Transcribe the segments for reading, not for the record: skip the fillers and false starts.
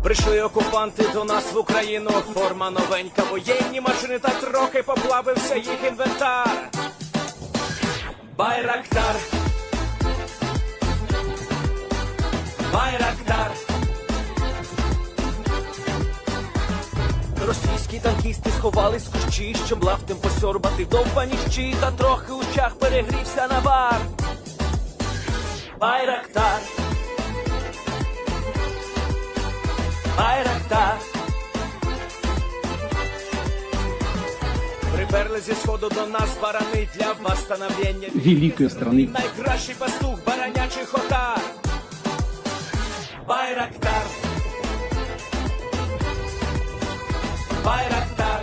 Прийшли окупанти до нас в Україну, форма новенька, воєнні машини, та трохи поплавився їх інвентар. Байрактар, Байрактар. Російські танкісти сховались в кущі, щоб лаптем посьорбати довбані щі, та трохи у чах перегрівся навар. Байрактар, Байрактар. Приперли зі сходу до нас барани для восстановлення великої страни. Найкращий пастух баранячих отар. Байрактар, Байрактар.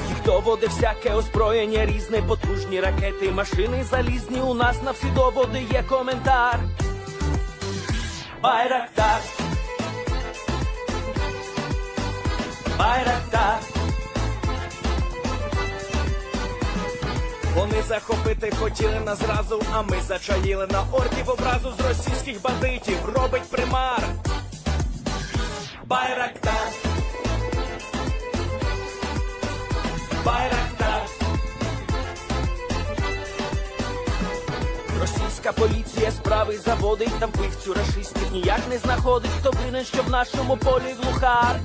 Їх доводи всяке озброєння, різне, потужні ракети, машини залізні, у нас на всі доводи є коментар. Байрактар, Байрактар. Вони захопити хотіли нас зразу, а ми зачаїли на орків образу з російських бандитів, робить примар. Байрактар, Байрактар. Російська Українська поліція справи заводить, там вбивцю рашистів ніяк не знаходить, хто винен, що в нашому полі глухар.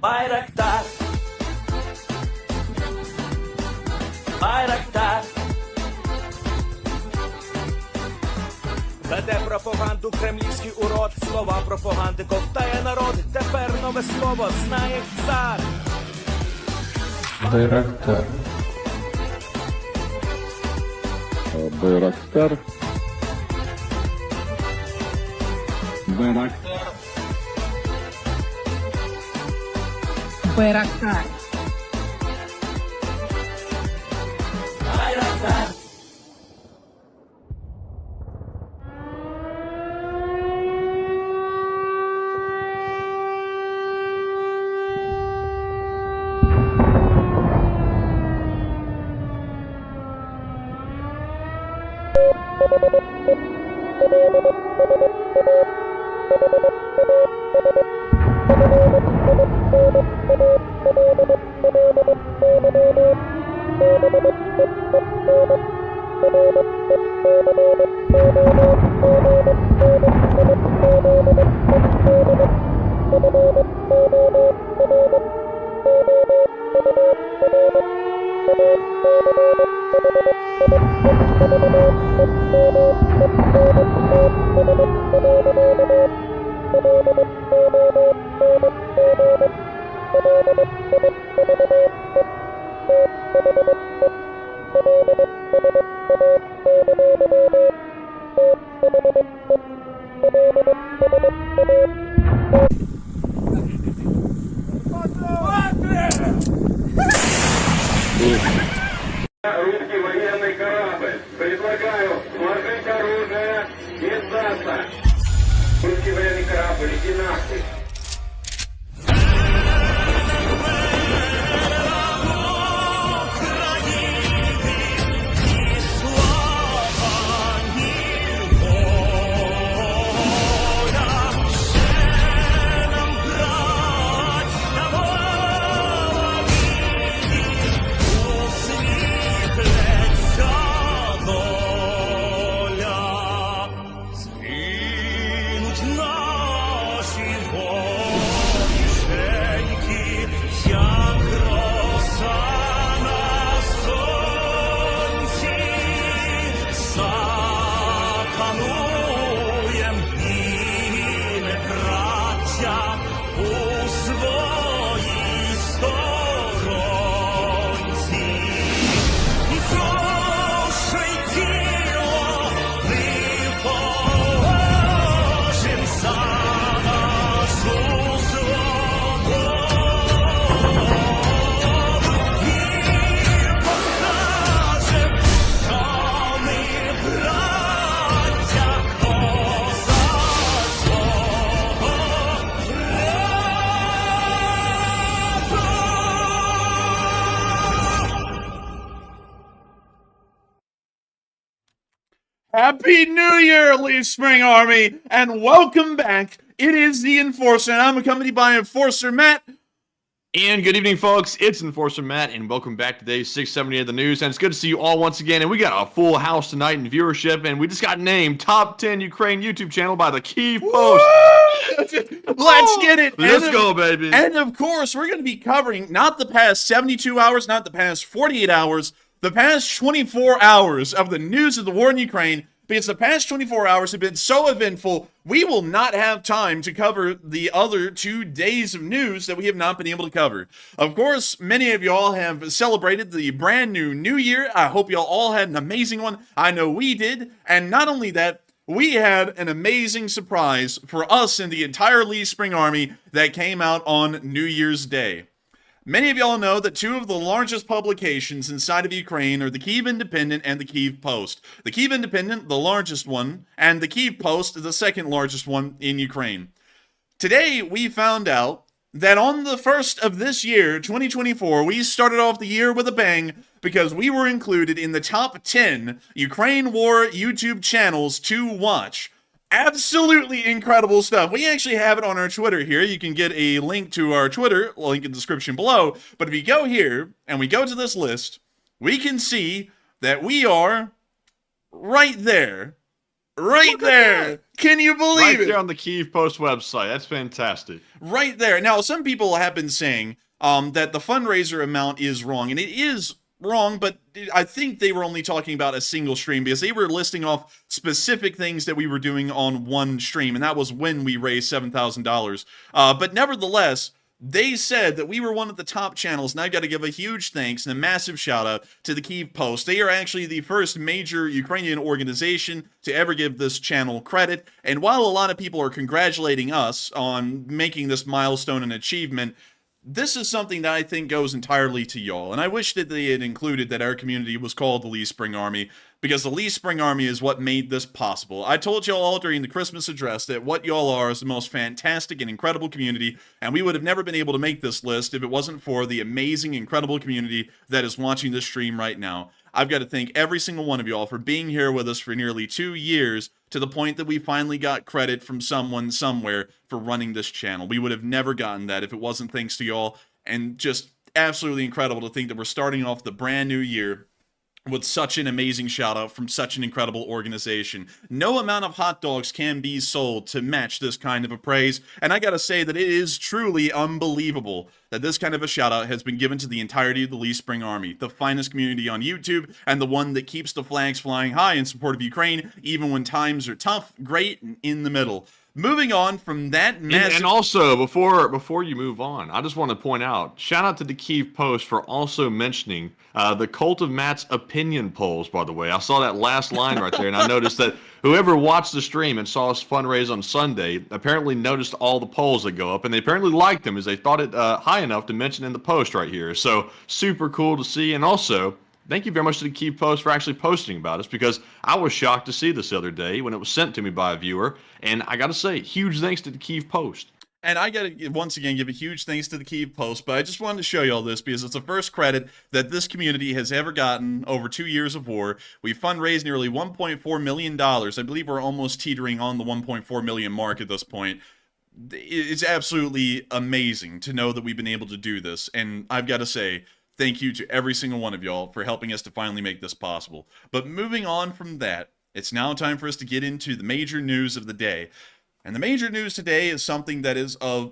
Байрактар, Байрактар веде пропаганду кремлівський урод, слова пропаганди ковтає народ, тепер нове слово знає цар. Байрактар. Байрактар. Байрактар. Байрактар. Байрактар. Русский военный корабль. Предлагаю сложить оружие и сдаться. Русский военный корабль, иди нахуй. Happy New Year, Leaf Spring Army, and welcome back. It is the Enforcer, and I'm accompanied by Enforcer Matt. And good evening, folks. It's Enforcer Matt, and welcome back to day 670 of the news. And it's good to see you all once again. And we got a full house tonight in viewership, and we just got named Top 10 Ukraine YouTube channel by the Kyiv Post. Let's get it. Let's go, baby. And of course, we're going to be covering not the past 72 hours, not the past 48 hours, the past 24 hours of the news of the war in Ukraine, because the past 24 hours have been so eventful, we will not have time to cover the other 2 days of news that we have not been able to cover. Of course, many of y'all have celebrated the brand new year. I hope y'all all had an amazing one. I know we did. And not only that, we had an amazing surprise for us and the entire Lee Spring Army that came out on New Year's Day. Many of y'all know that 2 of the largest publications inside of Ukraine are the Kyiv Independent and the Kyiv Post. The Kyiv Independent, the largest one, and the Kyiv Post, the second largest one in Ukraine. Today, we found out that on the 1st of this year, 2024, we started off the year with a bang because we were included in the top 10 Ukraine War YouTube channels to watch. Absolutely incredible stuff. We actually have it on our Twitter here. You can get a link to our Twitter, link in the description below. But if you go here and we go to this list, we can see that we are right there. Right there. Can you believe Right it? there on the Kyiv Post website. That's fantastic. Right there. Now, some people have been saying that the fundraiser amount is wrong, and it is wrong, but I think they were only talking about a single stream because they were listing off specific things that we were doing on one stream, and that was when we raised $7,000. But nevertheless, they said that we were one of the top channels, and I've got to give a huge thanks and a massive shout out to the Kyiv Post. They are actually the first major Ukrainian organization to ever give this channel credit, and while a lot of people are congratulating us on making this milestone and achievement, this is something that I think goes entirely to y'all, and I wish that they had included that our community was called the Lee Spring Army, because the Lee Spring Army is what made this possible. I told y'all all during the Christmas address that what y'all are is the most fantastic and incredible community, and we would have never been able to make this list if it wasn't for the amazing, incredible community that is watching this stream right now. I've got to thank every single one of y'all for being here with us for nearly 2 years, to the point that we finally got credit from someone somewhere for running this channel. We would have never gotten that if it wasn't thanks to y'all, and just absolutely incredible to think that we're starting off the brand new year with such an amazing shout out from such an incredible organization. No amount of hot dogs can be sold to match this kind of a praise, and I gotta say that it is truly unbelievable that this kind of a shout out has been given to the entirety of the Lee Spring Army, the finest community on YouTube, and the one that keeps the flags flying high in support of Ukraine, even when times are tough, great, and in the middle. Moving on from that massive... And also, before you move on, I just want to point out, shout out to the Kyiv Post for also mentioning the Cult of Matt's opinion polls, by the way. I saw that last line right there, and I noticed that whoever watched the stream and saw us fundraise on Sunday apparently noticed all the polls that go up, and they apparently liked them as they thought it high enough to mention in the post right here. So, super cool to see, and also... thank you very much to the Kyiv Post for actually posting about us, because I was shocked to see this the other day when it was sent to me by a viewer, and I gotta say, huge thanks to the Kyiv Post. And I gotta, once again, give a huge thanks to the Kyiv Post, but I just wanted to show you all this because it's the first credit that this community has ever gotten over 2 years of war. We fundraised nearly $1.4 million. I believe we're almost teetering on the 1.4 million mark at this point. It's absolutely amazing to know that we've been able to do this, and I've got to say, thank you to every single one of y'all for helping us to finally make this possible. But moving on from that, it's now time for us to get into the major news of the day. And the major news today is something that is a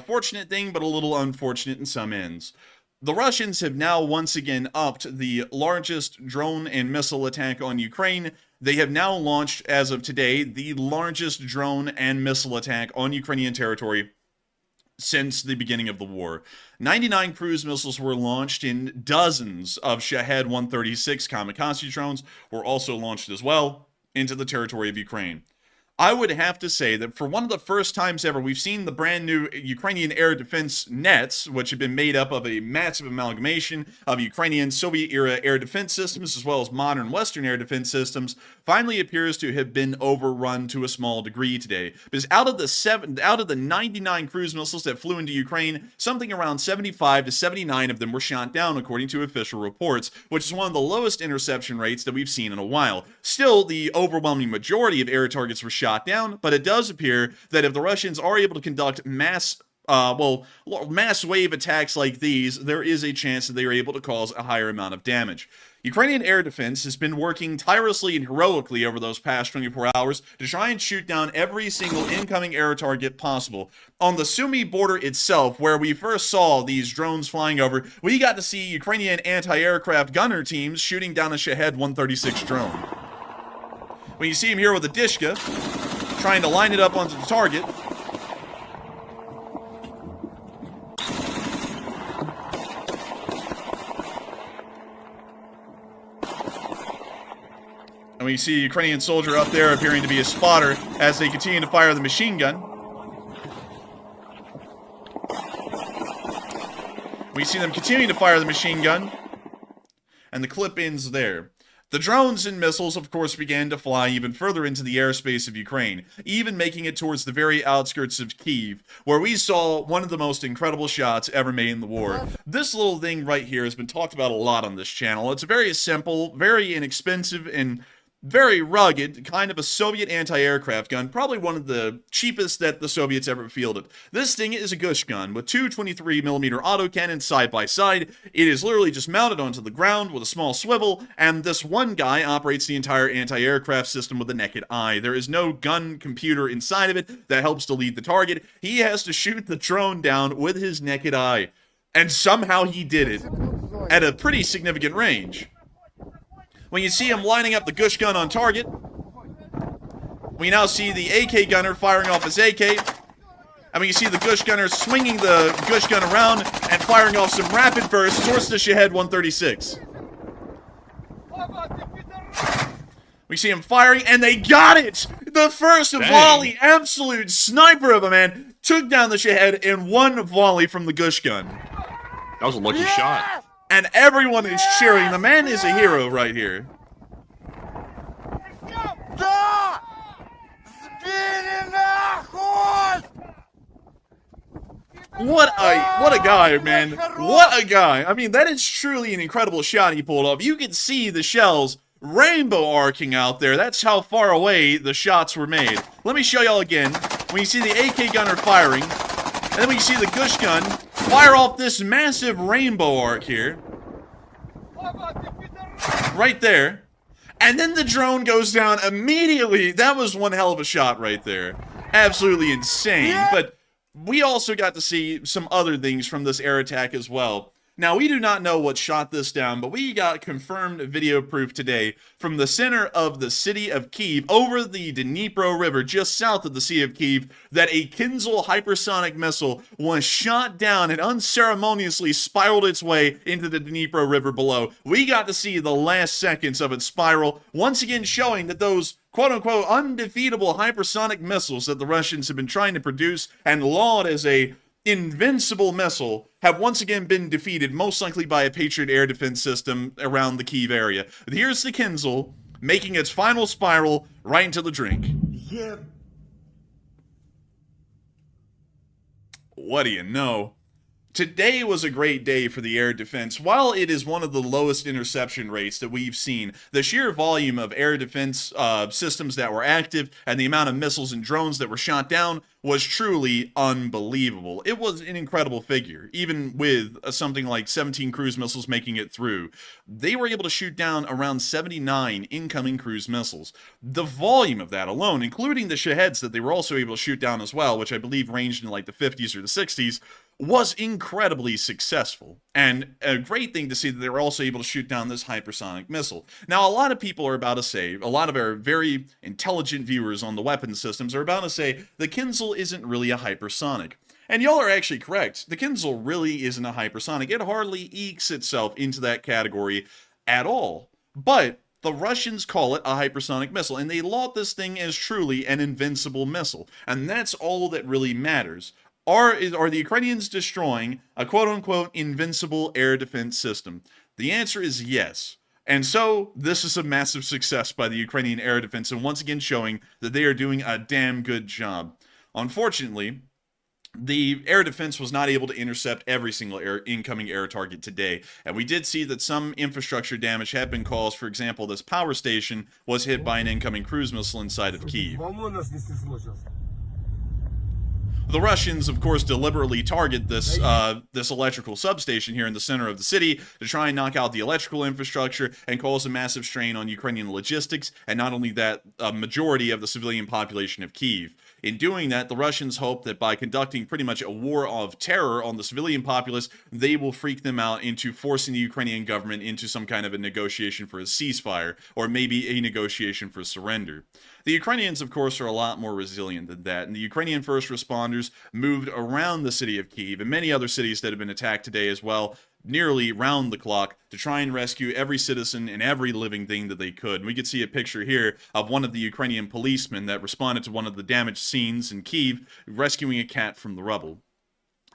fortunate thing, but a little unfortunate in some ends. The Russians have now once again upped the largest drone and missile attack on Ukraine. They have now launched, as of today, the largest drone and missile attack on Ukrainian territory since the beginning of the war. 99 cruise missiles were launched, and dozens of Shahed 136 kamikaze drones were also launched as well into the territory of Ukraine. I would have to say that for one of the first times ever, we've seen the brand new Ukrainian air defense nets, which have been made up of a massive amalgamation of Ukrainian Soviet-era air defense systems as well as modern Western air defense systems, finally appears to have been overrun to a small degree today. Because out of the 99 cruise missiles that flew into Ukraine, something around 75 to 79 of them were shot down, according to official reports, which is one of the lowest interception rates that we've seen in a while. Still, the overwhelming majority of air targets were shot down, but it does appear that if the Russians are able to conduct mass wave attacks like these, there is a chance that they are able to cause a higher amount of damage. Ukrainian air defense has been working tirelessly and heroically over those past 24 hours to try and shoot down every single incoming air target possible. On the Sumy border itself, where we first saw these drones flying over, we got to see Ukrainian anti-aircraft gunner teams shooting down a Shahed 136 drone. When you see him here with a Dishka, trying to line it up onto the target. And we see a Ukrainian soldier up there appearing to be a spotter as they continue to fire the machine gun. We see them continuing to fire the machine gun. And the clip ends there. The drones and missiles, of course, began to fly even further into the airspace of Ukraine, even making it towards the very outskirts of Kyiv, where we saw one of the most incredible shots ever made in the war. This little thing right here has been talked about a lot on this channel. It's very simple, very inexpensive, and very rugged, kind of a Soviet anti-aircraft gun, probably one of the cheapest that the Soviets ever fielded. This thing is a Gush gun with two 23mm autocannons side by side. It is literally just mounted onto the ground with a small swivel, and this one guy operates the entire anti-aircraft system with a naked eye. There is no gun computer inside of it that helps to lead the target. He has to shoot the drone down with his naked eye, and somehow he did it at a pretty significant range. When you see him lining up the Gush gun on target, we now see the AK gunner firing off his AK, and we see the Gush gunner swinging the Gush gun around and firing off some rapid bursts towards the Shahed 136. We see him firing, and they got it! The first volley, absolute sniper of a man, took down the Shahed in one volley from the Gush gun. That was a lucky shot. And everyone is cheering. The man is a hero right here. What a guy, man. What a guy. I mean, that is truly an incredible shot he pulled off. You can see the shells rainbow arcing out there. That's how far away the shots were made. Let me show y'all again. When you see the AK gunner firing, and then when you see the Gush gun fire off this massive rainbow arc here. Right there. And then the drone goes down immediately. That was one hell of a shot right there. Absolutely insane. But we also got to see some other things from this air attack as well. Now, we do not know what shot this down, but we got confirmed video proof today from the center of the city of Kyiv, over the Dnipro River, just south of the Sea of Kyiv, that a Kinzhal hypersonic missile was shot down and unceremoniously spiraled its way into the Dnipro River below. We got to see the last seconds of its spiral, once again showing that those quote-unquote undefeatable hypersonic missiles that the Russians have been trying to produce and laud as a invincible missile have once again been defeated, most likely by a Patriot air defense system around the Kyiv area. But here's the Kinzhal making its final spiral right into the drink. Yeah. What do you know? Today was a great day for the air defense. While it is one of the lowest interception rates that we've seen, the sheer volume of air defense systems that were active and the amount of missiles and drones that were shot down was truly unbelievable. It was an incredible figure, even with something like 17 cruise missiles making it through. They were able to shoot down around 79 incoming cruise missiles. The volume of that alone, including the Shaheds that they were also able to shoot down as well, which I believe ranged in like the 50s or the 60s, was incredibly successful, and a great thing to see that they were also able to shoot down this hypersonic missile. Now, a lot of people are about to say, a lot of our very intelligent viewers on the weapons systems are about to say, the Kinzhal isn't really a hypersonic. And y'all are actually correct. The Kinzhal really isn't a hypersonic. It hardly ekes itself into that category at all. But the Russians call it a hypersonic missile, and they laud this thing as truly an invincible missile. And that's all that really matters. Are the Ukrainians destroying a quote-unquote invincible air defense system? The answer is yes. And so, this is a massive success by the Ukrainian air defense, and once again showing that they are doing a damn good job. Unfortunately, the air defense was not able to intercept every single incoming air target today, and we did see that some infrastructure damage had been caused. For example, this power station was hit by an incoming cruise missile inside of Kyiv. The Russians, of course, deliberately target this this electrical substation here in the center of the city to try and knock out the electrical infrastructure and cause a massive strain on Ukrainian logistics, and not only that, a majority of the civilian population of Kyiv. In doing that, the Russians hope that by conducting pretty much a war of terror on the civilian populace, they will freak them out into forcing the Ukrainian government into some kind of a negotiation for a ceasefire, or maybe a negotiation for surrender. The Ukrainians, of course, are a lot more resilient than that, and the Ukrainian first responders moved around the city of Kyiv and many other cities that have been attacked today as well, nearly round the clock, to try and rescue every citizen and every living thing that they could. And we could see a picture here of one of the Ukrainian policemen that responded to one of the damaged scenes in Kyiv, rescuing a cat from the rubble.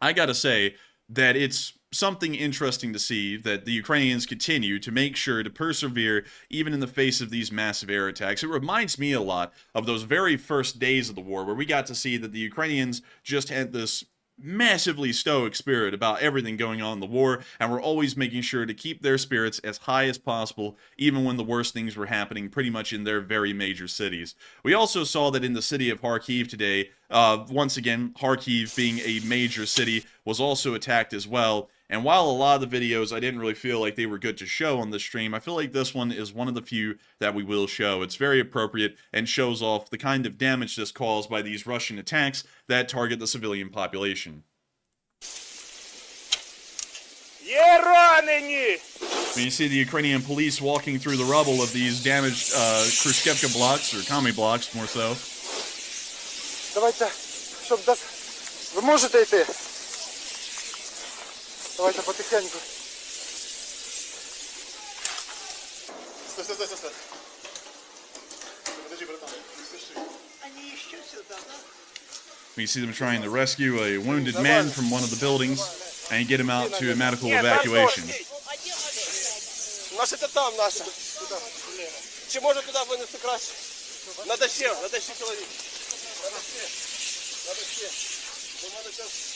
I gotta say that it's something interesting to see that the Ukrainians continue to make sure to persevere even in the face of these massive air attacks. It reminds me a lot of those very first days of the war, where we got to see that the Ukrainians just had this massively stoic spirit about everything going on in the war, and were always making sure to keep their spirits as high as possible, even when the worst things were happening pretty much in their very major cities. We also saw that in the city of Kharkiv today, once again, Kharkiv being a major city, was also attacked as well. And while a lot of the videos I didn't really feel like they were good to show on the stream, I feel like this one is one of the few that we will show. It's very appropriate and shows off the kind of damage this caused by these Russian attacks that target the civilian population. When you see the Ukrainian police walking through the rubble of these damaged Khrushchevka blocks, or Kami blocks, more so. Давайте, щоб ви можете йти? Давайте потихеньку. Стой. Подожди, братан. Они еще сюда, да? We see them trying to rescue a wounded man from one of the buildings and get him out to a medical evacuation. Наші там, наші. Чи може туди винести краще? Надо ще чоловік. Надо ще. У мене зараз...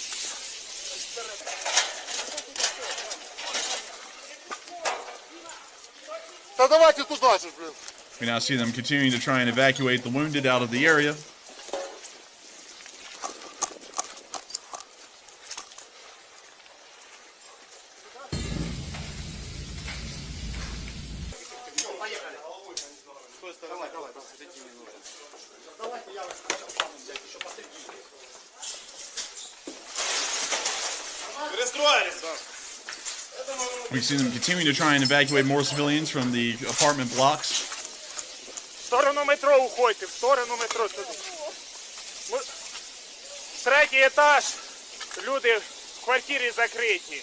Та давайте туда же, блин. We now see them continuing to try and evacuate the wounded out of the area. We see them continuing to try and evacuate more civilians from the apartment blocks. В сторону метро уходьте, в сторону метро. Третій етаж. Люди в квартирі закриті.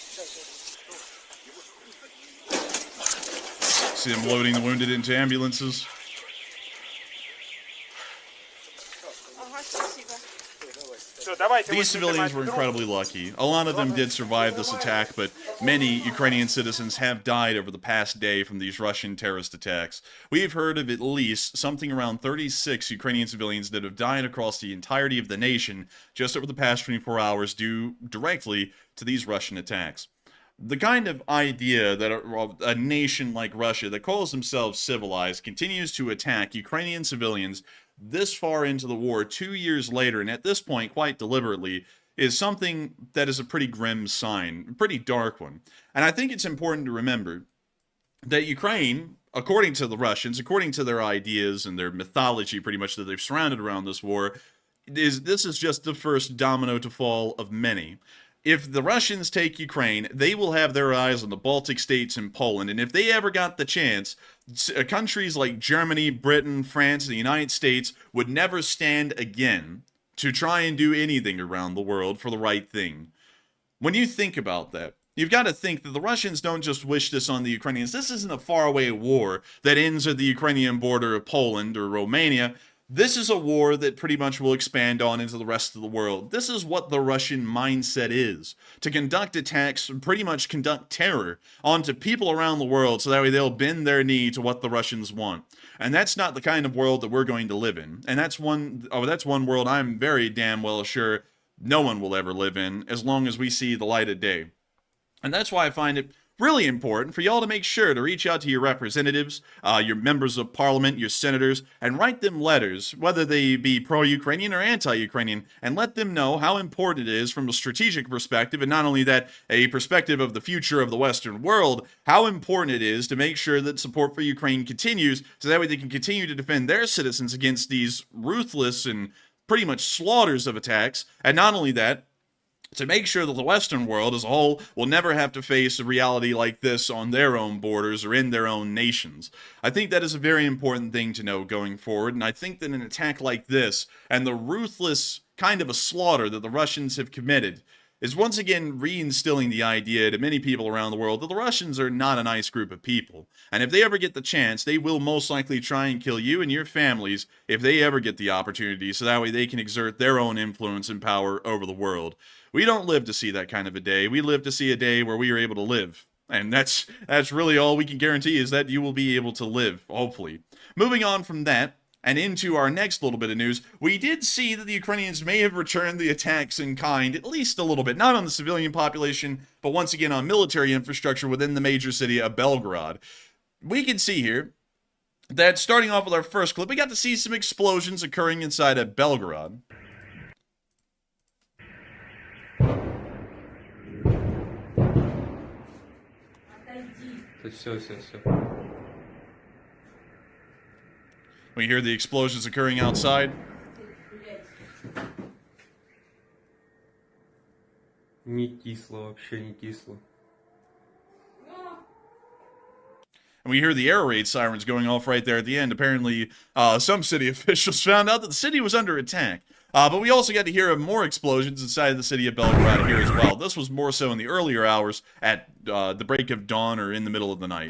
See them loading the wounded into ambulances. These civilians were incredibly lucky. A lot of them did survive this attack, but many Ukrainian citizens have died over the past day from these Russian terrorist attacks. We've heard of at least something around 36 Ukrainian civilians that have died across the entirety of the nation just over the past 24 hours due directly to these Russian attacks. The kind of idea that a nation like Russia that calls themselves civilized continues to attack Ukrainian civilians this far into the war 2 years later, and at this point quite deliberately, is something that is a pretty grim sign, a pretty dark one. And I think it's important to remember that Ukraine, according to the Russians, according to their ideas and their mythology pretty much that they've surrounded around this war, this is just the first domino to fall of many. If the Russians take Ukraine, they will have their eyes on the Baltic states and Poland, and if they ever got the chance, countries like Germany, Britain, France, and the United States would never stand again to try and do anything around the world for the right thing. When you think about that, you've got to think that the Russians don't just wish this on the Ukrainians. This isn't a faraway war that ends at the Ukrainian border of Poland or Romania. This is a war that pretty much will expand on into the rest of the world. This is what the Russian mindset is. To conduct attacks, pretty much conduct terror onto people around the world so that way they'll bend their knee to what the Russians want. And that's not the kind of world that we're going to live in. And that's one world I'm very damn well sure no one will ever live in as long as we see the light of day. And that's why I find it really important for y'all to make sure to reach out to your representatives, your members of parliament, your senators, and write them letters, whether they be pro-Ukrainian or anti-Ukrainian, and let them know how important it is from a strategic perspective, and not only that, a perspective of the future of the Western world, how important it is to make sure that support for Ukraine continues, so that way they can continue to defend their citizens against these ruthless and pretty much slaughters of attacks, and not only that, to make sure that the Western world as a whole will never have to face a reality like this on their own borders or in their own nations. I think that is a very important thing to know going forward, and I think that an attack like this and the ruthless kind of a slaughter that the Russians have committed is once again reinstilling the idea to many people around the world that the Russians are not a nice group of people. And if they ever get the chance, they will most likely try and kill you and your families if they ever get the opportunity, so that way they can exert their own influence and power over the world. We don't live to see that kind of a day. We live to see a day where we are able to live. And that's really all we can guarantee is that you will be able to live, hopefully. Moving on from that, And into our next little bit of news, we did see that the Ukrainians may have returned the attacks in kind, at least a little bit, not on the civilian population, but once again on military infrastructure within the major city of Belgorod. We can see here that starting off with our first clip, we got to see some explosions occurring inside of Belgorod. We hear the explosions occurring outside. Не кисло, вообще не кисло. And we hear the air raid sirens going off right there at the end. Apparently, some city officials found out that the city was under attack. But we also got to hear of more explosions inside of the city of Belgorod here as well. This was more so in the earlier hours at the break of dawn or in the middle of the night.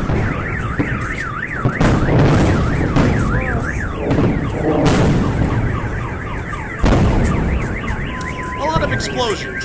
A lot of explosions.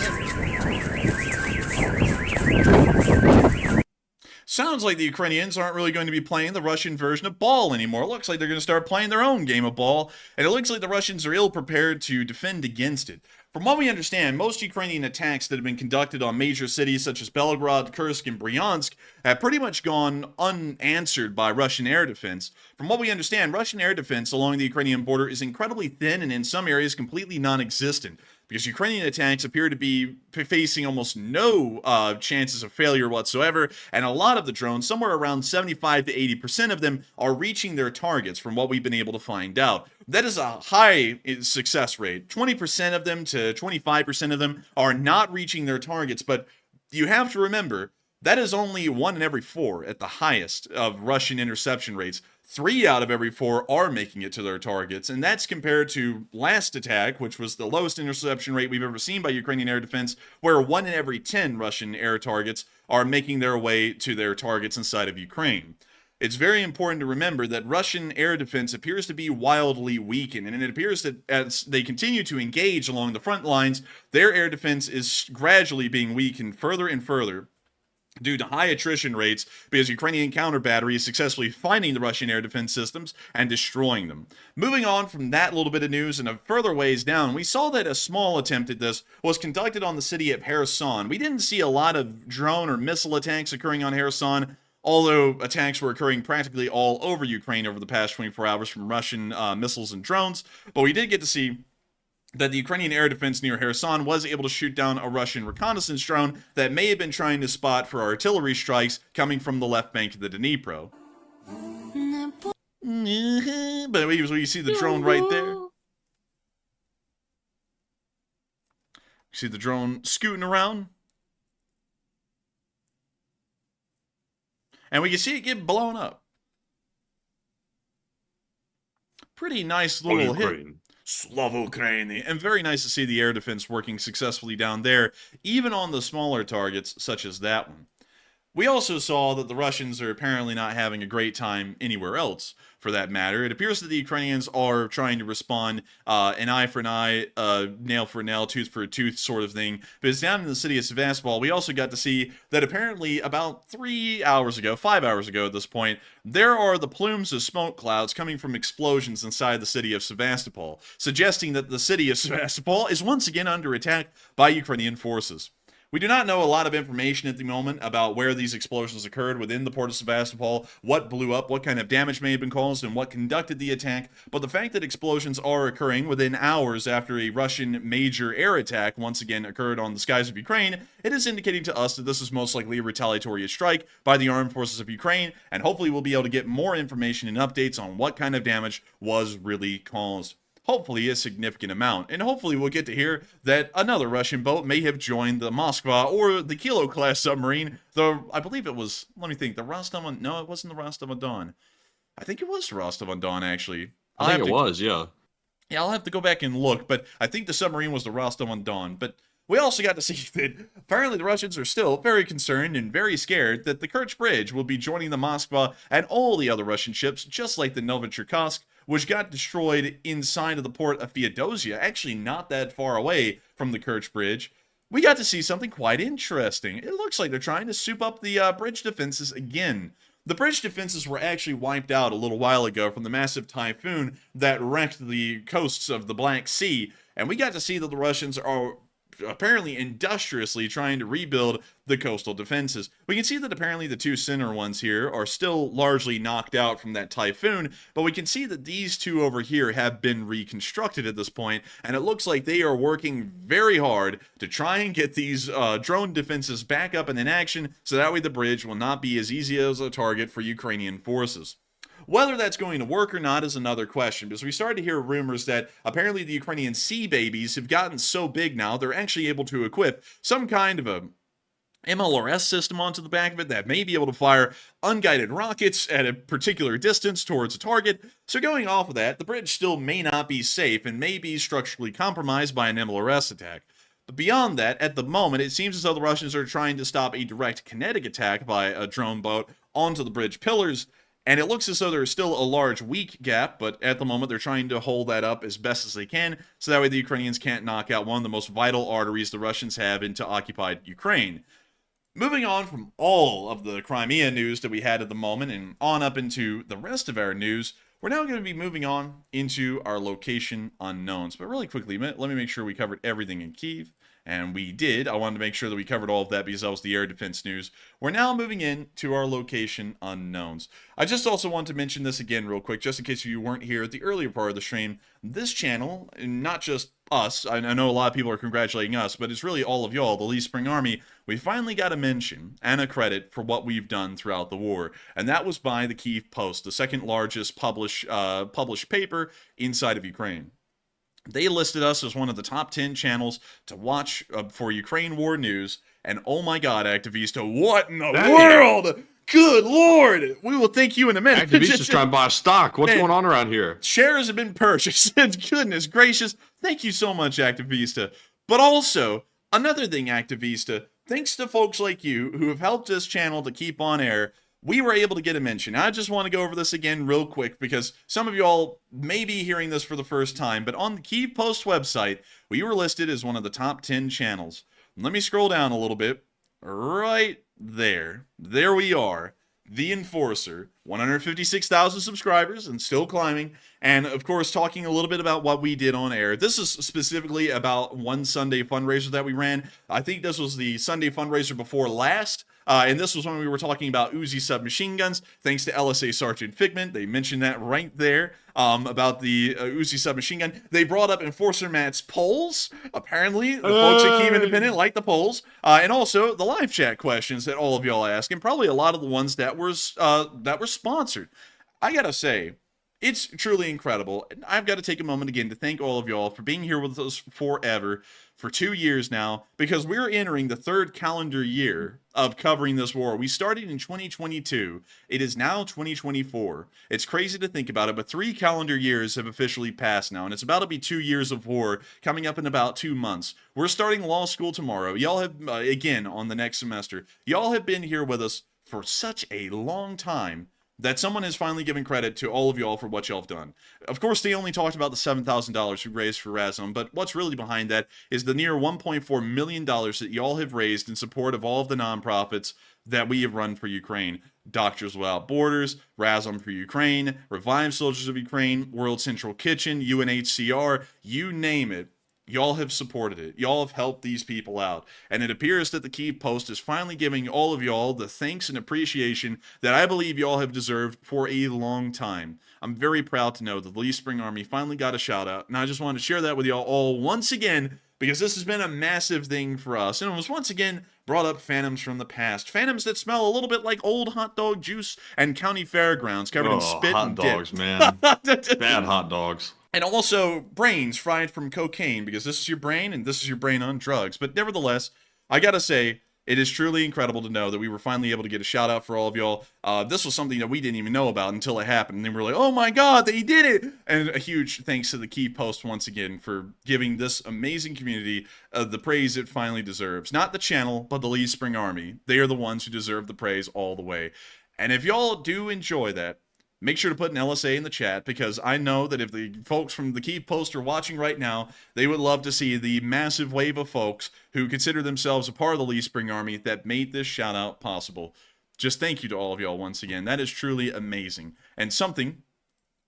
Sounds like the Ukrainians aren't really going to be playing the Russian version of ball anymore. It looks like they're going to start playing their own game of ball, and it looks like the Russians are ill-prepared to defend against it. From what we understand, most Ukrainian attacks that have been conducted on major cities such as Belgorod, Kursk, and Bryansk have pretty much gone unanswered by Russian air defense. From what we understand, Russian air defense along the Ukrainian border is incredibly thin and in some areas completely non-existent, because Ukrainian attacks appear to be facing almost no chances of failure whatsoever, and a lot of the drones, somewhere around 75 to 80% of them, are reaching their targets from what we've been able to find out. That is a high success rate. 20% of them to 25% of them are not reaching their targets, but you have to remember, that is only 1 in every 4 at the highest of Russian interception rates. 3 out of every 4 are making it to their targets, and that's compared to last attack, which was the lowest interception rate we've ever seen by Ukrainian air defense, where 1 in every 10 Russian air targets are making their way to their targets inside of Ukraine. It's very important to remember that Russian air defense appears to be wildly weakened, and it appears that as they continue to engage along the front lines, their air defense is gradually being weakened further and further due to high attrition rates, because Ukrainian counter battery is successfully finding the Russian air defense systems and destroying them. Moving on from that little bit of news and a further ways down, we saw that a small attempt at this was conducted on the city of Kherson. We didn't see a lot of drone or missile attacks occurring on Kherson, although attacks were occurring practically all over Ukraine over the past 24 hours from Russian missiles and drones, but we did get to see that the Ukrainian air defense near Kherson was able to shoot down a Russian reconnaissance drone that may have been trying to spot for artillery strikes coming from the left bank of the Dnipro. But we see the drone right there. You see the drone scooting around. And we can see it get blown up. Pretty nice little hit. Slava Ukraine. And very nice to see the air defense working successfully down there, even on the smaller targets such as that one. We also saw that the Russians are apparently not having a great time anywhere else, for that matter. It appears that the Ukrainians are trying to respond an eye for an eye, nail for a nail, tooth for a tooth sort of thing. But it's down in the city of Sevastopol. We also got to see that apparently about 5 hours ago at this point, there are the plumes of smoke clouds coming from explosions inside the city of Sevastopol, suggesting that the city of Sevastopol is once again under attack by Ukrainian forces. We do not know a lot of information at the moment about where these explosions occurred within the port of Sevastopol, what blew up, what kind of damage may have been caused, and what conducted the attack, but the fact that explosions are occurring within hours after a Russian major air attack once again occurred on the skies of Ukraine, it is indicating to us that this is most likely a retaliatory strike by the armed forces of Ukraine, and hopefully we'll be able to get more information and updates on what kind of damage was really caused. Hopefully a significant amount, and hopefully we'll get to hear that another Russian boat may have joined the Moskva or the Kilo class submarine, though I believe it was, let me think, the Rostov-on, no, it wasn't the Rostov-on-Don. I think it was the Rostov-on-Don, actually. I think it was, yeah. Yeah, I'll have to go back and look, but I think the submarine was the Rostov-on-Don, but we also got to see that apparently the Russians are still very concerned and very scared that the Kerch Bridge will be joining the Moskva and all the other Russian ships, just like the Novichokhovsk, which got destroyed inside of the port of Feodosia, actually not that far away from the Kerch Bridge. We got to see something quite interesting. It looks like they're trying to soup up the bridge defenses again. The bridge defenses were actually wiped out a little while ago from the massive typhoon that wrecked the coasts of the Black Sea, and we got to see that the Russians are apparently industriously trying to rebuild the coastal defenses. We can see that apparently the two center ones here are still largely knocked out from that typhoon, but we can see that these two over here have been reconstructed at this point, and it looks like they are working very hard to try and get these drone defenses back up and in action, so that way the bridge will not be as easy as a target for Ukrainian forces. Whether that's going to work or not is another question, because we started to hear rumors that apparently the Ukrainian sea babies have gotten so big now, they're actually able to equip some kind of a MLRS system onto the back of it that may be able to fire unguided rockets at a particular distance towards a target. So going off of that, the bridge still may not be safe and may be structurally compromised by an MLRS attack. But beyond that, at the moment, it seems as though the Russians are trying to stop a direct kinetic attack by a drone boat onto the bridge pillars. And it looks as though there's still a large weak gap, but at the moment they're trying to hold that up as best as they can, so that way the Ukrainians can't knock out one of the most vital arteries the Russians have into occupied Ukraine. Moving on from all of the Crimea news that we had at the moment and on up into the rest of our news, we're now going to be moving on into our location unknowns. But really quickly, let me make sure we covered everything in Kyiv. And we did. I wanted to make sure that we covered all of that because that was the air defense news. We're now moving in to our location unknowns. I just also want to mention this again real quick, just in case you weren't here at the earlier part of the stream. This channel, and not just us, I know a lot of people are congratulating us, but it's really all of y'all, the Lee Spring Army. We finally got a mention and a credit for what we've done throughout the war. And that was by the Kyiv Post, the second largest published paper inside of Ukraine. They listed us as one of the top 10 channels to watch for Ukraine war news, and oh my god, Avdiivka, what in the world? Good lord! We will thank you in a minute. Avdiivka's trying to buy stock. What's going on around here? Shares have been purchased. Goodness gracious. Thank you so much, Avdiivka. But also, another thing, Avdiivka, thanks to folks like you who have helped this channel to keep on air, we were able to get a mention. I just want to go over this again real quick because some of y'all may be hearing this for the first time, but on the Kyiv Post website, we were listed as one of the top 10 channels. Let me scroll down a little bit. Right there. There we are. The Enforcer. 156,000 subscribers and still climbing. And of course, talking a little bit about what we did on air. This is specifically about one Sunday fundraiser that we ran. I think this was the Sunday fundraiser before last. And this was when we were talking about Uzi submachine guns, thanks to LSA Sergeant Figment. They mentioned that right there about the Uzi submachine gun. They brought up Enforcer Matt's polls. Apparently, the folks at Kyiv Independent like the polls. And also the live chat questions that all of y'all ask, and probably a lot of the ones that were sponsored. I gotta say, it's truly incredible. I've got to take a moment again to thank all of y'all for being here with us forever, for 2 years now, because we're entering the third calendar year of covering this war. We started in 2022. It is now 2024. It's crazy to think about it, but 3 calendar years have officially passed now, and it's about to be 2 years of war coming up in about 2 months. We're starting law school tomorrow. Y'all have, again, on the next semester, y'all have been here with us for such a long time that someone has finally given credit to all of y'all for what y'all have done. Of course, they only talked about the $7,000 we raised for Razom, but what's really behind that is the near $1.4 million that y'all have raised in support of all of the nonprofits that we have run for Ukraine. Doctors Without Borders, Razom for Ukraine, Revive Soldiers of Ukraine, World Central Kitchen, UNHCR, you name it. Y'all have supported it. Y'all have helped these people out. And it appears that the Kyiv Post is finally giving all of y'all the thanks and appreciation that I believe y'all have deserved for a long time. I'm very proud to know that the Lee Spring Army finally got a shout out. And I just wanted to share that with y'all all once again, because this has been a massive thing for us. And it was once again brought up phantoms from the past. Phantoms that smell a little bit like old hot dog juice and county fairgrounds covered in spit and dip. Hot dogs, man. Bad hot dogs. And also brains fried from cocaine, because this is your brain and this is your brain on drugs. But nevertheless, I gotta say, it is truly incredible to know that we were finally able to get a shout out for all of y'all. This was something that we didn't even know about until it happened. And then we were like, oh my god, they did it! And a huge thanks to the Kyiv Post once again for giving this amazing community the praise it finally deserves. Not the channel, but the Lee Spring Army. They are the ones who deserve the praise all the way. And if y'all do enjoy that, make sure to put an LSA in the chat, because I know that if the folks from the Kyiv Post are watching right now, they would love to see the massive wave of folks who consider themselves a part of the Lee Spring Army that made this shout out possible. just thank you to all of y'all once again. That is truly amazing. And something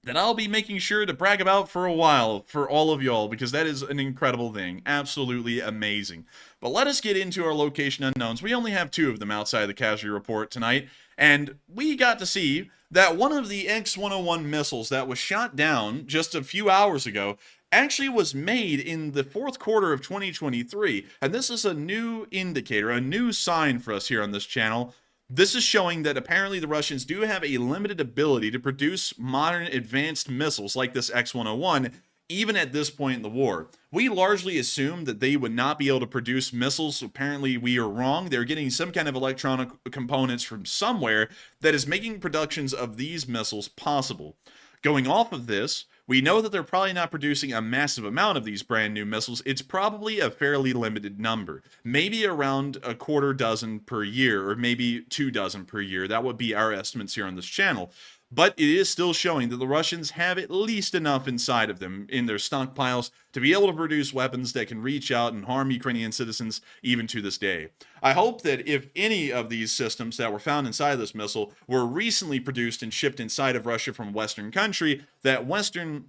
that I'll be making sure to brag about for a while for all of y'all, because that is an incredible thing. Absolutely amazing. But let us get into our location unknowns. We only have 2 of them outside of the casualty report tonight, and we got to see that one of the X-101 missiles that was shot down just a few hours ago actually was made in the 4th quarter of 2023, and this is a new indicator, a new sign for us here on this channel. This is showing that apparently the Russians do have a limited ability to produce modern advanced missiles like this X-101, even at this point in the war. We largely assumed that they would not be able to produce missiles. Apparently we are wrong. They're getting some kind of electronic components from somewhere that is making productions of these missiles possible. Going off of this, we know that they're probably not producing a massive amount of these brand new missiles. It's probably a fairly limited number. Maybe around a quarter dozen per year, or maybe 2 dozen per year. That would be our estimates here on this channel. But it is still showing that the Russians have at least enough inside of them in their stockpiles to be able to produce weapons that can reach out and harm Ukrainian citizens even to this day. I hope that if any of these systems that were found inside of this missile were recently produced and shipped inside of Russia from a Western country, that Western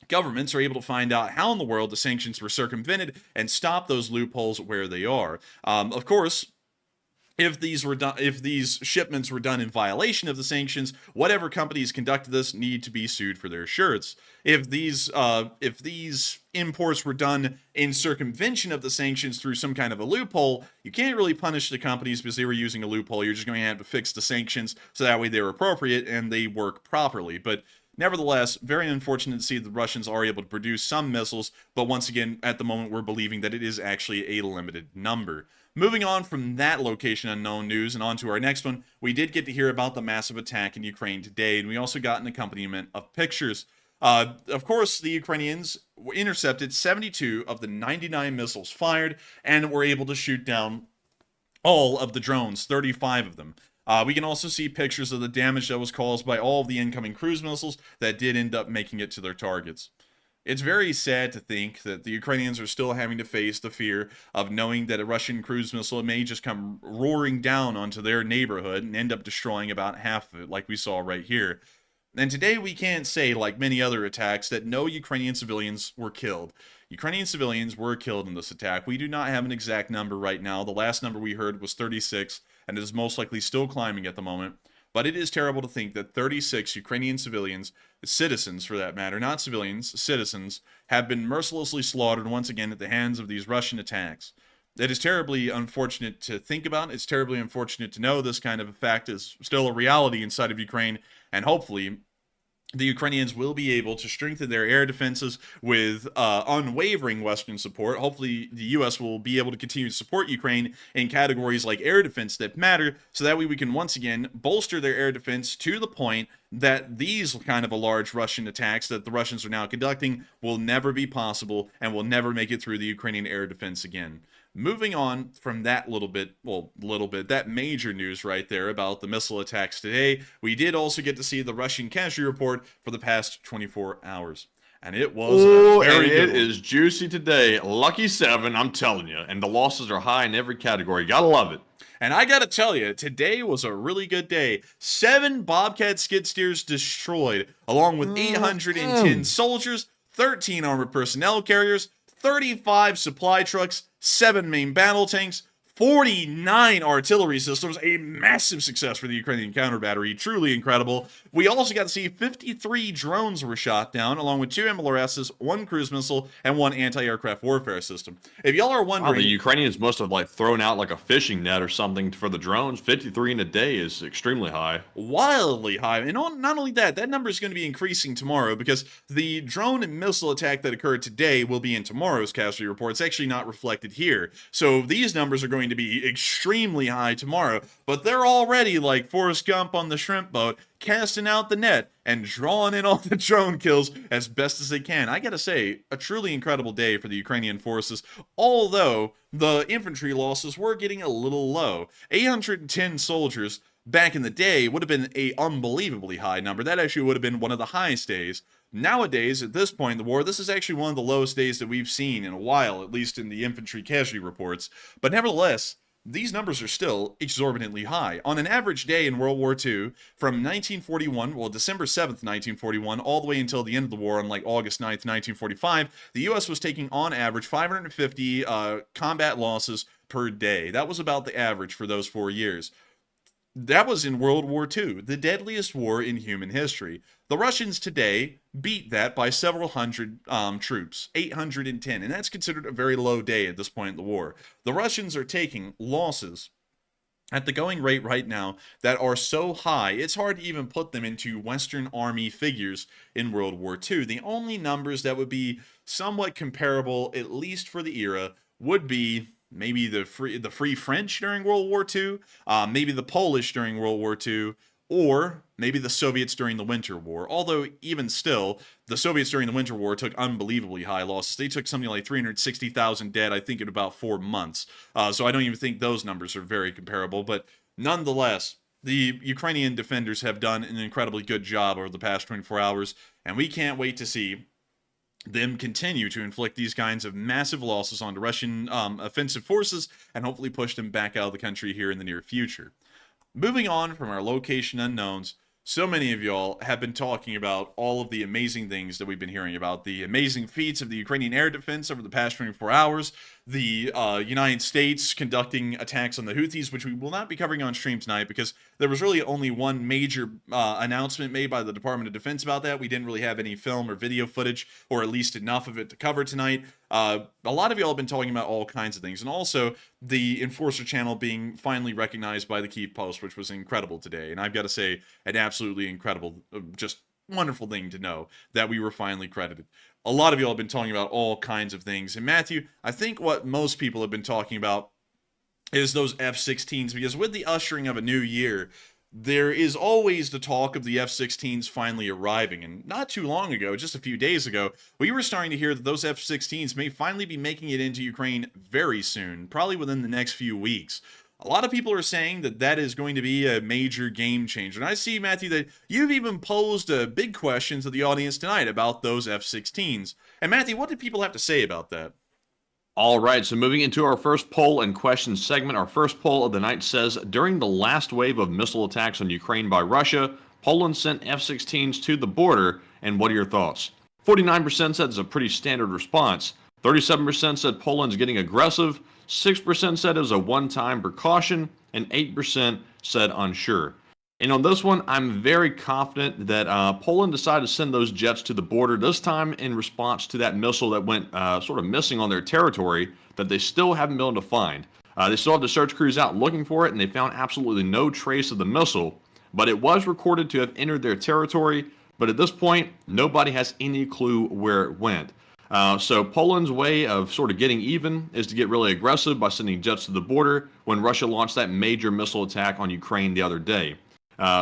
governments are able to find out how in the world the sanctions were circumvented and stop those loopholes where they are. Of course, if these shipments were done in violation of the sanctions, whatever companies conducted this need to be sued for their shirts. If these imports were done in circumvention of the sanctions through some kind of a loophole, you can't really punish the companies because they were using a loophole. You're just going to have to fix the sanctions so that way they're appropriate and they work properly. But nevertheless, very unfortunate to see the Russians are able to produce some missiles, but once again, at the moment, we're believing that it is actually a limited number. Moving on from that location unknown news and on to our next one, we did get to hear about the massive attack in Ukraine today, and we also got an accompaniment of pictures. Of course, the Ukrainians intercepted 72 of the 99 missiles fired, and were able to shoot down all of the drones, 35 of them. We can also see pictures of the damage that was caused by all of the incoming cruise missiles that did end up making it to their targets. It's very sad to think that the Ukrainians are still having to face the fear of knowing that a Russian cruise missile may just come roaring down onto their neighborhood and end up destroying about half of it, like we saw right here. And today we can't say, like many other attacks, that no Ukrainian civilians were killed. Ukrainian civilians were killed in this attack. We do not have an exact number right now. The last number we heard was 36, and it is most likely still climbing at the moment. But it is terrible to think that 36 Ukrainian civilians, citizens for that matter, not civilians, citizens, have been mercilessly slaughtered once again at the hands of these Russian attacks. It is terribly unfortunate to think about. It's terribly unfortunate to know this kind of a fact is still a reality inside of Ukraine, and hopefully the Ukrainians will be able to strengthen their air defenses with unwavering Western support. Hopefully, the U.S. will be able to continue to support Ukraine in categories like air defense that matter, so that way we can once again bolster their air defense to the point that these kind of a large Russian attacks that the Russians are now conducting will never be possible and will never make it through the Ukrainian air defense again. Moving on from that that major news right there about the missile attacks today, we did also get to see the Russian casualty report for the past 24 hours. And it was very good. It is juicy today. Lucky 7, I'm telling you. And the losses are high in every category. Gotta love it. And I gotta tell you, today was a really good day. 7 Bobcat skid steers destroyed, along with 810 soldiers, 13 armored personnel carriers, 35 supply trucks, 7 main battle tanks, 49 artillery systems, a massive success for the Ukrainian counter battery, truly incredible. We also got to see 53 drones were shot down, along with 2 MLRSs, 1 cruise missile, and 1 anti-aircraft warfare system. If y'all are wondering... Wow, the Ukrainians must have thrown out like a fishing net or something for the drones. 53 in a day is extremely high. Wildly high. And not only that, that number is going to be increasing tomorrow, because the drone and missile attack that occurred today will be in tomorrow's casualty report. It's actually not reflected here. So these numbers are going to be extremely high tomorrow, but they're already like Forrest Gump on the shrimp boat, casting out the net and drawing in all the drone kills as best as they can. I gotta say, a truly incredible day for the Ukrainian forces, although the infantry losses were getting a little low. 810 soldiers back in the day would have been an unbelievably high number. That actually would have been one of the highest days. Nowadays, at this point in the war, this is actually one of the lowest days that we've seen in a while, at least in the infantry casualty reports. But nevertheless, these numbers are still exorbitantly high. On an average day in World War II, from 1941, well, December 7th, 1941, all the way until the end of the war on like August 9th, 1945, the U.S. was taking on average 550 combat losses per day. That was about the average for those 4 years. That was in World War II, the deadliest war in human history. The Russians today beat that by several hundred troops, 810, and that's considered a very low day at this point in the war. The Russians are taking losses at the going rate right now that are so high, it's hard to even put them into Western Army figures in World War II. The only numbers that would be somewhat comparable, at least for the era, would be maybe the Free French during World War II, maybe the Polish during World War II, or maybe the Soviets during the Winter War. Although, even still, the Soviets during the Winter War took unbelievably high losses. They took something like 360,000 dead, I think, in about 4 months. So I don't even think those numbers are very comparable. But nonetheless, the Ukrainian defenders have done an incredibly good job over the past 24 hours, and we can't wait to see them continue to inflict these kinds of massive losses onto Russian offensive forces and hopefully push them back out of the country here in the near future. Moving on from our location unknowns, so many of y'all have been talking about all of the amazing things that we've been hearing about, the amazing feats of the Ukrainian air defense over the past 24 hours, the United States conducting attacks on the Houthis, which we will not be covering on stream tonight because there was really only one major announcement made by the Department of Defense about that. We didn't really have any film or video footage, or at least enough of it to cover tonight. A lot of y'all have been talking about all kinds of things, and also the Enforcer channel being finally recognized by the Kyiv Post, which was incredible today. And I've got to say, an absolutely incredible, just wonderful thing to know that we were finally credited. A lot of y'all have been talking about all kinds of things. And Matthew, I think what most people have been talking about is those F-16s, because with the ushering of a new year, there is always the talk of the F-16s finally arriving. And not too long ago, just a few days ago, we were starting to hear that those F-16s may finally be making it into Ukraine very soon, probably within the next few weeks. A lot of people are saying that that is going to be a major game changer. And I see, Matthew, that you've even posed a big question to the audience tonight about those F-16s. And Matthew, what did people have to say about that? All right, so moving into our first poll and question segment, our first poll of the night says, during the last wave of missile attacks on Ukraine by Russia, Poland sent F-16s to the border, and what are your thoughts? 49% said it's a pretty standard response. 37% said Poland's getting aggressive. 6% said it was a one-time precaution, and 8% said unsure. And on this one, I'm very confident that Poland decided to send those jets to the border, this time in response to that missile that went sort of missing on their territory that they still haven't been able to find. They still have the search crews out looking for it, and they found absolutely no trace of the missile, but it was recorded to have entered their territory. But at this point, nobody has any clue where it went. So Poland's way of sort of getting even is to get really aggressive by sending jets to the border when Russia launched that major missile attack on Ukraine the other day.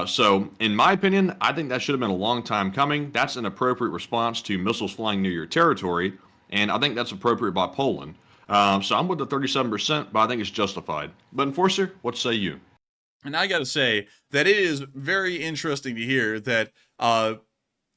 So in my opinion, I think that should have been a long time coming. That's an appropriate response to missiles flying near your territory, and I think that's appropriate by Poland. So I'm with the 37%, but I think it's justified. But Enforcer, what say you? And I got to say that it is very interesting to hear that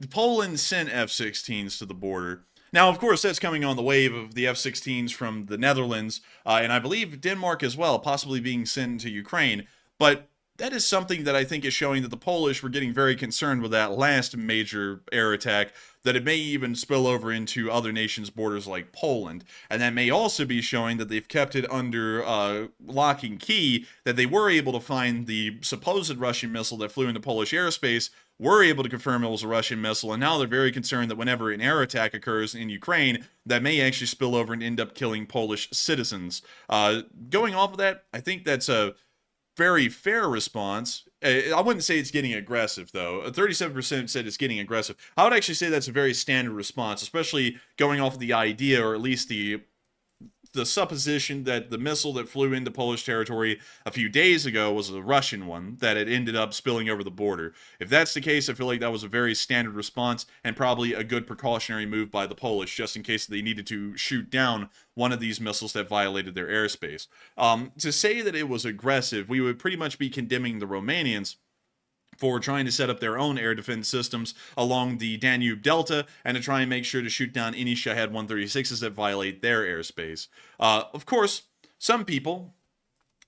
Poland sent F-16s to the border. Now, of course, that's coming on the wave of the F-16s from the Netherlands, and I believe Denmark as well, possibly being sent to Ukraine. But that is something that I think is showing that the Polish were getting very concerned with that last major air attack, that it may even spill over into other nations' borders like Poland. And that may also be showing that they've kept it under lock and key, that they were able to find the supposed Russian missile that flew into Polish airspace, were able to confirm it was a Russian missile, and now they're very concerned that whenever an air attack occurs in Ukraine, that may actually spill over and end up killing Polish citizens. Going off of that, I think that's a very fair response. I wouldn't say it's getting aggressive, though. 37% said it's getting aggressive. I would actually say that's a very standard response, especially going off of the idea, or at least the supposition, that the missile that flew into Polish territory a few days ago was a Russian one that had ended up spilling over the border. If that's the case, I feel like that was a very standard response and probably a good precautionary move by the Polish, just in case they needed to shoot down one of these missiles that violated their airspace. To say that it was aggressive, we would pretty much be condemning the Romanians for trying to set up their own air defense systems along the Danube Delta and to try and make sure to shoot down any Shahed 136s that violate their airspace. Of course, some people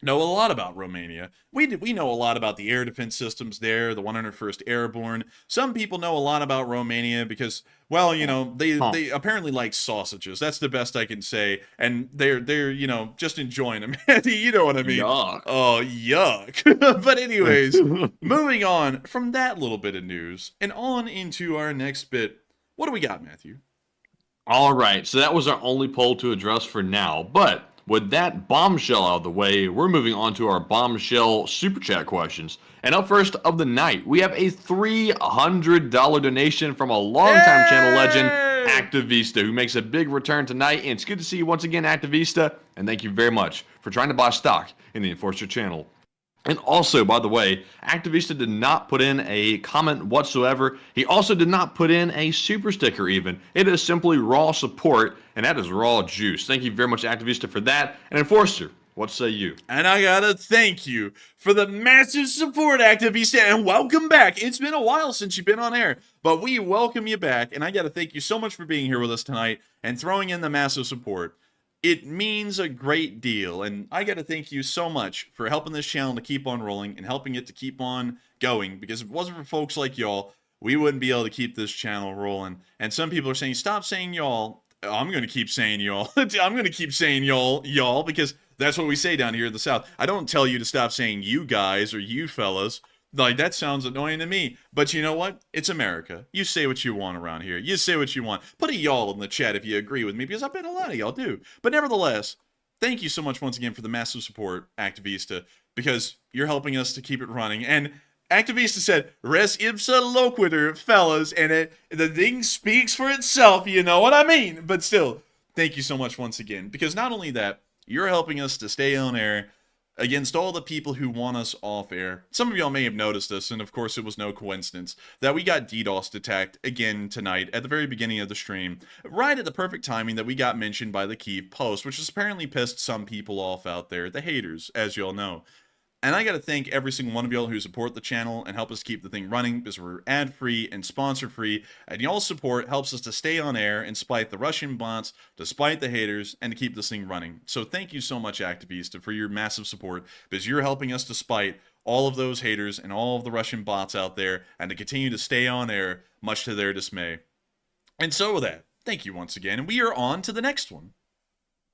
know a lot about Romania. We know a lot about the air defense systems there, the 101st Airborne. Some people know a lot about Romania because, well, you know, they apparently like sausages. That's the best I can say, and they're you know, just enjoying them. You know what I mean? Yuck. Oh, yuck. But anyways, moving on from that little bit of news and on into our next bit. What do we got, Matthew? All right, so that was our only poll to address for now. But with that bombshell out of the way, we're moving on to our bombshell super chat questions. And up first of the night, we have a $300 donation from a longtime channel legend, Avdiivka, who makes a big return tonight. And it's good to see you once again, Avdiivka. And thank you very much for trying to buy stock in the Enforcer channel. And also, by the way, Avdiivka did not put in a comment whatsoever. He also did not put in a super sticker even. It is simply raw support, and that is raw juice. Thank you very much, Avdiivka, for that. And Enforcer, what say you? And I gotta thank you for the massive support, Avdiivka, and welcome back. It's been a while since you've been on air, but we welcome you back, and I gotta thank you so much for being here with us tonight and throwing in the massive support. It means a great deal, and I got to thank you so much for helping this channel to keep on rolling and helping it to keep on going, because if it wasn't for folks like y'all, we wouldn't be able to keep this channel rolling. And some people are saying, stop saying y'all. I'm going to keep saying y'all. I'm going to keep saying y'all, because that's what we say down here in the South. I don't tell you to stop saying you guys or you fellas. Like, that sounds annoying to me. But you know what? It's America. You say what you want around here. You say what you want. Put a y'all in the chat if you agree with me, because I bet a lot of y'all do. But nevertheless, thank you so much once again for the massive support, Avdiivka, because you're helping us to keep it running. And Avdiivka said, res ipsa loquitur, fellas, and the thing speaks for itself, you know what I mean? But still, thank you so much once again, because not only that, you're helping us to stay on air against all the people who want us off air. Some of y'all may have noticed this, and of course it was no coincidence, that we got DDoS attacked again tonight at the very beginning of the stream, right at the perfect timing that we got mentioned by the Kyiv Post, which has apparently pissed some people off out there, the haters, as y'all know. And I gotta thank every single one of y'all who support the channel and help us keep the thing running, because we're ad-free and sponsor-free, and y'all's support helps us to stay on air in spite the Russian bots, despite the haters, and to keep this thing running. So thank you so much, Avdiivka, for your massive support, because you're helping us despite all of those haters and all of the Russian bots out there, and to continue to stay on air, much to their dismay. And so with that, thank you once again, and we are on to the next one.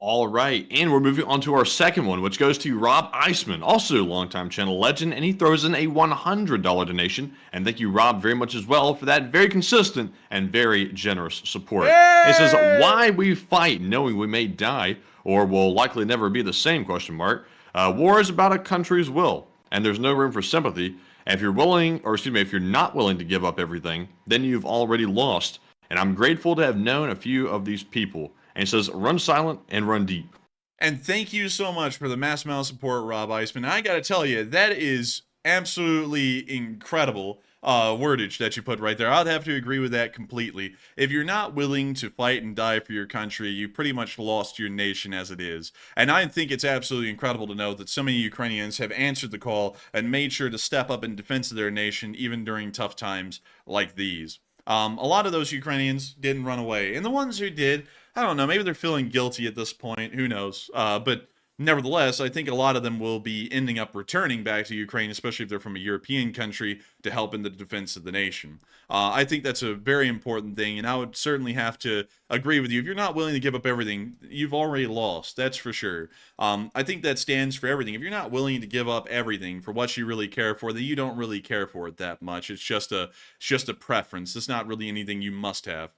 All right, and we're moving on to our second one, which goes to Rob Eisman, also a longtime channel legend, and he throws in a $100 donation. And thank you, Rob, very much as well for that very consistent and very generous support. It says, why we fight knowing we may die, or will likely never be the same, question mark. War is about a country's will, and there's no room for sympathy. And if you're willing, or excuse me, if you're not willing to give up everything, then you've already lost. And I'm grateful to have known a few of these people. And it says, run silent and run deep. And thank you so much for the mass amount of support, Rob Eisman. I gotta tell you, that is absolutely incredible wordage that you put right there. I'd have to agree with that completely. If you're not willing to fight and die for your country, you pretty much lost your nation as it is. And I think it's absolutely incredible to know that so many Ukrainians have answered the call and made sure to step up in defense of their nation, even during tough times like these. A lot of those Ukrainians didn't run away. And the ones who did, I don't know, maybe they're feeling guilty at this point. Who knows? But nevertheless, I think a lot of them will be ending up returning back to Ukraine, especially if they're from a European country, to help in the defense of the nation. I think that's a very important thing, and I would certainly have to agree with you. If you're not willing to give up everything, you've already lost, that's for sure. I think that stands for everything. If you're not willing to give up everything for what you really care for, then you don't really care for it that much. It's just a preference. It's not really anything you must have.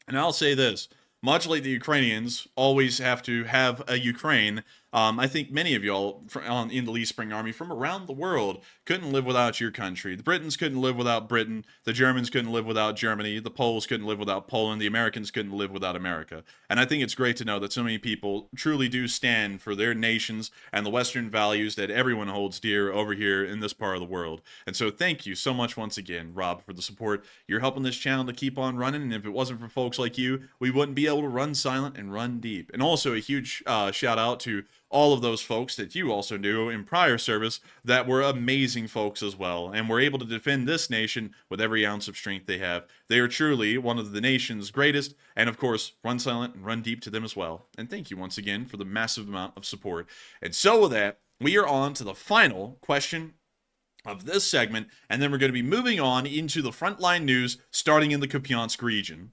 And I'll say this. Much like the Ukrainians always have to have a Ukraine, I think many of y'all in the Lee Spring Army from around the world couldn't live without your country. The Britons couldn't live without Britain. The Germans couldn't live without Germany. The Poles couldn't live without Poland. The Americans couldn't live without America. And I think it's great to know that so many people truly do stand for their nations and the Western values that everyone holds dear over here in this part of the world. And so thank you so much once again, Rob, for the support. You're helping this channel to keep on running, and if it wasn't for folks like you, we wouldn't be able to run silent and run deep. And also a huge shout out to all of those folks that you also knew in prior service that were amazing folks as well, and were able to defend this nation with every ounce of strength they have. They are truly one of the nation's greatest, and of course, run silent and run deep to them as well. And thank you once again for the massive amount of support. And so with that, we are on to the final question of this segment, and then we're going to be moving on into the frontline news starting in the Kupiansk region.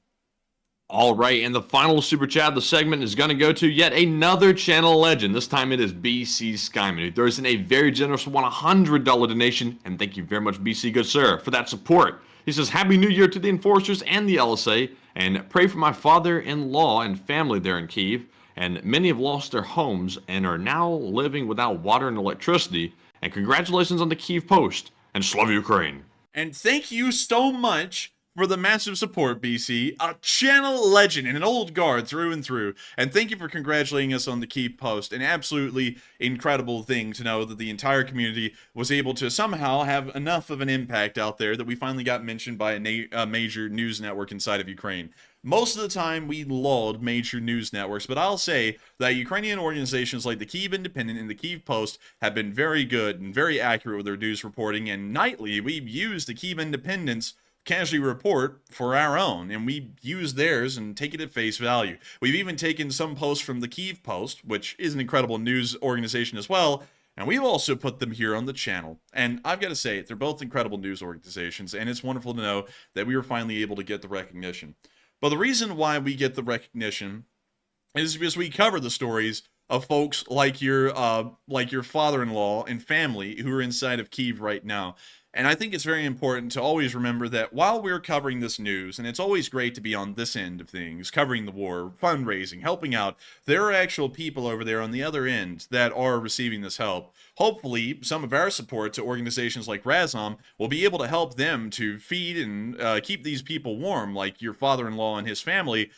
All right, and the final super chat of the segment is going to go to yet another channel legend. This time it is BC Skyman, who throws in a very generous $100 donation, and thank you very much, BC, good sir, for that support. He says, Happy New Year to the enforcers and the LSA, and pray for my father-in-law and family there in Kyiv, and many have lost their homes and are now living without water and electricity, and congratulations on the Kyiv Post, and Slava Ukraine. And thank you so much for the massive support, BC. A channel legend and an old guard through and through. And thank you for congratulating us on the Kyiv Post. An absolutely incredible thing to know that the entire community was able to somehow have enough of an impact out there that we finally got mentioned by a major news network inside of Ukraine. Most of the time, we laud major news networks, but I'll say that Ukrainian organizations like the Kyiv Independent and the Kyiv Post have been very good and very accurate with their news reporting, and nightly, we've used the Kyiv Independent's casualty report for our own, and we use theirs and take it at face value. We've even taken some posts from the Kyiv Post, which is an incredible news organization as well, and we've also put them here on the channel. And I've got to say, they're both incredible news organizations, and it's wonderful to know that we were finally able to get the recognition. But the reason why we get the recognition is because we cover the stories of folks like your father-in-law and family who are inside of Kyiv right now. And I think it's very important to always remember that while we're covering this news, and it's always great to be on this end of things, covering the war, fundraising, helping out, there are actual people over there on the other end that are receiving this help. Hopefully, some of our support to organizations like Razom will be able to help them to feed and keep these people warm, like your father-in-law and his family,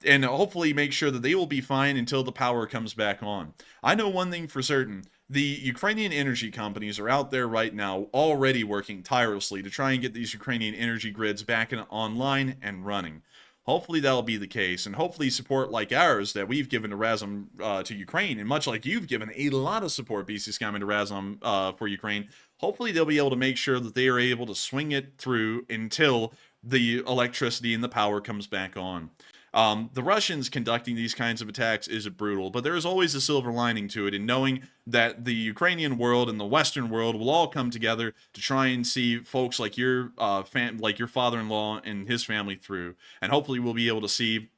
and hopefully make sure that they will be fine until the power comes back on. I know one thing for certain. The Ukrainian energy companies are out there right now already working tirelessly to try and get these Ukrainian energy grids back online and running. Hopefully that'll be the case, and hopefully support like ours that we've given to Razom to Ukraine, and much like you've given a lot of support, BC Skyman, to Razom for Ukraine, hopefully they'll be able to make sure that they are able to swing it through until the electricity and the power comes back on. The Russians conducting these kinds of attacks is brutal, but there is always a silver lining to it in knowing that the Ukrainian world and the Western world will all come together to try and see folks like your father-in-law and his family through, and hopefully we'll be able to see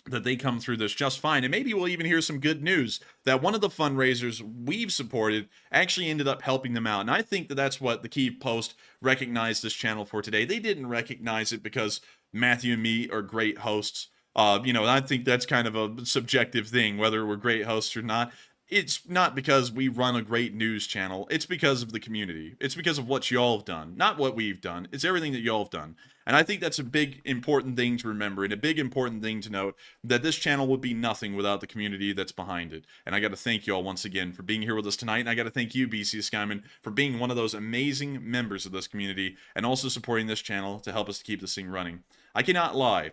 that they come through this just fine. And maybe we'll even hear some good news that one of the fundraisers we've supported actually ended up helping them out. And I think that that's what the Kyiv Post recognized this channel for today. They didn't recognize it because Matthew and me are great hosts. I think that's kind of a subjective thing, whether we're great hosts or not. It's not because we run a great news channel. It's because of the community. It's because of what y'all have done, not what we've done. It's everything that y'all have done. And I think that's a big, important thing to remember, and a big, important thing to note, that this channel would be nothing without the community that's behind it. And I got to thank y'all once again for being here with us tonight, and I got to thank you, BC Skyman, for being one of those amazing members of this community, and also supporting this channel to help us to keep this thing running. I cannot lie.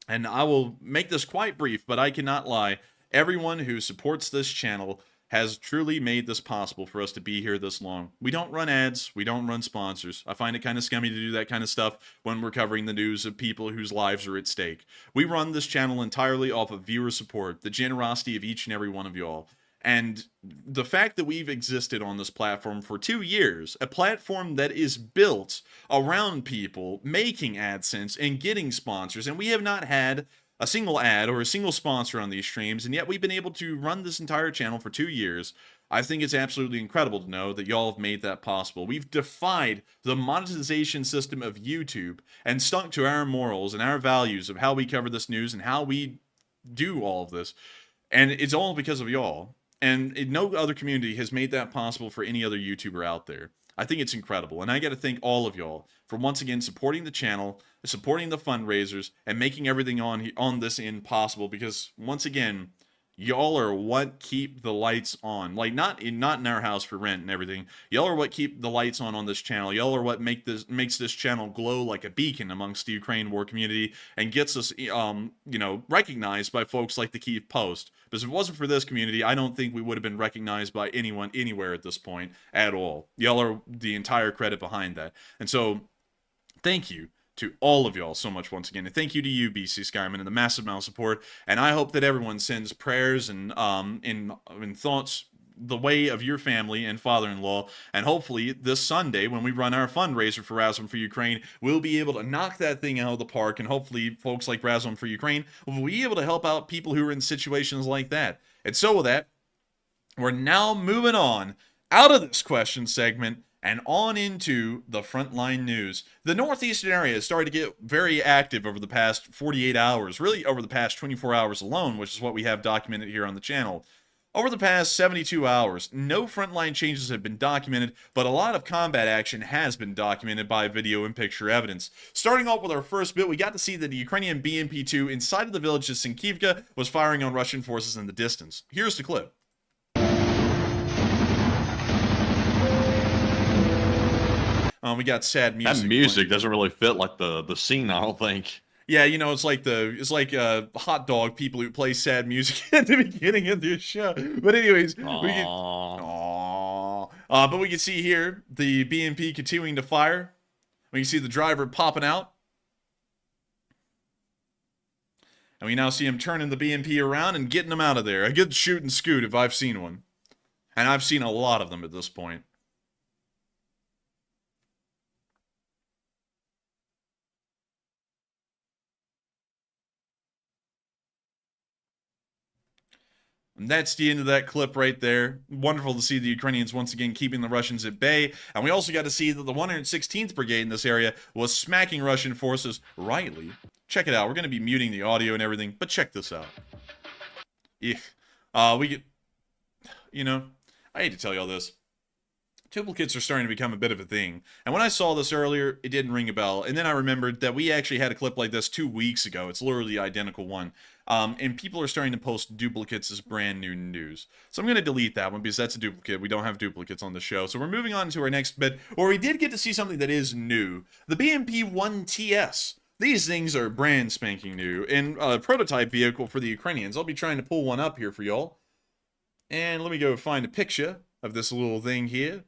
And I will make this quite brief, but I cannot lie. Everyone who supports this channel has truly made this possible for us to be here this long. We don't run ads. We don't run sponsors. I find it kind of scummy to do that kind of stuff when we're covering the news of people whose lives are at stake. We run this channel entirely off of viewer support, the generosity of each and every one of y'all. And the fact that we've existed on this platform for 2 years, a platform that is built around people making AdSense and getting sponsors, and we have not had a single ad or a single sponsor on these streams, and yet we've been able to run this entire channel for 2 years. I think it's absolutely incredible to know that y'all have made that possible. We've defied the monetization system of YouTube and stuck to our morals and our values of how we cover this news and how we do all of this. And it's all because of y'all. And no other community has made that possible for any other YouTuber out there. I think it's incredible. And I got to thank all of y'all for once again supporting the channel, supporting the fundraisers, and making everything on this end possible. Because once again, y'all are what keep the lights on. Like, not in our house for rent and everything. Y'all are what keep the lights on this channel. Y'all are what makes this channel glow like a beacon amongst the Ukraine war community and gets us, recognized by folks like the Kyiv Post. Because if it wasn't for this community, I don't think we would have been recognized by anyone anywhere at this point at all. Y'all are the entire credit behind that. And so, thank you to all of y'all so much once again. And thank you to you, BC Skyman, and the massive amount of support. And I hope that everyone sends prayers and thoughts the way of your family and father-in-law. And hopefully this Sunday, when we run our fundraiser for Razom for Ukraine, we'll be able to knock that thing out of the park. And hopefully folks like Razom for Ukraine will be able to help out people who are in situations like that. And so with that, we're now moving on out of this question segment and on into the Frontline news. The northeastern area has started to get very active over the past 48 hours, really over the past 24 hours alone, which is what we have documented here on the channel. Over the past 72 hours, no frontline changes have been documented, but a lot of combat action has been documented by video and picture evidence. Starting off with our first bit, we got to see that the Ukrainian BMP-2 inside of the village of Avdiivka was firing on Russian forces in the distance. Here's the clip. We got sad music. That music doesn't really fit like the scene, I don't think. Yeah, you know, it's like hot dog people who play sad music at the beginning of their show. But anyways, but we can see here the BMP continuing to fire. We can see the driver popping out. And we now see him turning the BMP around and getting them out of there. A good shoot and scoot if I've seen one. And I've seen a lot of them at this point. And that's the end of that clip right there. Wonderful to see the Ukrainians once again keeping the Russians at bay. And we also got to see that the 116th Brigade in this area was smacking Russian forces rightly. Check it out. We're going to be muting the audio and everything, but check this out. We get... You know, I hate to tell y'all this. Duplicates are starting to become a bit of a thing. And when I saw this earlier, it didn't ring a bell. And then I remembered that we actually had a clip like this 2 weeks ago. It's literally the identical one. And people are starting to post duplicates as brand new news. So I'm going to delete that one because that's a duplicate. We don't have duplicates on the show. So we're moving on to our next bit where we did get to see something that is new. The BMP-1TS. These things are brand spanking new and a prototype vehicle for the Ukrainians. I'll be trying to pull one up here for y'all. And let me go find a picture of this little thing here.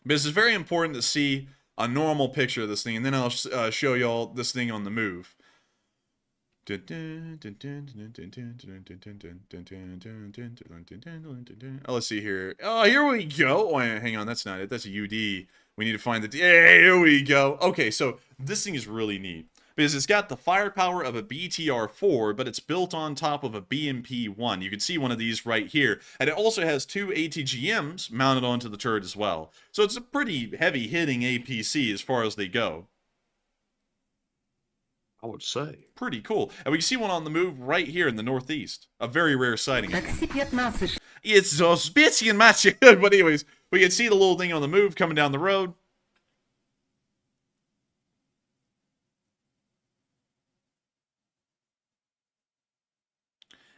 Because it's very important to see a normal picture of this thing, and then I'll show y'all this thing on the move. Oh, let's see here. Oh, here we go. Oh, hang on, that's not it. That's a UD. We need to find the... Here we go. Okay, so this thing is really neat. Because it's got the firepower of a BTR-4, but it's built on top of a BMP-1. You can see one of these right here. And it also has 2 ATGMs mounted onto the turret as well. So it's a pretty heavy-hitting APC as far as they go. I would say. Pretty cool. And we can see one on the move right here in the northeast. A very rare sighting. It's so spitzy and matchy. But anyways, we can see the little thing on the move coming down the road.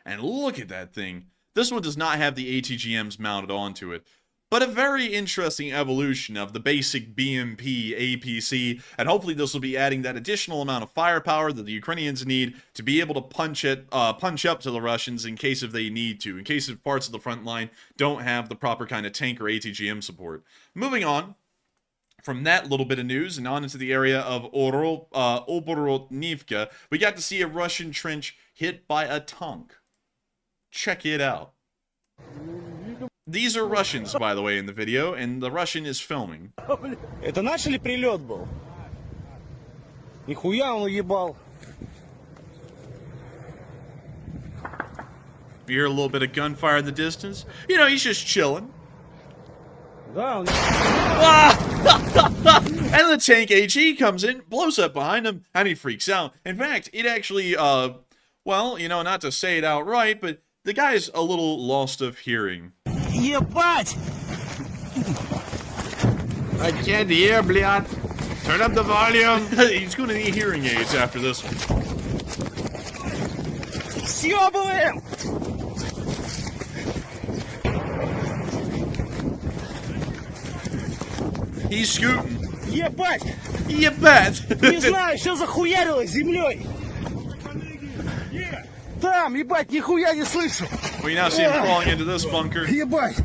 And look at that thing. This one does not have the ATGMs mounted onto it. But a very interesting evolution of the basic BMP APC. And hopefully this will be adding that additional amount of firepower that the Ukrainians need to be able to punch up to the Russians in case if they need to. In case if parts of the front line don't have the proper kind of tank or ATGM support. Moving on from that little bit of news and on into the area of Oborodnivka, we got to see a Russian trench hit by a tank. Check it out. These are Russians, by the way, in the video, and the Russian is filming. Это наш ли прилет был? Нихуя он уебал. You hear a little bit of gunfire in the distance? You know, he's just chilling. Да, он... And the tank HE comes in, blows up behind him, and he freaks out. In fact, it actually, well, you know, not to say it outright, but the guy's a little lost of hearing. Ебать! I can't hear, блядь. Turn up the volume. He's going to need hearing aids after this one. Съебываем! He's scooting. Ебать! Ебать! Не знаю, что захуярилось землей! Там, ебать, нихуя не слышу! We now see him crawling into this bunker. Ебать!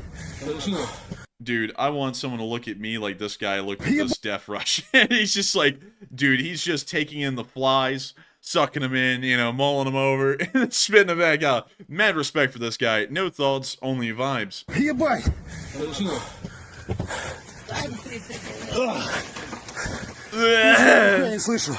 Dude, I want someone to look at me like this guy looked at this deaf Russian. He's just like, dude, he's just taking in the flies. sucking them in, you know, mulling them over, and spitting them back out. Mad respect for this guy. No thoughts, only vibes. Ебать! Я не слышу.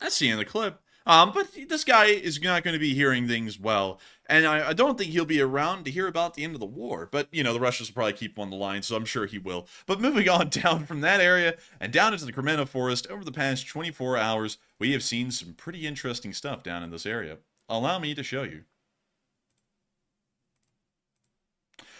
That's the end of the clip. But this guy is not going to be hearing things well, and I don't think he'll be around to hear about the end of the war. But, you know, the Russians will probably keep him on the line, so I'm sure he will. But moving on down from that area and down into the Crimea forest, over the past 24 hours, we have seen some pretty interesting stuff down in this area. Allow me to show you.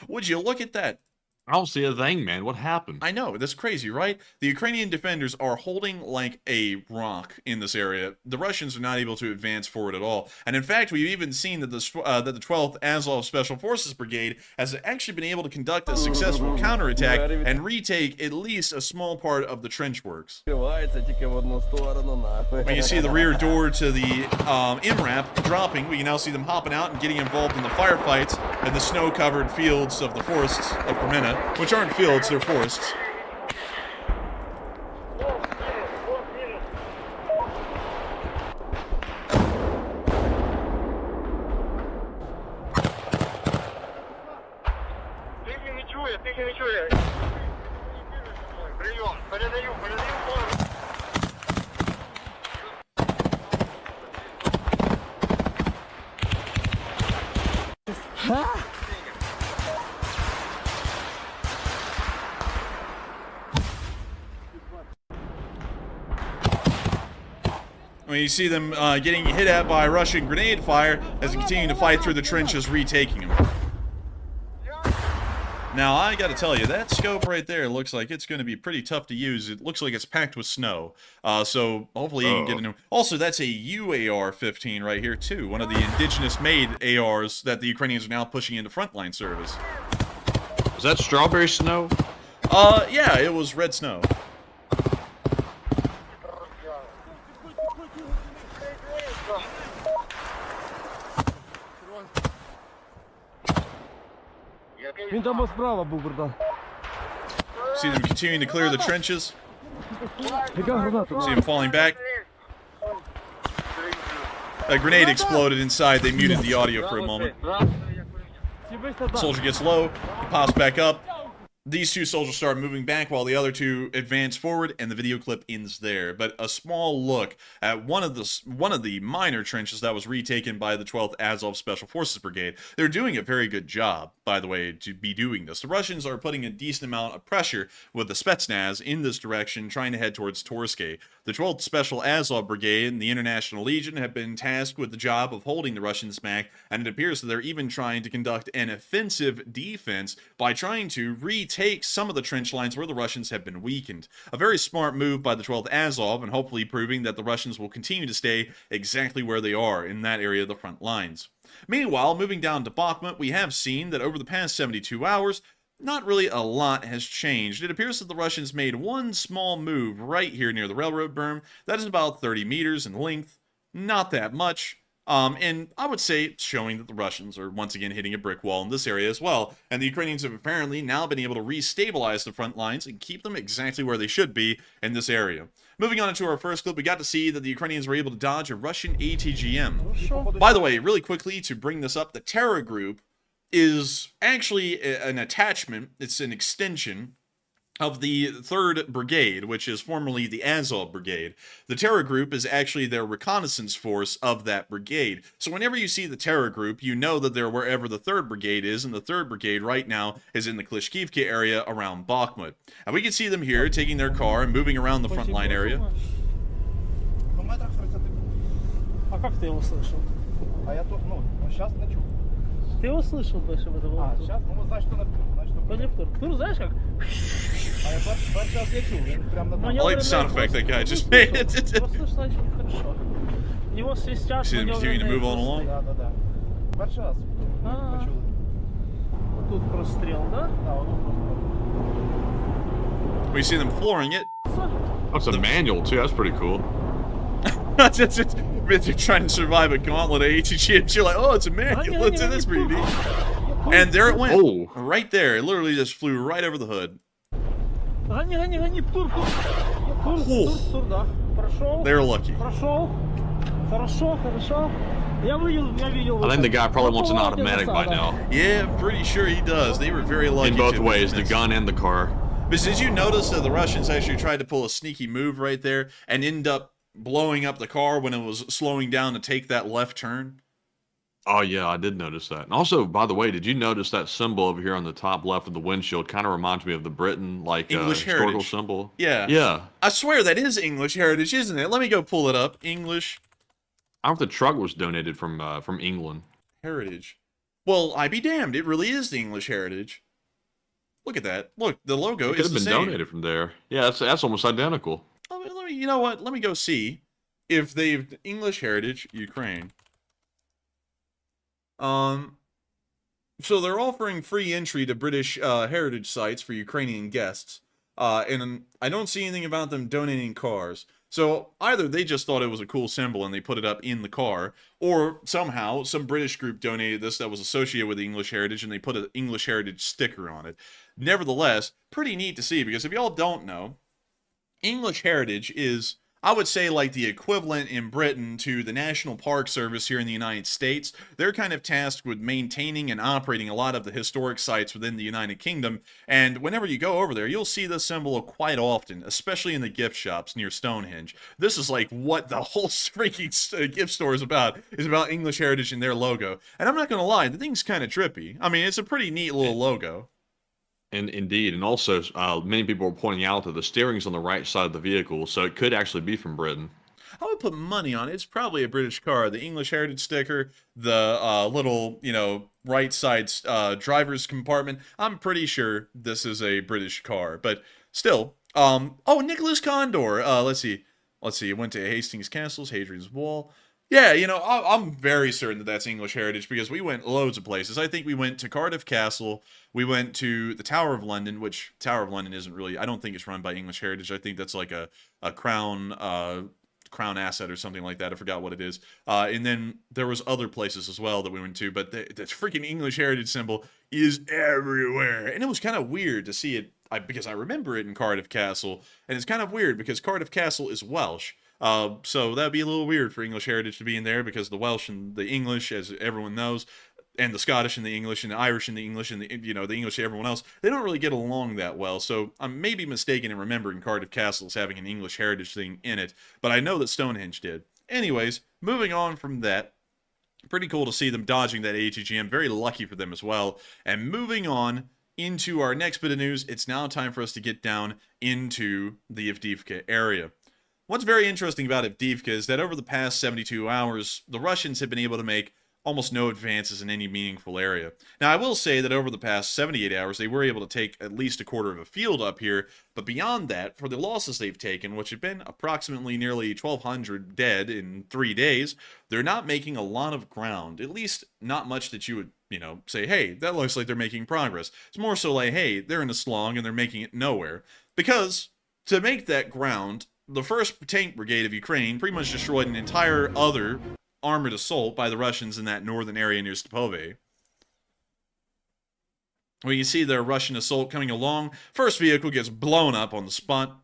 Would you look at that? I don't see a thing, man. What happened? I know, that's crazy, right? The Ukrainian defenders are holding like a rock in this area. The Russians are not able to advance forward at all. And in fact, we've even seen that the 12th Azov Special Forces Brigade has actually been able to conduct a successful counterattack and retake at least a small part of the trench works. When you see the rear door to the MRAP dropping, we can now see them hopping out and getting involved in the firefights in the snow-covered fields of the forests of Crimea. Which aren't fields, they're forests. When you see them getting hit at by Russian grenade fire as they continue to fight through the trenches, retaking them. Now, I gotta tell you, that scope right there looks like it's gonna be pretty tough to use. It looks like it's packed with snow. So, hopefully you can get a new... Also, that's a UAR-15 right here, too. One of the indigenous-made ARs that the Ukrainians are now pushing into frontline service. Was that strawberry snow? Yeah, it was red snow. See them continuing to clear the trenches. See them falling back. A grenade exploded inside. They muted the audio for a moment. The soldier gets low. He pops back up. These two soldiers start moving back while the other two advance forward, and the video clip ends there. But a small look at one of the minor trenches that was retaken by the 12th Azov Special Forces Brigade. They're doing a very good job, by the way, to be doing this. The Russians are putting a decent amount of pressure with the Spetsnaz in this direction, trying to head towards Torske. The 12th Special Azov Brigade and the International Legion have been tasked with the job of holding the Russians back, and it appears that they're even trying to conduct an offensive defense by trying to retake some of the trench lines where the Russians have been weakened. A very smart move by the 12th Azov, and hopefully proving that the Russians will continue to stay exactly where they are in that area of the front lines. Meanwhile, moving down to Bakhmut, we have seen that over the past 72 hours, not really a lot has changed. It appears that the Russians made one small move right here near the railroad berm. That is about 30 meters in length. Not that much. And I would say it's showing that the Russians are once again hitting a brick wall in this area as well. And the Ukrainians have apparently now been able to restabilize the front lines and keep them exactly where they should be in this area. Moving on into our first clip, we got to see that the Ukrainians were able to dodge a Russian ATGM. By the way, really quickly to bring this up, the Terror Group is actually an attachment, it's an extension of the 3rd Brigade, which is formerly the Azov Brigade. The Terror Group is actually their reconnaissance force of that brigade. So whenever you see the Terror Group, you know that they're wherever the 3rd Brigade is, and the 3rd Brigade right now is in the Kyiv area around Bakhmut. And we can see them here taking their car and moving around the frontline area. Ты его слышал больше в этом? А, сейчас, ну вот значит, что на тур. Тур знаешь как? А я сейчас я чую, прям на... I like the sound effect that guy just made. Слышно очень хорошо. Его свистят. See them continuing to move on along. Да. Сейчас. Тут прострел, да? Да, вот тут прострел. We see them flooring it. That's a manual too, that's pretty cool. They're trying to survive a gauntlet of ATGM. You're like, oh, it's a manual. Let's do this pretty neat. And there it went. Oh. Right there. It literally just flew right over the hood. Гони, тур, да. Прошел. They're lucky. Прошел. Хорошо, хорошо. Я видел. I think the guy probably wants an automatic by now. Yeah, I'm pretty sure he does. They were very lucky. In both to ways, the miss. gun and the car. But did you notice that the Russians actually tried to pull a sneaky move right there and end up blowing up the car when it was slowing down to take that left turn? Oh yeah, I did notice that. And also, by the way, did you notice that symbol over here on the top left of the windshield kind of reminds me of the Britain English historical heritage. symbol? Yeah. Yeah. I swear that is English heritage, isn't it? Let me go pull it up. English I don't know if the truck was donated from England. heritage. Well, I be damned. It really is the English heritage. Look at that. Look, the logo It could is have the been same. donated from there. Yeah, that's almost identical. Let me, you know what? Let me go see if they've English heritage Ukraine. So they're offering free entry to British heritage sites for Ukrainian guests. And I don't see anything about them donating cars. So either they just thought it was a cool symbol and they put it up in the car, or somehow some British group donated this that was associated with English heritage and they put an English heritage sticker on it. Nevertheless, pretty neat to see, because if y'all don't know, English heritage is, I would say, like the equivalent in Britain to the National Park Service here in the United States. They're kind of tasked with maintaining and operating a lot of the historic sites within the United Kingdom, and whenever you go over there, you'll see this symbol quite often, especially in the gift shops near Stonehenge. This is like what the whole freaking gift store is about English heritage and their logo. And I'm not gonna lie, the thing's kind of trippy. I mean, it's a pretty neat little logo. And indeed, and also many people were pointing out that the steering's on the right side of the vehicle, so it could actually be from Britain. I would put money on it. It's probably a British car. The English heritage sticker, the little, right side driver's compartment. I'm pretty sure this is a British car, but still. Oh, Nicholas Condor. Let's see. It went to Hastings Castles, Hadrian's Wall. Yeah, I'm very certain that that's English heritage because we went loads of places. I think we went to Cardiff Castle. We went to the Tower of London, which Tower of London isn't really, I don't think it's run by English heritage. I think that's like a crown asset or something like that. I forgot what it is. And then there was other places as well that we went to, but the freaking English heritage symbol is everywhere. And it was kind of weird to see it because I remember it in Cardiff Castle. And it's kind of weird because Cardiff Castle is Welsh. So that'd be a little weird for English heritage to be in there because the Welsh and the English, as everyone knows, and the Scottish and the English and the Irish and the English and the English to everyone else, they don't really get along that well. So I'm maybe mistaken in remembering Cardiff Castle as having an English heritage thing in it, but I know that Stonehenge did. Anyways, moving on from that, pretty cool to see them dodging that ATGM. Very lucky for them as well. And moving on into our next bit of news, it's now time for us to get down into the Avdiivka area. What's very interesting about Avdiivka is that over the past 72 hours, the Russians have been able to make almost no advances in any meaningful area. Now, I will say that over the past 78 hours, they were able to take at least a quarter of a field up here, but beyond that, for the losses they've taken, which have been approximately nearly 1,200 dead in 3 days, they're not making a lot of ground, at least not much that you would, say, hey, that looks like they're making progress. It's more so like, hey, they're in a slong and they're making it nowhere. Because to make that ground, the 1st Tank Brigade of Ukraine pretty much destroyed an entire other armored assault by the Russians in that northern area near Stepove. We can see their Russian assault coming along. First vehicle gets blown up on the spot.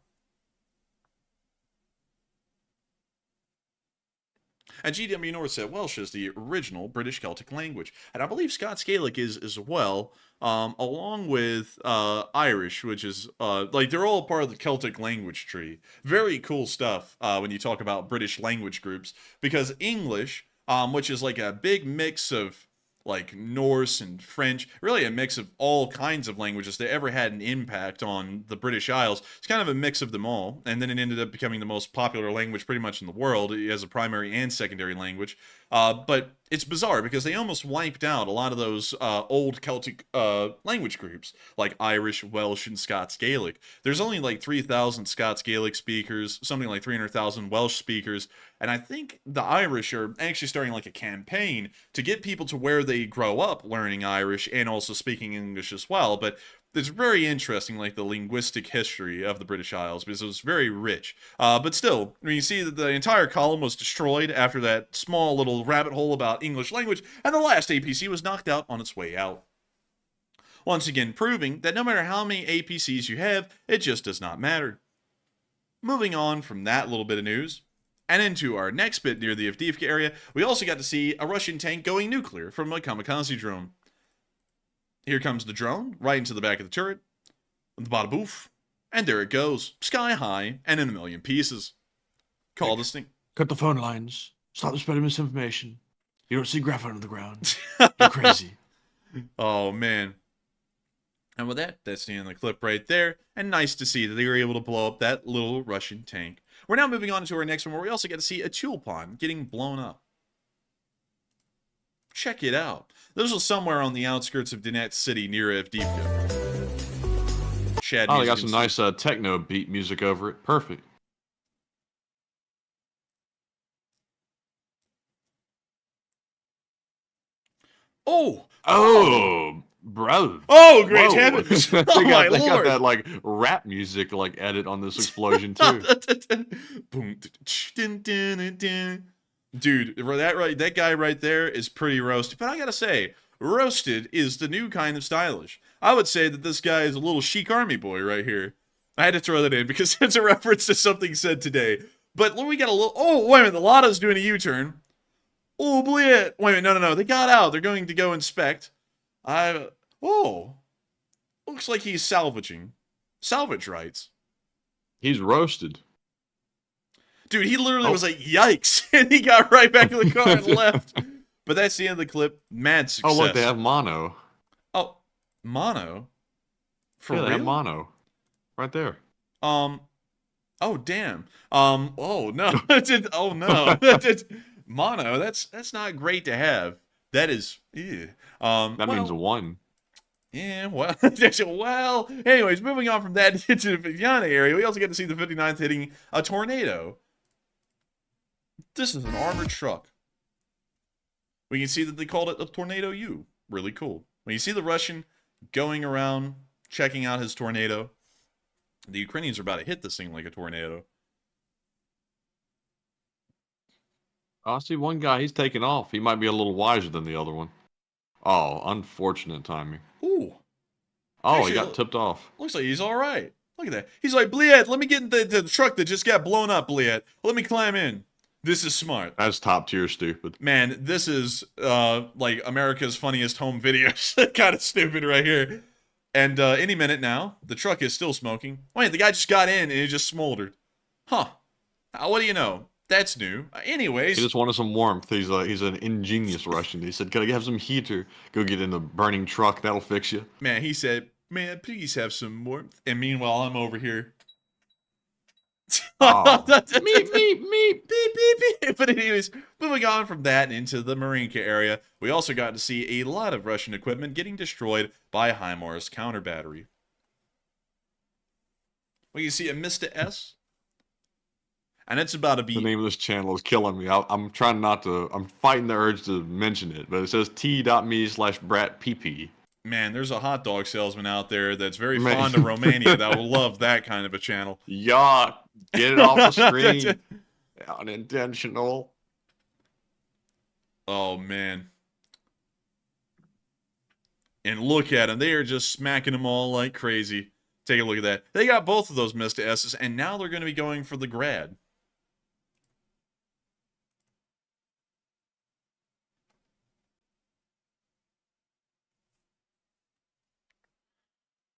And GW North said Welsh is the original British Celtic language. And I believe Scots Gaelic is as well, along with Irish, which is, they're all part of the Celtic language tree. Very cool stuff when you talk about British language groups. Because English, which is like a big mix of like Norse and French, really a mix of all kinds of languages that ever had an impact on the British Isles. It's kind of a mix of them all, and then it ended up becoming the most popular language pretty much in the world as a primary and secondary language. But it's bizarre because they almost wiped out a lot of those old Celtic language groups, like Irish, Welsh, and Scots Gaelic. There's only like 3,000 Scots Gaelic speakers, something like 300,000 Welsh speakers, and I think the Irish are actually starting like a campaign to get people to where they grow up learning Irish and also speaking English as well. But it's very interesting, like the linguistic history of the British Isles, because it was very rich. But still, when you see that the entire column was destroyed after that small little rabbit hole about English language, and the last APC was knocked out on its way out. Once again, proving that no matter how many APCs you have, it just does not matter. Moving on from that little bit of news, and into our next bit near the Avdiivka area, we also got to see a Russian tank going nuclear from a kamikaze drone. Here comes the drone, right into the back of the turret, bada boof, and there it goes, sky high and in a million pieces. Call this thing. Cut the phone lines. Stop the spread of misinformation. You don't see graphite on the ground. You're crazy. Oh, man. And with that, that's the end of the clip right there. And nice to see that they were able to blow up that little Russian tank. We're now moving on to our next one, where we also get to see a tool pond getting blown up. Check it out. This was somewhere on the outskirts of Donetsk City near Avdiivka. Chad, Oh, they got some nice techno beat music over it. Perfect. Oh, bro. Oh, great Whoa. heavens. they Oh, my got lord. that like rap music like edit on this explosion too. Dude, that guy right there is pretty roasted. But I gotta say, roasted is the new kind of stylish. I would say that this guy is a little chic army boy right here. I had to throw that in because it's a reference to something said today. But we got a little... Oh, wait a minute. The Lotto's doing a U-turn. Oh, blit. Wait a minute. No. They got out. They're going to go inspect. Oh. Looks like he's salvaging. Salvage rights. He's roasted. Dude, he literally was like, yikes. And he got right back in the car and left. But that's the end of the clip. Mad success. Oh, look, they have mono. Oh, mono? For yeah, real? they have mono. Right there. Oh, damn. Oh, no. Oh, no. Mono, that's not great to have. That is, ew. That means one. Yeah, well, well, anyways, moving on from that into the Vignana area, we also get to see the 59th hitting a tornado. This is an armored truck. We can see that they called it a Tornado U. Really cool. When you see the Russian going around, checking out his tornado, the Ukrainians are about to hit this thing like a tornado. I see one guy, he's taking off. He might be a little wiser than the other one. Oh, unfortunate timing. Ooh. Oh, Actually, he got tipped off. Looks like he's all right. Look at that. He's like, Bliet, let me get in the truck that just got blown up, Bliet. Let me climb in. This is smart. That's top tier stupid. Man, this is like America's funniest home videos. Kind of stupid right here. And any minute now, the truck is still smoking. Wait, the guy just got in and it just smoldered. Huh. What do you know? That's new. Anyways. He just wanted some warmth. He's an ingenious Russian. He said, "Can I have some heater? Go get in the burning truck. That'll fix you." Man, he said, "Man, please have some warmth." And meanwhile, I'm over here. Oh. Meep, meep, meep, beep, beep, beep. But anyways, moving on from that into the Marinka area, we also got to see a lot of Russian equipment getting destroyed by HIMARS counter battery. We can see a Mr. S. And it's about to be... The name of this channel is killing me. I'm trying not to... I'm fighting the urge to mention it, but it says t.me/bratpp. Man, there's a hot dog salesman out there that's very fond of Romania that will love that kind of a channel. Yeah, get it off the screen. Unintentional. Oh, man. And look at them. They are just smacking them all like crazy. Take a look at that. They got both of those Mr. S's, and now they're going to be going for the grad.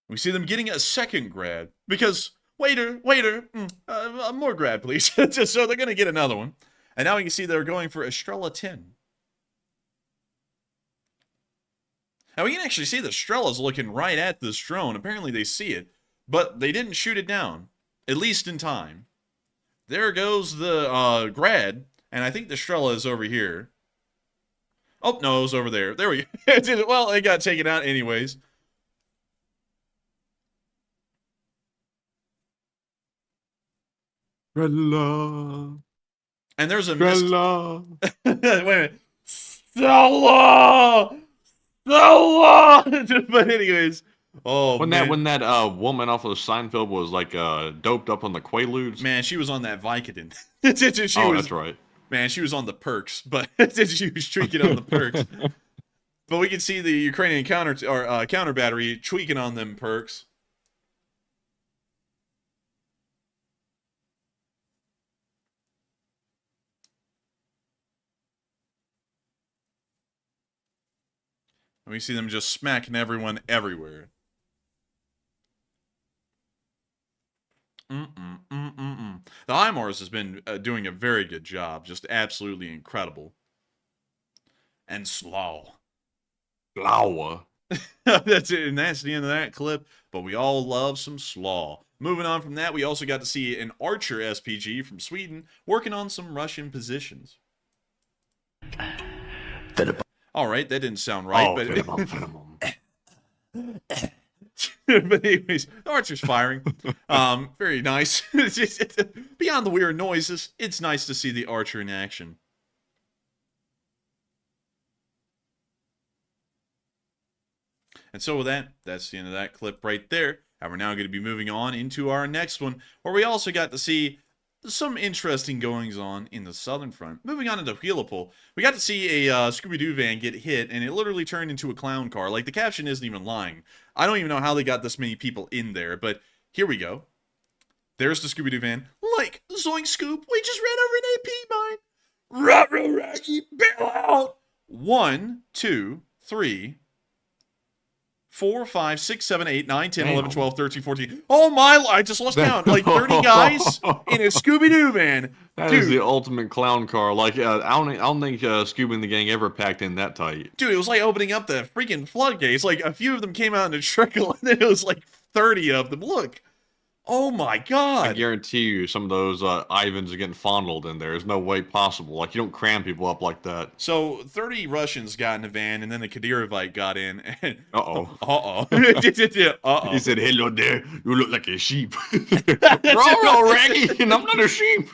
We see them getting a second grad because waiter, more grad, please. Just so they're gonna get another one, and now we can see they're going for Estrella 10. Now we can actually see the Estrella's looking right at this drone. Apparently they see it, but they didn't shoot it down, at least in time. There goes the grad, and I think the Estrella is over here. Oh no, it was over there. There we go. Well, it got taken out anyways. Stella. And there's a Stella. Wait a minute. Stella! Stella! But anyways, oh when man. that woman off of Seinfeld was like doped up on the Quaaludes. Man, she was on that Vicodin. That's right. Man, she was on the perks, but she was tweaking on the perks. But we can see the Ukrainian counter battery tweaking on them perks. And we see them just smacking everyone everywhere. The HIMARS has been doing a very good job. Just absolutely incredible. And slow. Flower. That's it, and that's the end of that clip. But we all love some slaw. Moving on from that, we also got to see an Archer SPG from Sweden working on some Russian positions. All right, that didn't sound right, but anyways, the Archer's firing. Very nice. Beyond the weird noises, it's nice to see the Archer in action. And so with that, that's the end of that clip right there. And we're now going to be moving on into our next one, where we also got to see some interesting goings-on in the southern front. Moving on into Dnipro, we got to see a Scooby-Doo van get hit, and it literally turned into a clown car. Like, the caption isn't even lying. I don't even know how they got this many people in there, but here we go. There's the Scooby-Doo van. Like, Zoink Scoop, we just ran over an AP mine. Ruh-roh, Raggy, bail out. 1, 2, 3... 4, 5, 6, 7, 8, 9, 10, 11, 12, 13, 14. Oh my, I just lost count. Like 30 guys in a Scooby-Doo van. That is the ultimate clown car. Like, I don't think Scooby and the gang ever packed in that tight. Dude, it was like opening up the freaking floodgates. Like, a few of them came out in a trickle, and then it was like 30 of them. Look. Oh my god. I guarantee you some of those Ivans are getting fondled in there. There's no way possible. Like, you don't cram people up like that. So, 30 Russians got in the van, and then the Kadirovite got in. And, Uh-oh. Uh-oh. He said, hello there. You look like a sheep. Roll, Raggy, and I'm not a sheep.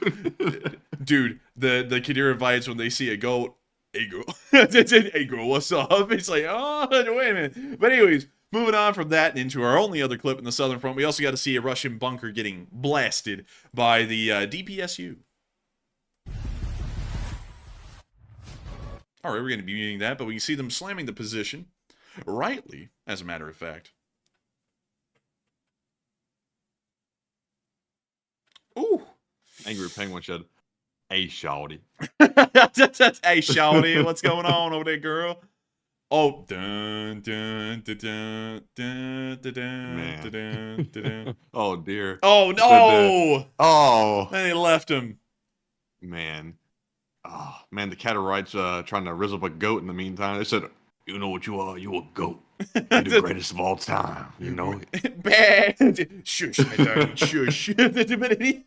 Dude, the Kadirovites, when they see a goat, hey girl. Hey girl, what's up? It's like, oh, wait a minute. But anyways, moving on from that and into our only other clip in the southern front, we also got to see a Russian bunker getting blasted by the DPSU. All right, we're going to be meeting that, but we can see them slamming the position rightly, as a matter of fact. Ooh. Angry Penguin said, hey, shawty. Hey, shawty, what's going on over there, girl? Oh, dun dun dun dun dun dun dun dun dun. Oh dear. Oh no! Oh. And they left him. Man. Oh man, the Catarites trying to rizz up a goat in the meantime. They said, you know what you are? You a goat. You're the greatest of all time. You know it. Bad. Shush, my darling. Shush. But anyways,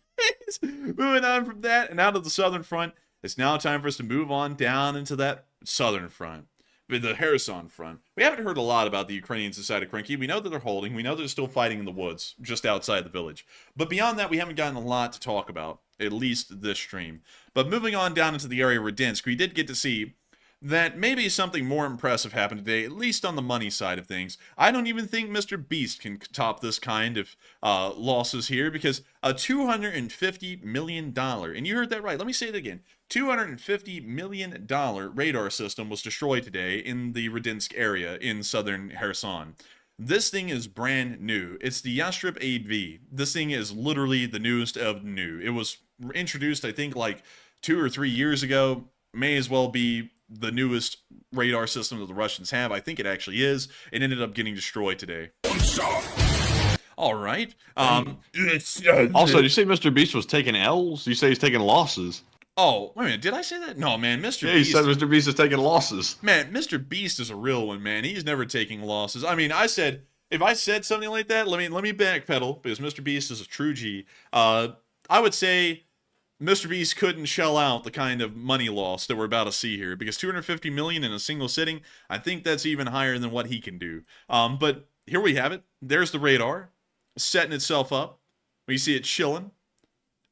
moving on from that and out of the southern front, it's now time for us to move on down into that southern front. With the Kherson front. We haven't heard a lot about the Ukrainians inside of Kyiv. We know that they're holding. We know they're still fighting in the woods, just outside the village. But beyond that, we haven't gotten a lot to talk about, at least this stream. But moving on down into the area of Radinsk, we did get to see that maybe something more impressive happened today, at least on the money side of things. I don't even think Mr. Beast can top this kind of losses here, because a $250 million, and you heard that right, let me say it again, $250 million radar system was destroyed today in the Radinsk area in southern Kherson. This thing is brand new. It's the Yastreb 8V. This thing is literally the newest of new. It was introduced, I think, like 2 or 3 years ago. May as well be the newest radar system that the Russians have. I think it actually is. It ended up getting destroyed today. All right. Also, did you say Mr. Beast was taking L's? You say he's taking losses? Oh, wait a minute. Did I say that? No, man. Mr. Yeah, Beast. he said Mr. Beast is taking losses. Man, Mr. Beast is a real one, man. He's never taking losses. I mean, I said, if I said something like that, let me backpedal, because Mr. Beast is a true G. I would say Mr. Beast couldn't shell out the kind of money loss that we're about to see here, because $250 million in a single sitting, I think that's even higher than what he can do. But here we have it. There's the radar setting itself up. We see it chilling,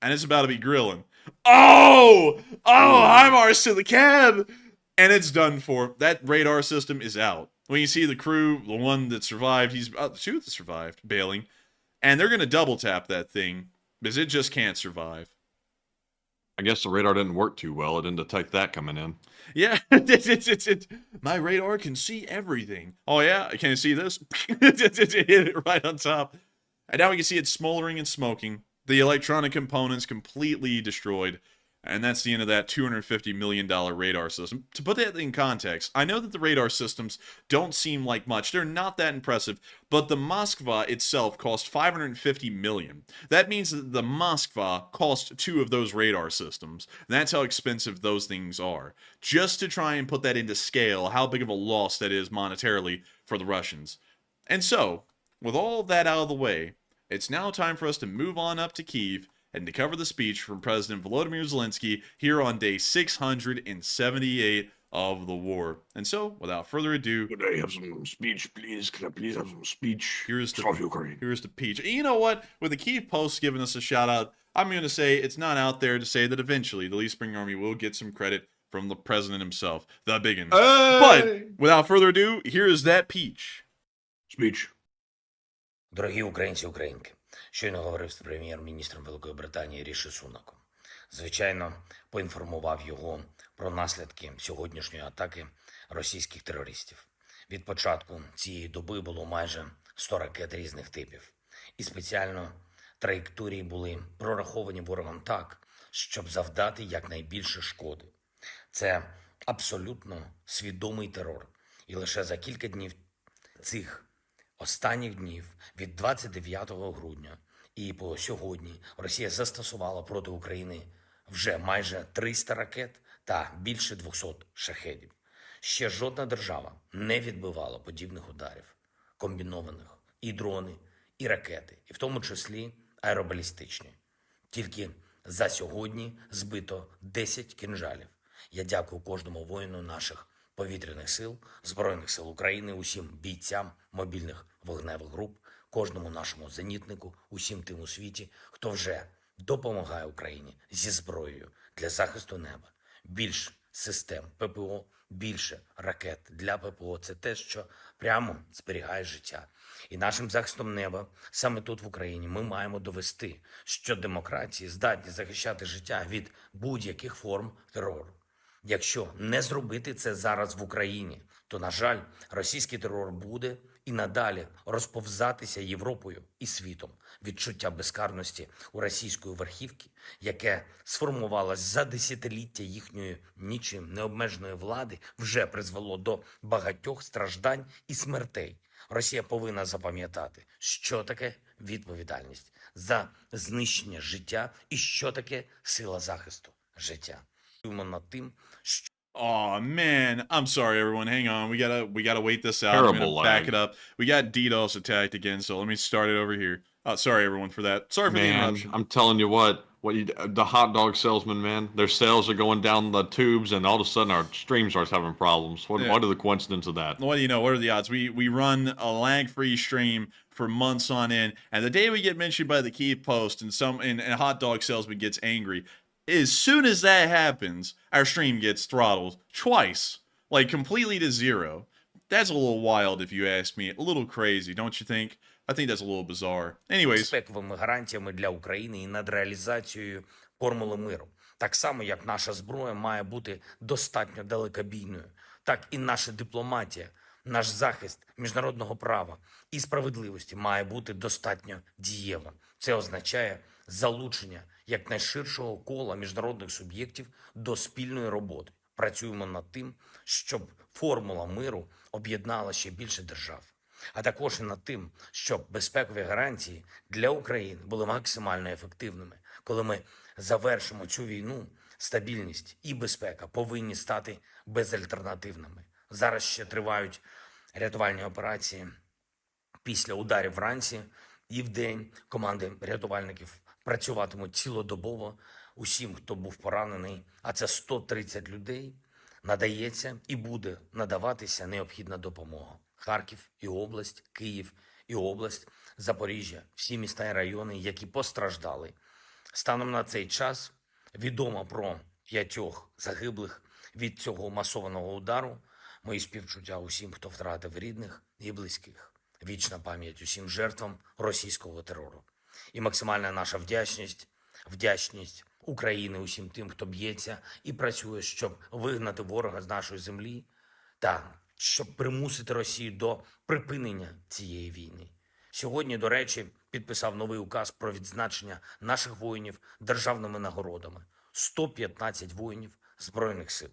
and it's about to be grilling. Oh, HIMARS to the cab, and it's done for. That radar system is out. When you see the crew, the one that survived, the two that survived, bailing, and they're going to double tap that thing, because it just can't survive. I guess the radar didn't work too well. It didn't detect that coming in. Yeah, my radar can see everything. Oh yeah, can you see this? Hit it right on top. And now we can see it smoldering and smoking. The electronic components completely destroyed. And that's the end of that $250 million radar system. To put that in context, I know that the radar systems don't seem like much. They're not that impressive, but the Moskva itself cost $550 million. That means that the Moskva cost 2 of those radar systems. And that's how expensive those things are. Just to try and put that into scale, how big of a loss that is monetarily for the Russians. And so, with all of that out of the way, it's now time for us to move on up to Kyiv and to cover the speech from President Volodymyr Zelensky here on day 678 of the war. And so, without further ado, Could I have some speech, please? Can I please have some speech? here's the South Ukraine. here's the peach. You know what? With the Kyiv Post giving us a shout out, I'm going to say it's not out there to say that eventually the Lee Spring Army will get some credit from the president himself, the biggin. But without further ado, here is that peach. Speech. Дорогі українці, українки, щойно говорив з прем'єр-міністром Великої Британії Ріші Сунаком. Звичайно, поінформував його про наслідки сьогоднішньої атаки російських терористів. Від початку цієї доби було майже 100 ракет різних типів. І спеціально траєкторії були прораховані ворогом так, щоб завдати якнайбільше шкоди. Це абсолютно свідомий терор. І лише за кілька днів цих останніх днів, від 29 грудня і по сьогодні, Росія застосувала проти України вже майже 300 ракет та більше 200 шахедів. Ще жодна держава не відбивала подібних ударів, комбінованих і дрони, і ракети, і в тому числі аеробалістичні. Тільки за сьогодні збито 10 кінжалів. Я дякую кожному воїну наших повітряних сил, Збройних сил України, усім бійцям мобільних вогневих груп, кожному нашому зенітнику, усім тим у світі, хто вже допомагає Україні зі зброєю для захисту неба. Більше систем ППО, більше ракет для ППО – це те, що прямо зберігає життя. І нашим захистом неба саме тут в Україні ми маємо довести, що демократії здатні захищати життя від будь-яких форм терору. Якщо не зробити це зараз в Україні, то, на жаль, російський терор буде і надалі розповзатися Європою і світом. Відчуття безкарності у російської верхівки, яке сформувалось за десятиліття їхньої нічим необмеженої влади, вже призвело до багатьох страждань і смертей. Росія повинна запам'ятати, що таке відповідальність за знищення життя і що таке сила захисту життя. Над тим, що Oh man, I'm sorry everyone. Hang on. We gotta wait this out. I'm Terrible gonna back lag. it up. We got DDoS attacked again, so let me start it over here. Sorry everyone for that. Sorry for the Man, interruption. I'm telling you what the hot dog salesman, man, their sales are going down the tubes, and all of a sudden our stream starts having problems. What are the coincidence of that? What do you know? What are the odds? We run a lag-free stream for months on end, and the day we get mentioned by the Kyiv Post and a hot dog salesman gets angry, as soon as that happens, our stream gets throttled twice, like completely to zero. That's a little wild if you ask me. A little crazy, don't you think? I think that's a little bizarre. Anyways, безпековими гарантіями для України і над реалізацією формули миру. Так само, як наша зброя має бути достатньо далекобійною, так і наша дипломатія, наш захист міжнародного права і справедливості має бути достатньо дієвим. Це означає залучення якнайширшого кола міжнародних суб'єктів до спільної роботи. Працюємо над тим, щоб формула миру об'єднала ще більше держав. А також і над тим, щоб безпекові гарантії для України були максимально ефективними. Коли ми завершимо цю війну, стабільність і безпека повинні стати безальтернативними. Зараз ще тривають рятувальні операції. Після ударів вранці і вдень команди рятувальників працюватимуть цілодобово усім, хто був поранений, а це 130 людей, надається і буде надаватися необхідна допомога. Харків і область, Київ і область, Запоріжжя, всі міста і райони, які постраждали. Станом на цей час відомо про 5 загиблих від цього масованого удару. Мої співчуття усім, хто втратив рідних і близьких. Вічна пам'ять усім жертвам російського терору. І максимальна наша вдячність України усім тим, хто б'ється і працює, щоб вигнати ворога з нашої землі та щоб примусити Росію до припинення цієї війни. Сьогодні, до речі, підписав новий указ про відзначення наших воїнів державними нагородами. 115 воїнів Збройних сил.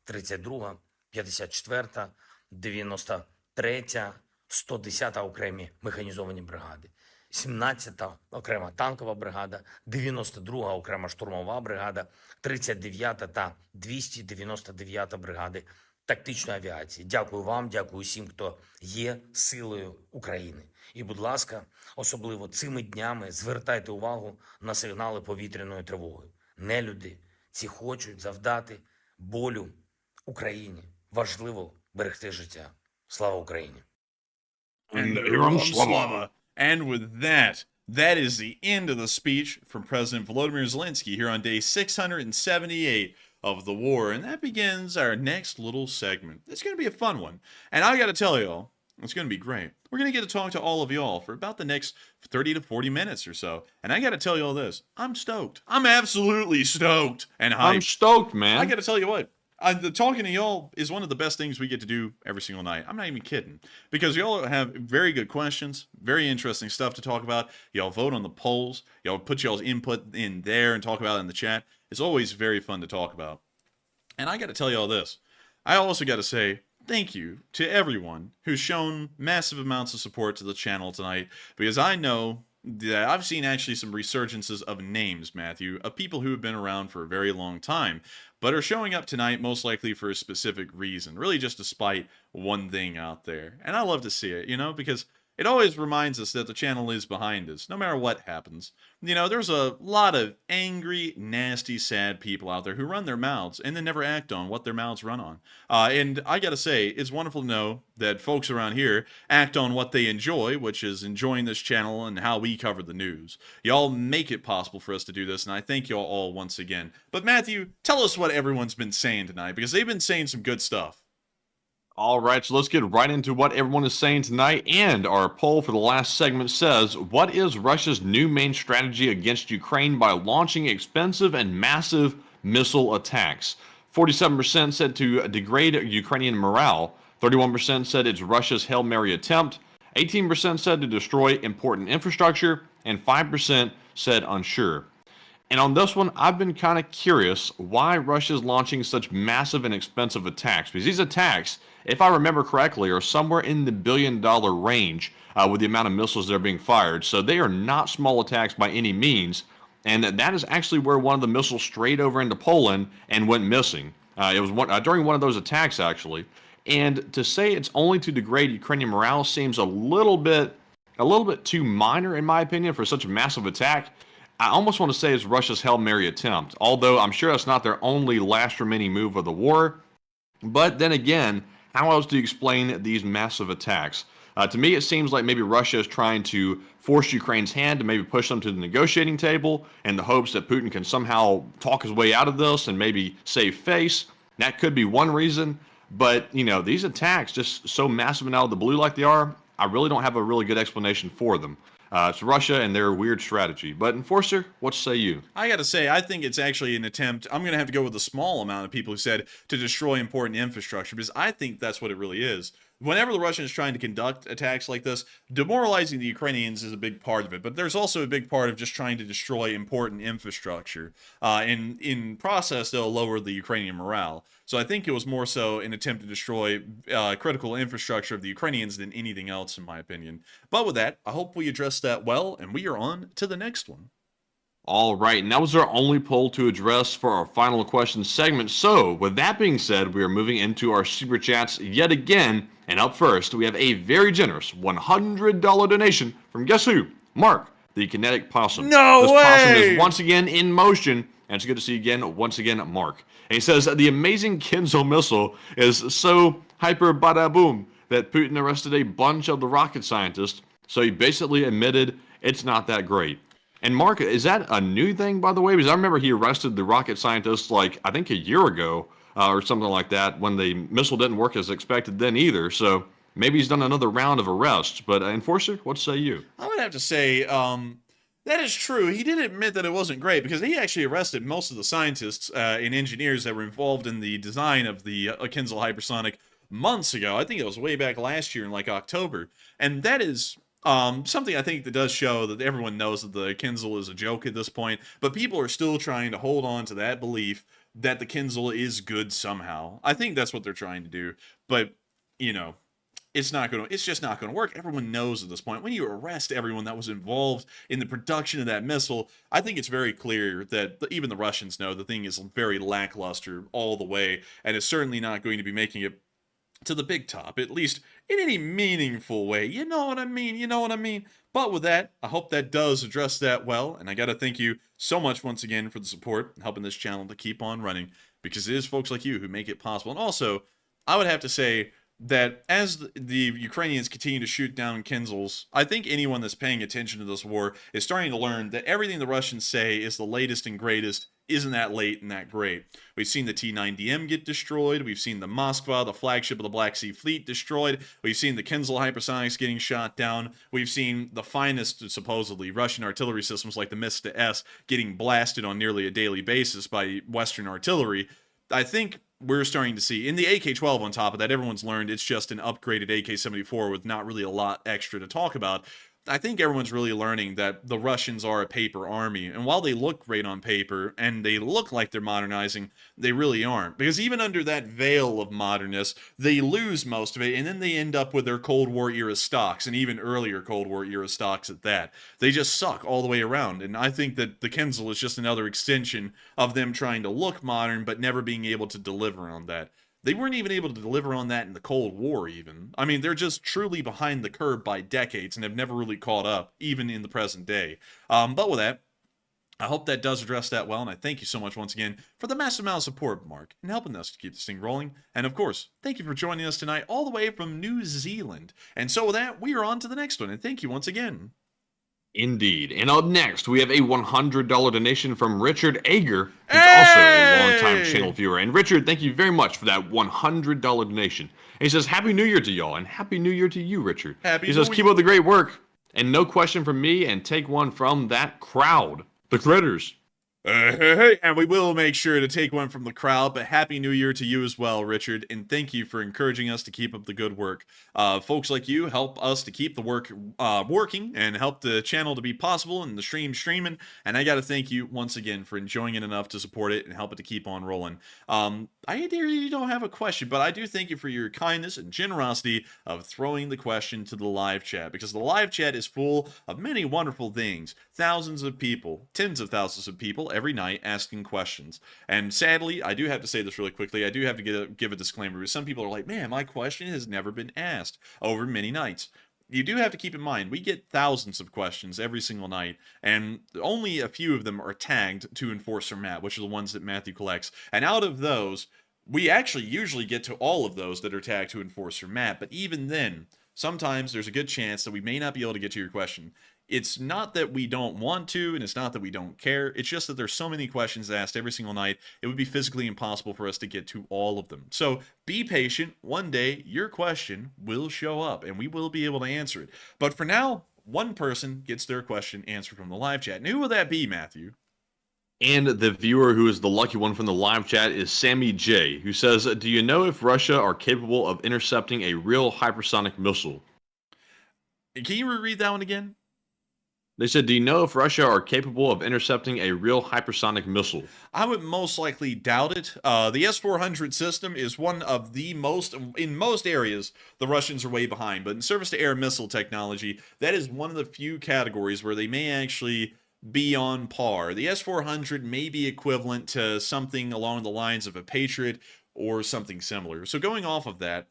32-га, 54-та, 93-я, 110-та окремі механізовані бригади, 17-та окрема танкова бригада, 92-га окрема штурмова бригада, 39-та та 299-та бригади тактичної авіації. Дякую вам, дякую всім, хто є силою України. І, будь ласка, особливо цими днями звертайте увагу на сигнали повітряної тривоги. Нелюди ці хочуть завдати болю Україні. Важливо берегти життя. Слава Україні! And Iram Slava. And with that is the end of the speech from President Volodymyr Zelensky here on day 678 of the war. And that begins our next little segment. It's going to be a fun one. And I got to tell y'all, it's going to be great. We're going to get to talk to all of y'all for about the next 30 to 40 minutes or so. And I got to tell y'all this. I'm stoked. I'm absolutely stoked and hyped. I'm stoked, man. I got to tell you what. The talking to y'all is one of the best things we get to do every single night. I'm not even kidding. Because y'all have very good questions, very interesting stuff to talk about. Y'all vote on the polls. Y'all put y'all's input in there and talk about it in the chat. It's always very fun to talk about. And I got to tell y'all this. I also got to say thank you to everyone who's shown massive amounts of support to the channel tonight. Because I know that I've seen actually some resurgences of names, Matthew, of people who have been around for a very long time, but are showing up tonight most likely for a specific reason, really just to spite one thing out there. And I love to see it, you know, because it always reminds us that the channel is behind us, no matter what happens. You know, there's a lot of angry, nasty, sad people out there who run their mouths and then never act on what their mouths run on. And I gotta say, it's wonderful to know that folks around here act on what they enjoy, which is enjoying this channel and how we cover the news. Y'all make it possible for us to do this, and I thank y'all all once again. But Matthew, tell us what everyone's been saying tonight, because they've been saying some good stuff. All right, so let's get right into what everyone is saying tonight. And our poll for the last segment says, what is Russia's new main strategy against Ukraine by launching expensive and massive missile attacks? 47% said to degrade Ukrainian morale. 31% said it's Russia's Hail Mary attempt. 18% said to destroy important infrastructure. And 5% said unsure. And on this one, I've been kind of curious why Russia's launching such massive and expensive attacks. Because these attacks, if I remember correctly, are somewhere in the billion-dollar range with the amount of missiles that are being fired. So they are not small attacks by any means. And that is actually where one of the missiles strayed over into Poland and went missing. It was during one of those attacks, actually. And to say it's only to degrade Ukrainian morale seems a little bit too minor, in my opinion, for such a massive attack. I almost want to say it's Russia's Hail Mary attempt, although I'm sure that's not their only last remaining move of the war. But then again, how else do you explain these massive attacks? To me, it seems like maybe Russia is trying to force Ukraine's hand to maybe push them to the negotiating table in the hopes that Putin can somehow talk his way out of this and maybe save face. That could be one reason. But, you know, these attacks just so massive and out of the blue like they are, I really don't have a really good explanation for them. It's Russia and their weird strategy. But Enforcer, what say you? I gotta say, I think it's actually an attempt. I'm gonna have to go with a small amount of people who said to destroy important infrastructure, because I think that's what it really is. Whenever the Russians are trying to conduct attacks like this, demoralizing the Ukrainians is a big part of it. But there's also a big part of just trying to destroy important infrastructure. In process, they'll lower the Ukrainian morale. So I think it was more so an attempt to destroy critical infrastructure of the Ukrainians than anything else, in my opinion. But with that, I hope we addressed that well, and we are on to the next one. All right, and that was our only poll to address for our final question segment. So, with that being said, we are moving into our super chats yet again. And up first, we have a very generous $100 donation from guess who? Mark, the kinetic possum. No this way! Possum is once again in motion, and it's good to see you again, once again, Mark. And he says the amazing Kinzo missile is so hyper bada boom that Putin arrested a bunch of the rocket scientists. So he basically admitted it's not that great. And Mark, is that a new thing, by the way? Because I remember he arrested the rocket scientists, like, I think a year ago or something like that, when the missile didn't work as expected then either. So maybe he's done another round of arrests. But Enforcer, what say you? I would have to say that is true. He did admit that it wasn't great, because he actually arrested most of the scientists and engineers that were involved in the design of the Kinzel hypersonic months ago. I think it was way back last year in like October. And that is Something I think that does show that everyone knows that the Kinzhal is a joke at this point, but people are still trying to hold on to that belief that the Kinzhal is good somehow. I think that's what they're trying to do, but, you know, it's just not gonna work. Everyone knows at this point. When you arrest everyone that was involved in the production of that missile, I think it's very clear that even the Russians know the thing is very lackluster all the way, and it's certainly not going to be making it to the big top, at least in any meaningful way. You know what I mean? You know what I mean? But with that, I hope that does address that well, and I gotta thank you so much once again for the support and helping this channel to keep on running, because it is folks like you who make it possible. And also, I would have to say that as the Ukrainians continue to shoot down Kinzhals, I think anyone that's paying attention to this war is starting to learn that everything the Russians say is the latest and greatest isn't that late and that great. We've seen the T-9DM get destroyed. We've seen the Moskva, the flagship of the Black Sea Fleet, destroyed. We've seen the Kinzhal hypersonics getting shot down. We've seen the finest, supposedly, Russian artillery systems like the Mista-S getting blasted on nearly a daily basis by Western artillery. I think we're starting to see, in the AK-12 on top of that, everyone's learned it's just an upgraded AK-74 with not really a lot extra to talk about. I think everyone's really learning that the Russians are a paper army, and while they look great on paper, and they look like they're modernizing, they really aren't. Because even under that veil of modernness, they lose most of it, and then they end up with their Cold War era stocks, and even earlier Cold War era stocks at that. They just suck all the way around, and I think that the Kinzhal is just another extension of them trying to look modern, but never being able to deliver on that. They weren't even able to deliver on that in the Cold War, even. I mean, they're just truly behind the curve by decades and have never really caught up, even in the present day. But with that, I hope that does address that well, and I thank you so much once again for the massive amount of support, Mark, and helping us to keep this thing rolling. And of course, thank you for joining us tonight all the way from New Zealand. And so with that, we are on to the next one, and thank you once again. Indeed. And up next, we have a $100 donation from Richard Ager, who's also a longtime channel viewer. And Richard, thank you very much for that $100 donation. And he says, Happy New Year to y'all, and Happy New Year to you, Richard. He says, keep up the great work, and no question from me, and take one from that crowd. The critters. Hey, and we will make sure to take one from the crowd, but Happy New Year to you as well, Richard, and thank you for encouraging us to keep up the good work. Folks like you help us to keep the work working and help the channel to be possible and the stream streaming, and I gotta thank you once again for enjoying it enough to support it and help it to keep on rolling. I really don't have a question, but I do thank you for your kindness and generosity of throwing the question to the live chat, because the live chat is full of many wonderful things. Thousands of people, tens of thousands of people every night asking questions. And sadly, I do have to say this really quickly, I do have to give a disclaimer, because some people are like, man, my question has never been asked over many nights. You do have to keep in mind, we get thousands of questions every single night, and only a few of them are tagged to Enforcer Matt, which are the ones that Matthew collects. And out of those, we actually usually get to all of those that are tagged to Enforcer Matt, but even then, sometimes there's a good chance that we may not be able to get to your question. It's not that we don't want to, and it's not that we don't care. It's just that there's so many questions asked every single night, it would be physically impossible for us to get to all of them. So be patient. One day, your question will show up, and we will be able to answer it. But for now, one person gets their question answered from the live chat. And who will that be, Matthew? And the viewer who is the lucky one from the live chat is Sammy J, who says, do you know if Russia are capable of intercepting a real hypersonic missile? Can you reread that one again? They said, do you know if Russia are capable of intercepting a real hypersonic missile? I would most likely doubt it. The S-400 system is one of the most, in most areas, the Russians are way behind. But in surface-to-air missile technology, that is one of the few categories where they may actually be on par. The S-400 may be equivalent to something along the lines of a Patriot or something similar. So going off of that,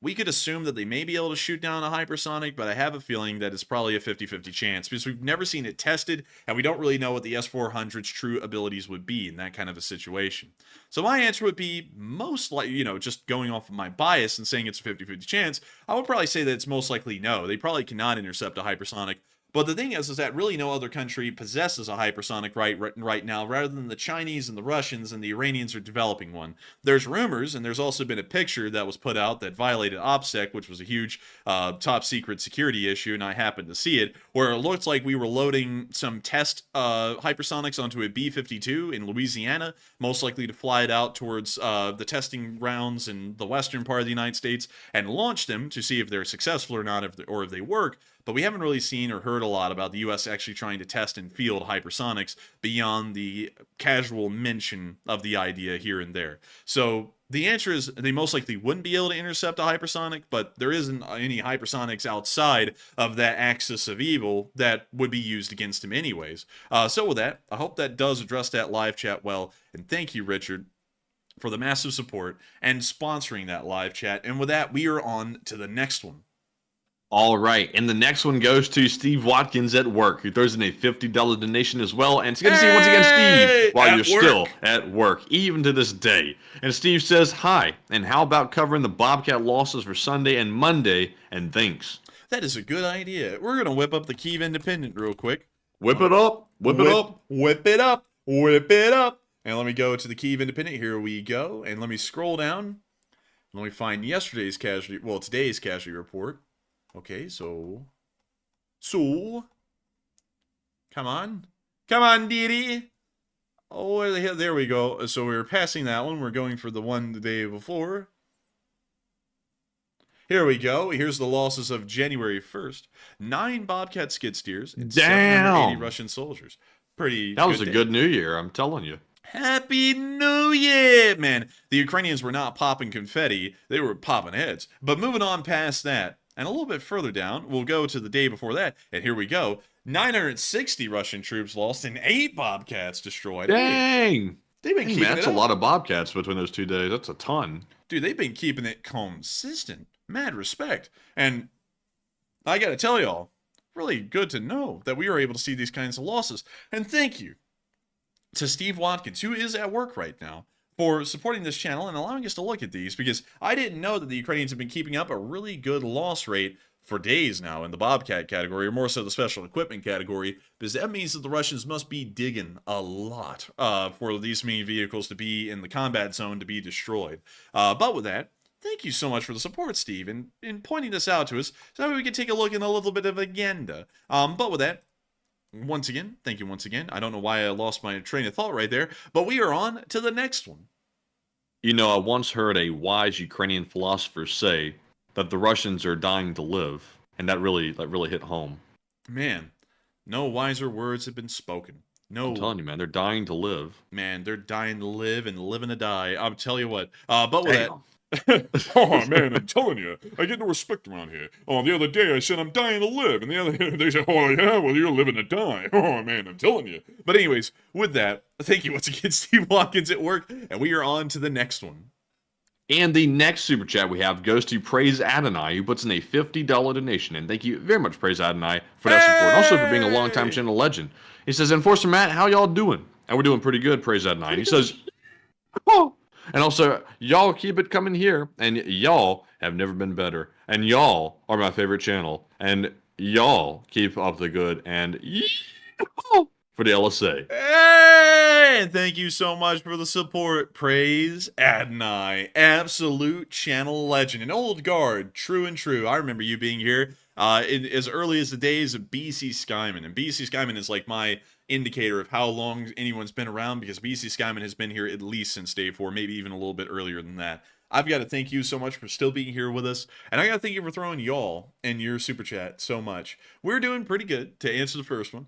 we could assume that they may be able to shoot down a hypersonic, but I have a feeling that it's probably a 50-50 chance, because we've never seen it tested, and we don't really know what the S-400's true abilities would be in that kind of a situation. So my answer would be most likely, you know, just going off of my bias and saying it's a 50-50 chance, I would probably say that it's most likely no. They probably cannot intercept a hypersonic. But the thing is that really no other country possesses a hypersonic right now, rather than the Chinese and the Russians, and the Iranians are developing one. There's rumors, and there's also been a picture that was put out that violated OPSEC, which was a huge top secret security issue, and I happened to see it, where it looked like we were loading some test hypersonics onto a B-52 in Louisiana, most likely to fly it out towards the testing grounds in the western part of the United States, and launch them to see if they're successful or not, or if they work. but we haven't really seen or heard a lot about the U.S. actually trying to test and field hypersonics beyond the casual mention of the idea here and there. So the answer is they most likely wouldn't be able to intercept a hypersonic, but there isn't any hypersonics outside of that axis of evil that would be used against him anyways. So with that, I hope that does address that live chat well, and thank you, Richard, for the massive support and sponsoring that live chat. And with that, we are on to the next one. All right, and the next one goes to Steve Watkins at work, who throws in a $50 donation as well. And it's good to see you once again, Steve, while you're still at work, even to this day. And Steve says, hi, and how about covering the Bobcat losses for Sunday and Monday, and thanks. That is a good idea. We're going to whip up the Kyiv Independent real quick. Whip it up, whip it up. Whip it up, whip it up. And let me go to the Kyiv Independent. Here we go. And let me scroll down. Let me find today's casualty report. Okay, so, come on, Didi. Oh, there we go. So we're passing that one. We're going for the one the day before. Here we go. Here's the losses of January 1st. 9 Bobcat skid steers and 780 Russian soldiers. That was a good New Year, I'm telling you. Happy New Year, man. The Ukrainians were not popping confetti. They were popping heads. But moving on past that, and a little bit further down, we'll go to the day before that. And here we go. 960 Russian troops lost and 8 Bobcats destroyed. Dang! They've been keeping that's a lot of Bobcats between those 2 days. That's a ton. Dude, they've been keeping it consistent. Mad respect. And I got to tell y'all, really good to know that we were able to see these kinds of losses. And thank you to Steve Watkins, who is at work right now, for supporting this channel and allowing us to look at these, because I didn't know that the Ukrainians have been keeping up a really good loss rate for days now in the Bobcat category, or more so the special equipment category, because that means that the Russians must be digging a lot for these many vehicles to be in the combat zone to be destroyed. But with that, thank you so much for the support, Steve, and in pointing this out to us so that we can take a look in a little bit of agenda. But with that, once again, thank you once again. I don't know why I lost my train of thought right there, but we are on to the next one. You know, I once heard a wise Ukrainian philosopher say that the Russians are dying to live, and that really hit home. Man, no wiser words have been spoken. No, I'm telling you, man, they're dying to live. Man, they're dying to live and living to die. I'll tell you what. But with that. Oh man, I'm telling you, I get no respect around here. Oh, the other day I said I'm dying to live, and the other day they said, oh yeah, well you're living to die. Oh man, I'm telling you. But anyways, with that, thank you once again, Steve Watkins at work, and we are on to the next one. And the next super chat we have goes to Praise Adonai, who puts in a $50 donation. And thank you very much, Praise Adonai, for that support, and also for being a longtime channel legend. He says, Enforcer Matt, how y'all doing? And we're doing pretty good, Praise Adonai. And he says, oh. And also, y'all keep it coming here, and y'all have never been better. And y'all are my favorite channel. And y'all keep up the good, and for the LSA. Hey! And thank you so much for the support. Praise Adonai. Absolute channel legend. An old guard. True and true. I remember you being here as early as the days of BC Skyman. And BC Skyman is like my indicator of how long anyone's been around, because BC Skyman has been here at least since day 4, maybe even a little bit earlier than that. I've got to thank you so much for still being here with us, and I got to thank you for throwing y'all in your super chat so much. We're doing pretty good, to answer the first one.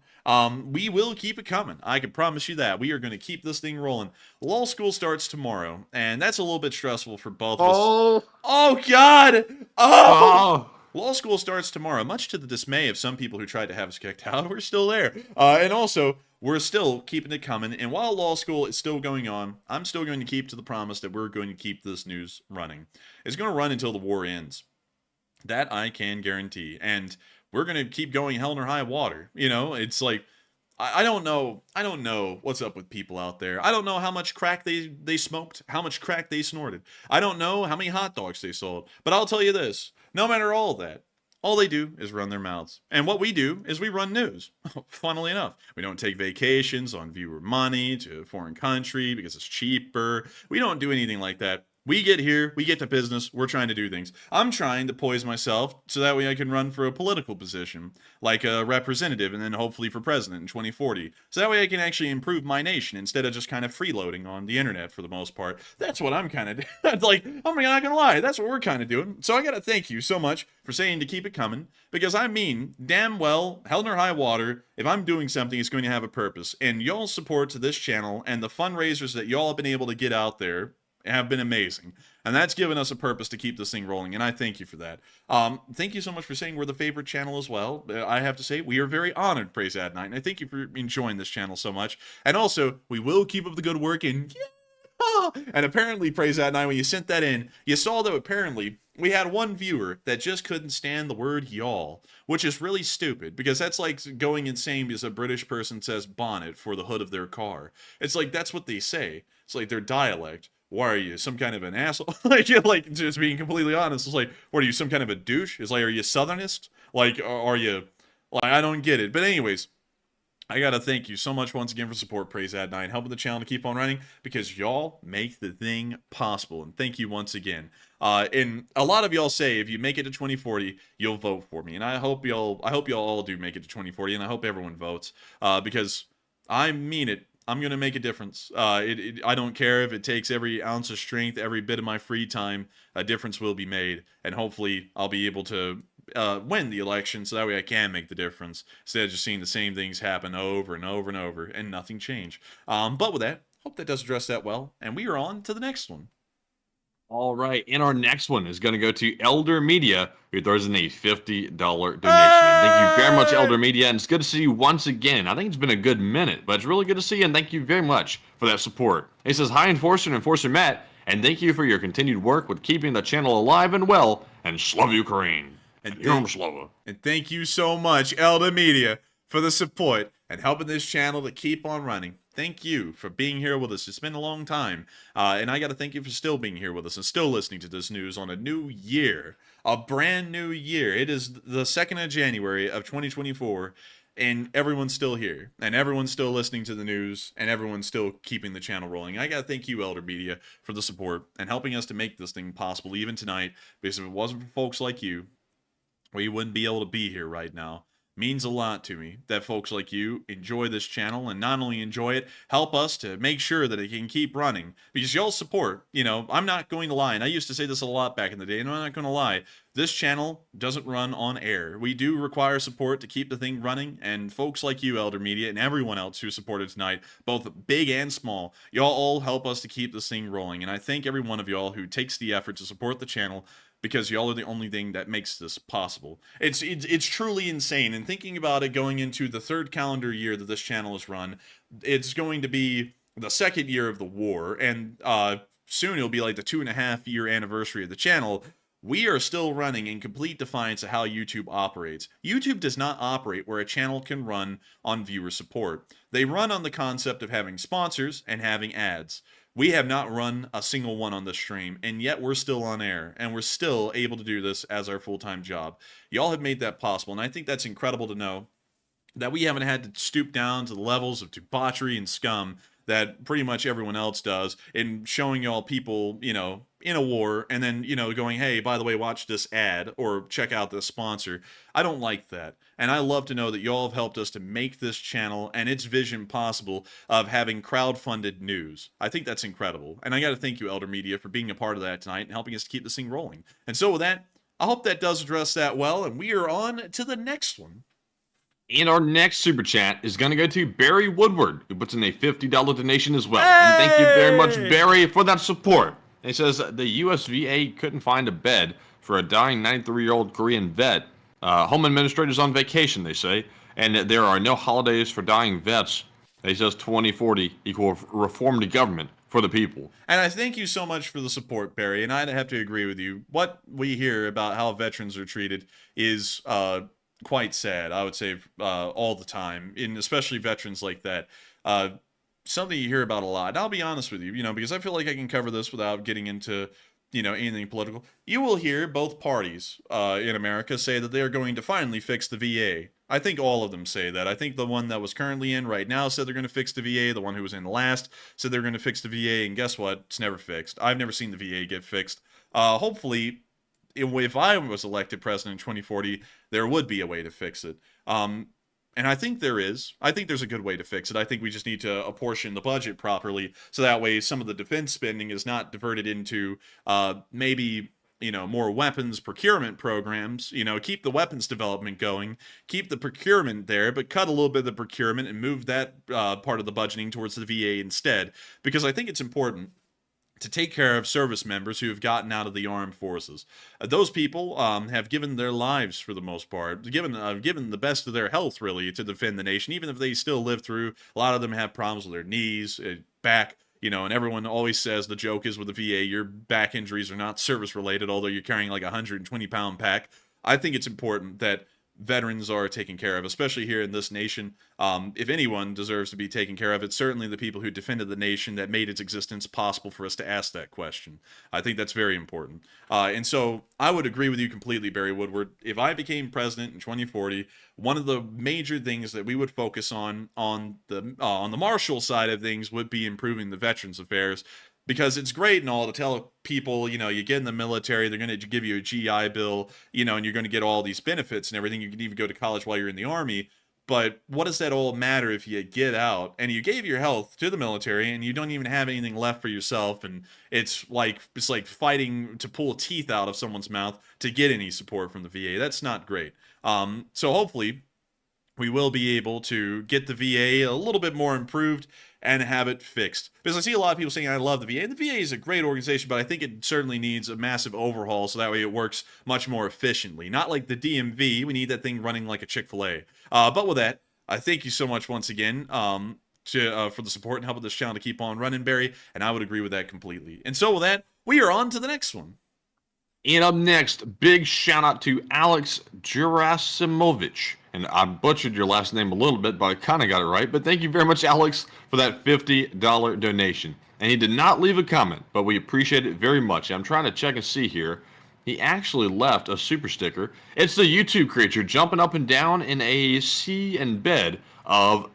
We will keep it coming. I can promise you that. We are going to keep this thing rolling. Law school starts tomorrow, and that's a little bit stressful for both of us. Oh, God! Oh! Law school starts tomorrow, much to the dismay of some people who tried to have us kicked out. We're still there. And also, we're still keeping it coming. And while law school is still going on, I'm still going to keep to the promise that we're going to keep this news running. It's going to run until the war ends. That I can guarantee. And we're going to keep going hell or high water. You know, it's like, I don't know what's up with people out there. I don't know how much crack they smoked, how much crack they snorted. I don't know how many hot dogs they sold. But I'll tell you this. No matter all that, all they do is run their mouths. And what we do is we run news. Funnily enough, we don't take vacations on viewer money to a foreign country because it's cheaper. We don't do anything like that. We get here, we get to business, we're trying to do things. I'm trying to poise myself so that way I can run for a political position, like a representative, and then hopefully for president in 2040. So that way I can actually improve my nation instead of just kind of freeloading on the internet for the most part. That's what I'm kind of doing. Like, I'm not gonna lie, that's what we're kind of doing. So I gotta thank you so much for saying to keep it coming, because I mean, damn well, hell nor high water, if I'm doing something, it's going to have a purpose. And y'all's support to this channel and the fundraisers that y'all have been able to get out there have been amazing, and that's given us a purpose to keep this thing rolling, and I thank you for that. Thank you so much for saying we're the favorite channel as well. I have to say we are very honored, Praise Ad Night, and I thank you for enjoying this channel so much. And also, we will keep up the good work, and apparently, Praise Ad Night, when you sent that in, you saw that apparently we had one viewer that just couldn't stand the word y'all, which is really stupid, because that's like going insane because a British person says bonnet for the hood of their car. It's like, that's what they say. It's like their dialect. Why are you, some kind of an asshole? like just being completely honest, it's like, what are you, some kind of a douche? It's like, are you Southernist? Like, are you, like, I don't get it. But anyways, I gotta thank you so much once again for support, Praise Ad Night, helping the channel to keep on running, because y'all make the thing possible. And thank you once again. And a lot of y'all say if you make it to 2040, you'll vote for me. And I hope y'all all do make it to 2040, and I hope everyone votes, because I mean it. I'm going to make a difference. I don't care if it takes every ounce of strength, every bit of my free time, a difference will be made. And hopefully I'll be able to win the election so that way I can make the difference instead of just seeing the same things happen over and over and over and nothing change. But with that, hope that does address that well. And we are on to the next one. All right, and our next one is going to go to Elder Media, who throws in a $50 donation. And thank you very much, Elder Media, and it's good to see you once again. I think it's been a good minute, but it's really good to see you, and thank you very much for that support. He says, hi, Enforcer and Enforcer Matt, and thank you for your continued work with keeping the channel alive and well, and Slava Ukraine. And Slava. And thank you so much, Elder Media, for the support and helping this channel to keep on running. Thank you for being here with us. It's been a long time. And I got to thank you for still being here with us and still listening to this news on a new year. A brand new year. It is the 2nd of January of 2024. And everyone's still here. And everyone's still listening to the news. And everyone's still keeping the channel rolling. I got to thank you, Elder Media, for the support and helping us to make this thing possible even tonight. Because if it wasn't for folks like you, we wouldn't be able to be here right now. Means a lot to me that folks like you enjoy this channel, and not only enjoy it, help us to make sure that it can keep running, because y'all support, you know, I'm not going to lie, and I used to say this a lot back in the day, and I'm not going to lie, this channel doesn't run on air. We do require support to keep the thing running, and folks like you, Elder Media, and everyone else who supported tonight, both big and small, y'all all help us to keep this thing rolling, and I thank every one of y'all who takes the effort to support the channel, because y'all are the only thing that makes this possible. It's truly insane. And thinking about it, going into the 3rd calendar year that this channel is run, it's going to be the 2nd year of the war, and soon it'll be like the 2.5-year anniversary of the channel. We are still running in complete defiance of how YouTube operates. YouTube does not operate where a channel can run on viewer support. They run on the concept of having sponsors and having ads. We have not run a single one on this stream, and yet we're still on air, and we're still able to do this as our full-time job. Y'all have made that possible, and I think that's incredible to know that we haven't had to stoop down to the levels of debauchery and scum that pretty much everyone else does in showing y'all people, you know, in a war, and then, you know, going, hey, by the way, watch this ad or check out this sponsor. I don't like that. And I love to know that y'all have helped us to make this channel and its vision possible of having crowd-funded news. I think that's incredible. And I got to thank you, Elder Media, for being a part of that tonight and helping us to keep this thing rolling. And so with that, I hope that does address that well, and we are on to the next one. And our next super chat is going to go to Barry Woodward, who puts in a $50 donation as well. Hey! And thank you very much, Barry, for that support. And he says the USVA couldn't find a bed for a dying 93-year-old Korean vet. Home administrators on vacation, they say, and there are no holidays for dying vets. He says 2040 equal reformed government for the people. And I thank you so much for the support, Barry, and I'd have to agree with you. What we hear about how veterans are treated is quite sad, I would say, all the time, and especially veterans like that. Something you hear about a lot. And I'll be honest with you, you know, because I feel like I can cover this without getting into, you know, anything political. You will hear both parties in America say that they are going to finally fix the VA. I think all of them say that. I think the one that was currently in right now said they're going to fix the VA. The one who was in last said they're going to fix the VA. And guess what? It's never fixed. I've never seen the VA get fixed. Hopefully, if I was elected president in 2040, there would be a way to fix it. And I think there is. I think there's a good way to fix it. I think we just need to apportion the budget properly so that way some of the defense spending is not diverted into maybe more weapons procurement programs, keep the weapons development going, keep the procurement there, but cut a little bit of the procurement and move that part of the budgeting towards the VA instead. Because I think it's important to take care of service members who have gotten out of the armed forces. Those people have given their lives for the most part, given the best of their health really to defend the nation, even if they still live through. A lot of them have problems with their knees, back. And everyone always says the joke is with the VA, your back injuries are not service related, although you're carrying like a 120-pound pack. I think it's important that veterans are taken care of, especially here in this nation. If anyone deserves to be taken care of, it's certainly the people who defended the nation that made its existence possible for us to ask that question. I think that's very important. And so I would agree with you completely, Barry Woodward. If I became president in 2040, one of the major things that we would focus on the Marshall side of things would be improving the Veterans Affairs. Because it's great and all to tell people, you get in the military, they're going to give you a GI Bill, and you're going to get all these benefits and everything. You can even go to college while you're in the Army. But what does that all matter if you get out and you gave your health to the military and you don't even have anything left for yourself? And it's like fighting to pull teeth out of someone's mouth to get any support from the VA. That's not great. So hopefully we will be able to get the VA a little bit more improved and have it fixed. Because I see a lot of people saying, I love the VA. The VA is a great organization, but I think it certainly needs a massive overhaul so that way it works much more efficiently. Not like the DMV. We need that thing running like a Chick-fil-A. But with that, I thank you so much once again for the support and helping this channel to keep on running, Barry. And I would agree with that completely. And so with that, we are on to the next one. And up next, big shout out to Alex Gerasimovich. And I butchered your last name a little bit, but I kind of got it right. But thank you very much, Alex, for that $50 donation. And he did not leave a comment, but we appreciate it very much. I'm trying to check and see here. He actually left a super sticker. It's the YouTube creature jumping up and down in a sea and bed of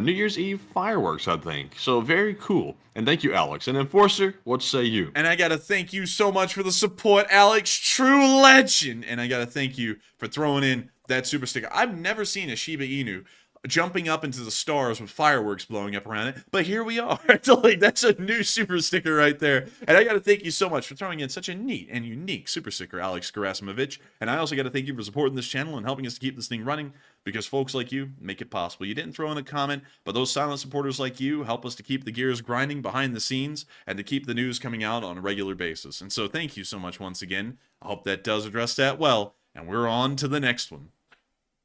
New Year's Eve fireworks, I think. So very cool. And thank you, Alex. And Enforcer, what say you? And I got to thank you so much for the support, Alex. True legend. And I got to thank you for throwing in that super sticker. I've never seen a Shiba Inu jumping up into the stars with fireworks blowing up around it, but here we are. So, that's a new super sticker right there. And I got to thank you so much for throwing in such a neat and unique super sticker, Alex Gerasimovich. And I also got to thank you for supporting this channel and helping us to keep this thing running, because folks like you make it possible. You didn't throw in a comment, but those silent supporters like you help us to keep the gears grinding behind the scenes and to keep the news coming out on a regular basis. And so thank you so much once again. I hope that does address that well. And we're on to the next one.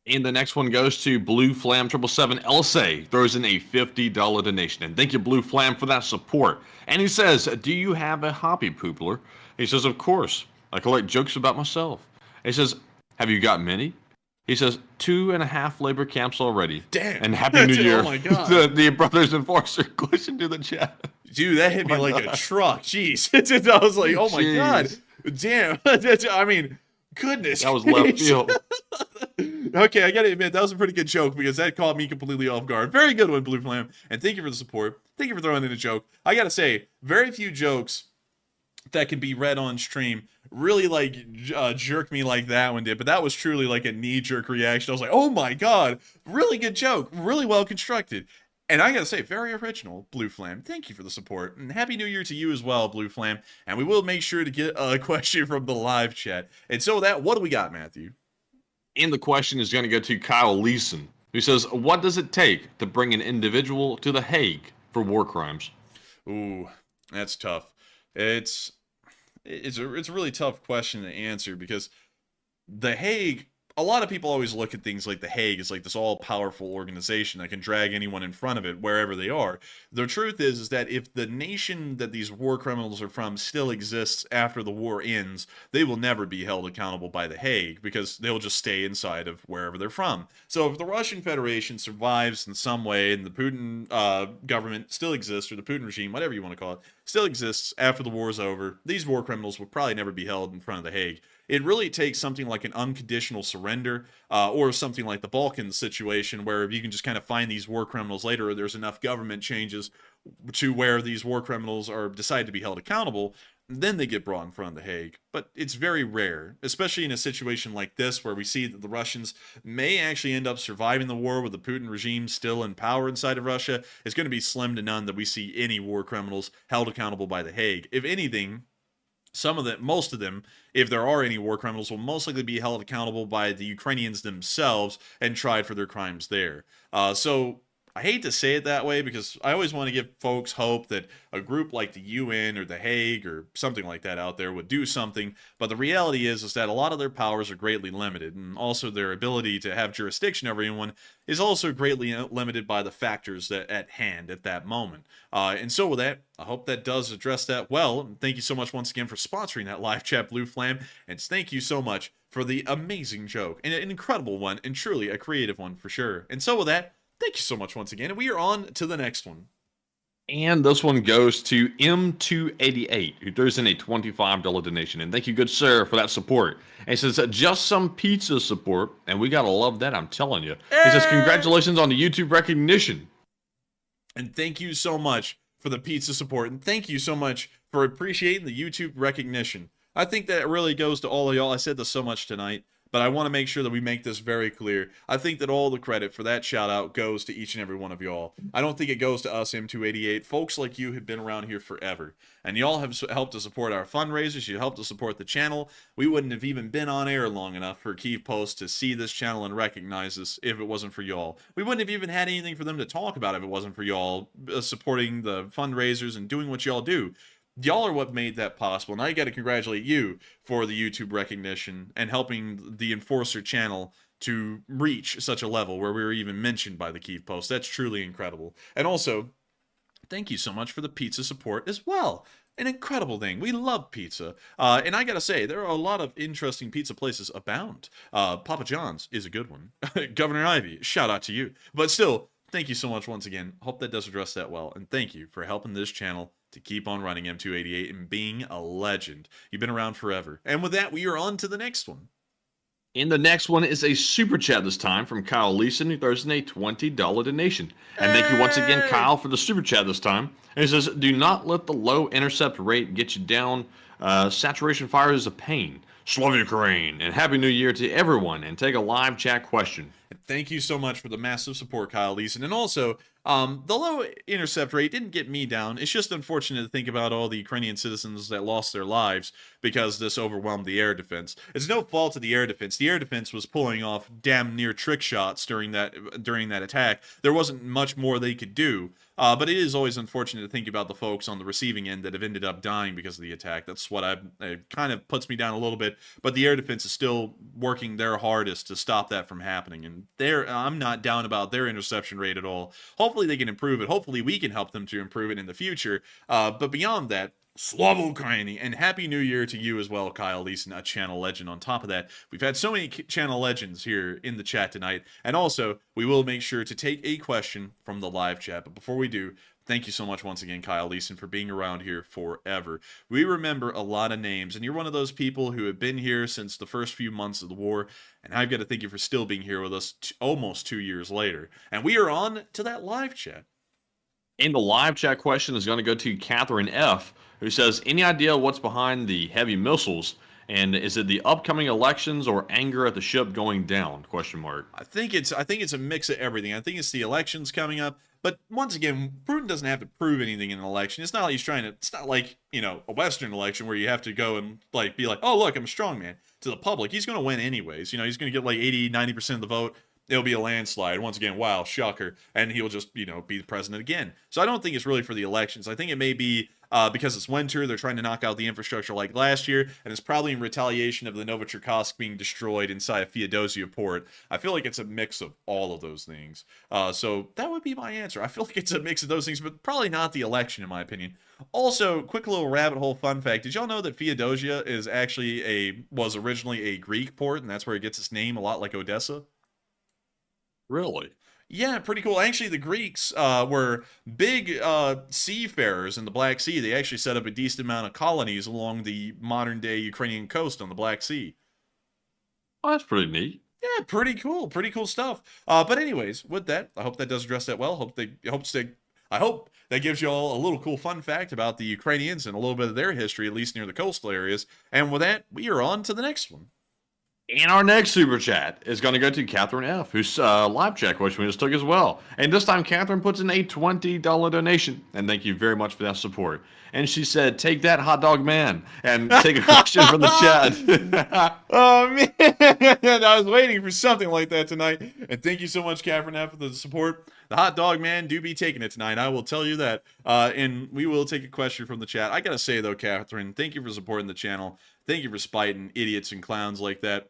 And the next one goes to Blue Flam 777 LSA, throws in a $50 donation. And thank you, Blue Flam, for that support. And he says, do you have a hobby, Poopler? He says, of course. I collect jokes about myself. He says, have you got many? He says, 2.5 labor camps already. Damn. And Happy New Year. Oh my God. The Brothers Enforcer question to the chat. Dude, that hit me like a truck. Jeez. I was like, oh my God. Damn. I mean, goodness. That was left field. Okay, I gotta admit, that was a pretty good joke because that caught me completely off guard. Very good one, Blue Flam. And thank you for the support. Thank you for throwing in a joke. I gotta say, very few jokes that can be read on stream really jerk me like that one did. But that was truly like a knee-jerk reaction. I was like, oh my God, really good joke. Really well constructed. And I gotta say, very original, Blue Flam. Thank you for the support. And Happy New Year to you as well, Blue Flam. And we will make sure to get a question from the live chat. And so with that, what do we got, Matthew? And the question is going to go to Kyle Leeson, who says, what does it take to bring an individual to The Hague for war crimes? Ooh, that's tough. It's a really tough question to answer because The Hague, a lot of people always look at things like The Hague as like this all-powerful organization that can drag anyone in front of it wherever they are. The truth is that if the nation that these war criminals are from still exists after the war ends, they will never be held accountable by The Hague because they'll just stay inside of wherever they're from. So if the Russian Federation survives in some way and the Putin government still exists, or the Putin regime, whatever you want to call it, still exists after the war is over, these war criminals will probably never be held in front of The Hague. it really takes something like an unconditional surrender, or something like the Balkans situation, where you can just kind of find these war criminals later, or there's enough government changes to where these war criminals are decided to be held accountable, then they get brought in front of the Hague. But it's very rare, especially in a situation like this where we see that the Russians may actually end up surviving the war with the Putin regime still in power inside of Russia. It's going to be slim to none that we see any war criminals held accountable by the Hague. If anything, most of them, if there are any war criminals, will most likely be held accountable by the Ukrainians themselves and tried for their crimes there. So I hate to say it that way, because I always want to give folks hope that a group like the UN or the Hague or something like that out there would do something, but the reality is that a lot of their powers are greatly limited, and also their ability to have jurisdiction over anyone is also greatly limited by the factors that at hand at that moment. And so with that, I hope that does address that well. And thank you so much once again for sponsoring that live chat, Blue Flam, and thank you so much for the amazing joke, and an incredible one, and truly a creative one for sure. And so with that, thank you so much once again, and we are on to the next one. And this one goes to M288, who throws in a $25 donation. And thank you, good sir, for that support. And he says, just some pizza support, and we gotta love that, I'm telling you. He says, congratulations on the YouTube recognition. And thank you so much for the pizza support, and thank you so much for appreciating the YouTube recognition. I think that really goes to all of y'all. I said this so much tonight, but I want to make sure that we make this very clear. I think that all the credit for that shout out goes to each and every one of y'all. I don't think it goes to us, M288. Folks like you have been around here forever, and y'all have helped to support our fundraisers. You helped to support the channel. We wouldn't have even been on air long enough for Kyiv Post to see this channel and recognize us if it wasn't for y'all. We wouldn't have even had anything for them to talk about if it wasn't for y'all supporting the fundraisers and doing what y'all do. Y'all are what made that possible, and I got to congratulate you for the YouTube recognition and helping the Enforcer channel to reach such a level where we were even mentioned by the Kyiv Post. That's truly incredible. And also, thank you so much for the pizza support as well. An incredible thing. We love pizza. And I gotta say, there are a lot of interesting pizza places abound. Papa John's is a good one. Governor Ivy, shout out to you. But still, thank you so much once again. Hope that does address that well. And thank you for helping this channel to keep on running, M288, and being a legend. You've been around forever. And with that, we are on to the next one. And the next one is a super chat this time from Kyle Leeson, who throws in a $20 donation. And thank you once again, Kyle, for the super chat this time. And he says, do not let the low intercept rate get you down. Saturation fire is a pain. Slava Ukraine, and Happy New Year to everyone, and take a live chat question. Thank you so much for the massive support, Kyle Leeson. And also, the low intercept rate didn't get me down. It's just unfortunate to think about all the Ukrainian citizens that lost their lives because this overwhelmed the air defense. It's no fault of the air defense. The air defense was pulling off damn near trick shots during that attack. There wasn't much more they could do. But it is always unfortunate to think about the folks on the receiving end that have ended up dying because of the attack. That's what it kind of puts me down a little bit. But the air defense is still working their hardest to stop that from happening. And I'm not down about their interception rate at all. Hopefully they can improve it. Hopefully we can help them to improve it in the future. But beyond that, Slava Ukraini, and Happy New Year to you as well, Kyle Leeson, a channel legend. On top of that, we've had so many channel legends here in the chat tonight, and also, we will make sure to take a question from the live chat. But before we do, thank you so much once again, Kyle Leeson, for being around here forever. We remember a lot of names, and you're one of those people who have been here since the first few months of the war, and I've got to thank you for still being here with us almost 2 years later. And we are on to that live chat. And the live chat question is going to go to Catherine F., who says, any idea what's behind the heavy missiles? And is it the upcoming elections or anger at the ship going down? Question mark. I think it's a mix of everything. I think it's the elections coming up. But once again, Putin doesn't have to prove anything in an election. It's not like it's not like, a Western election where you have to go and be like, oh, look, I'm a strong man to the public. He's going to win anyways. He's going to get 80, 90% of the vote. It'll be a landslide. Once again, wow, shocker. And he'll just, be the president again. So I don't think it's really for the elections. I think it may be because it's winter. They're trying to knock out the infrastructure like last year. And it's probably in retaliation of the Novichokhovsk being destroyed inside of Feodosia port. I feel like it's a mix of all of those things. So that would be my answer. I feel like it's a mix of those things, but probably not the election, in my opinion. Also, quick little rabbit hole fun fact. Did y'all know that Feodosia is actually was originally a Greek port, and that's where it gets its name, a lot like Odessa? Really? Yeah, pretty cool. Actually, the Greeks were big seafarers in the Black Sea. They actually set up a decent amount of colonies along the modern-day Ukrainian coast on the Black Sea. Oh, that's pretty neat. Yeah, pretty cool stuff. But anyways, with that, I hope that does address that well. I hope that gives you all a little cool fun fact about the Ukrainians and a little bit of their history, at least near the coastal areas. And with that, we are on to the next one. And our next super chat is going to go to Catherine F., whose live chat question we just took as well. And this time, Catherine puts in a $20 donation. And thank you very much for that support. And she said, "Take that, hot dog man," and take a question from the chat. Oh, man. I was waiting for something like that tonight. And thank you so much, Catherine F., for the support. The hot dog man do be taking it tonight. I will tell you that. And we will take a question from the chat. I got to say, though, Catherine, thank you for supporting the channel. Thank you for spiting idiots and clowns like that.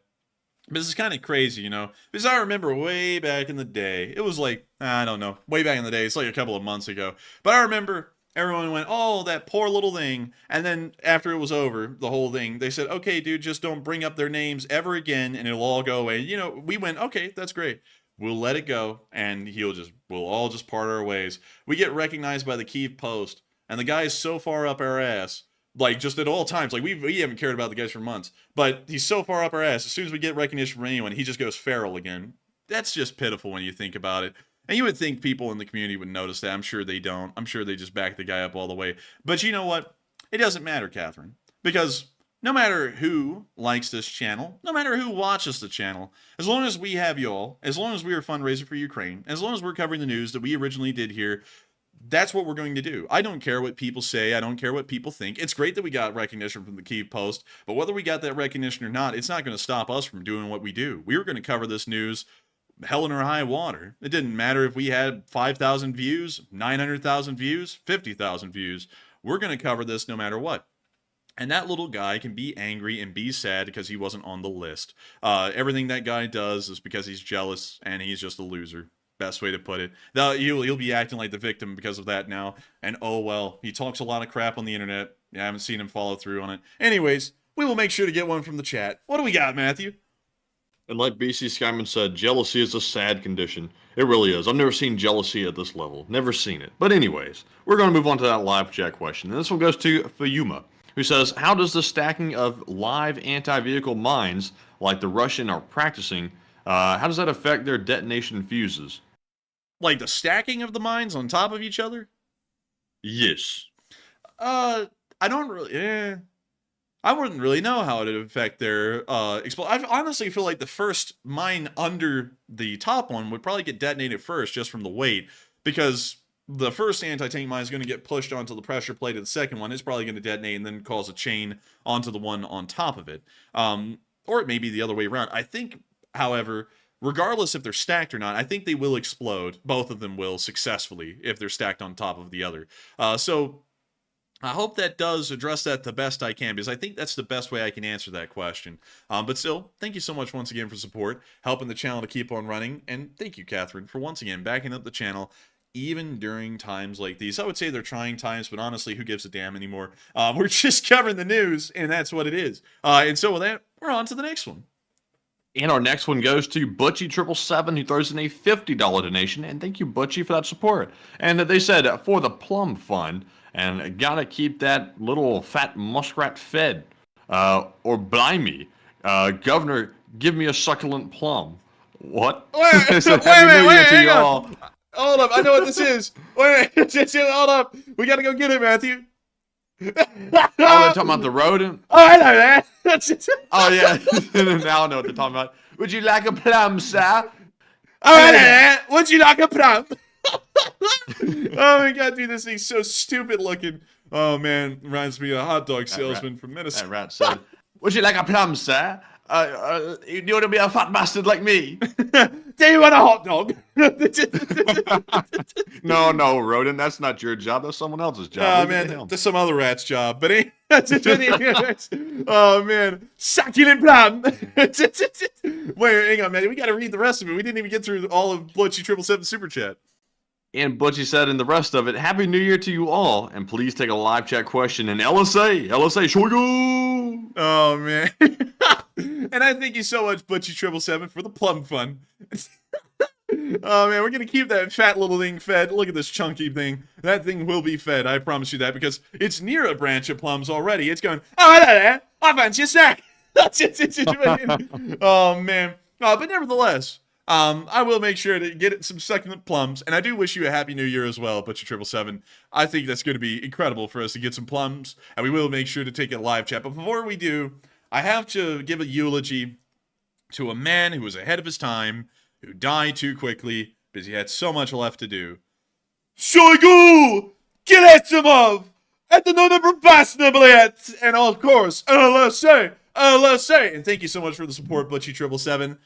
But this is kind of crazy, you know, because I remember way back in the day, it was like, I don't know, way back in the day, it's like a couple of months ago. But I remember everyone went, "Oh, that poor little thing." And then after it was over, the whole thing, they said, "Okay, dude, just don't bring up their names ever again and it'll all go away." You know, we went, "Okay, that's great. We'll let it go." And we'll all just part our ways. We get recognized by the Kyiv Post. And the guy is so far up our ass. Like, just at all times. Like, we haven't cared about the guys for months. But he's so far up our ass. As soon as we get recognition from anyone, he just goes feral again. That's just pitiful when you think about it. And you would think people in the community would notice that. I'm sure they don't. I'm sure they just back the guy up all the way. But you know what? It doesn't matter, Catherine. Because no matter who likes this channel, no matter who watches the channel, as long as we have y'all, as long as we are fundraising for Ukraine, as long as we're covering the news that we originally did here, that's what we're going to do. I don't care what people say. I don't care what people think. It's great that we got recognition from the Kyiv Post, but whether we got that recognition or not, it's not going to stop us from doing what we do. We were going to cover this news hell in or high water. It didn't matter if we had 5,000 views, 900,000 views, 50,000 views. We're going to cover this no matter what. And that little guy can be angry and be sad because he wasn't on the list. Everything that guy does is because he's jealous and he's just a loser. Best way to put it. Now, he'll be acting like the victim because of that now. And oh well, he talks a lot of crap on the internet. I haven't seen him follow through on it. Anyways, we will make sure to get one from the chat. What do we got, Matthew? And like BC Skyman said, jealousy is a sad condition. It really is. I've never seen jealousy at this level. Never seen it. But anyways, we're going to move on to that live chat question. And this one goes to Fayuma, who says, "How does the stacking of live anti-vehicle mines, like the Russian are practicing, how does that affect their detonation fuses?" Like the stacking of the mines on top of each other? Yes. I don't really, I wouldn't really know how it would affect their, I honestly feel like the first mine under the top one would probably get detonated first just from the weight, because the first anti-tank mine is going to get pushed onto the pressure plate of the second one. It's probably going to detonate and then cause a chain onto the one on top of it. Or it may be the other way around. I think, however, regardless if they're stacked or not, I think they will explode. Both of them will successfully if they're stacked on top of the other. So I hope that does address that the best I can, because I think that's the best way I can answer that question. But still, thank you so much once again for support, helping the channel to keep on running. And thank you, Catherine, for once again backing up the channel, even during times like these. I would say they're trying times, but honestly, who gives a damn anymore? We're just covering the news, and that's what it is. And so with that, we're on to the next one. And our next one goes to Butchie777, who throws in a $50 donation. And thank you, Butchie, for that support. And they said, "For the plum fund, and gotta keep that little fat muskrat fed. Or blimey, Governor, give me a succulent plum." What? Wait, So wait, Happy New Year to hang you on. all. Hold up, I know what this is. Wait, hold up. We gotta go get it, Matthew. Oh, they're talking about the rodent? Oh, I know that. Oh, yeah. Now I know what they're talking about. "Would you like a plum, sir?" Oh, I know that. Would you like a plum? Oh my god, dude, this thing's so stupid looking. Oh man, reminds me of a hot dog salesman from Minnesota. That rat said, "Would you like a plum, sir? You want to be a fat bastard like me?" Do you want a hot dog? No, rodent. That's not your job. That's someone else's job. Oh Leave it to man, him. that's some other rat's job. But oh man, succulent plum. Wait, hang on, man. We got to read the rest of it. We didn't even get through all of Butchie777 super chat. And Butchie said in the rest of it, "Happy New Year to you all, and please take a live chat question in LSA, Shoigu." Oh man. And I thank you so much, Butchie777, for the plum fun. Oh man, we're gonna keep that fat little thing fed. Look at this chunky thing. That thing will be fed, I promise you that, because it's near a branch of plums already. It's going, oh, hello there, I fancy a snack. Oh man. But nevertheless, I will make sure to get some succulent plums, and I do wish you a happy new year as well, Butcher777. I think that's going to be incredible for us to get some plums, and we will make sure to take a live chat. But before we do, I have to give a eulogy to a man who was ahead of his time, who died too quickly because he had so much left to do. Shoigu Gerasimov at the number blät, and of course, LSA. And thank you so much for the support, Butchie777.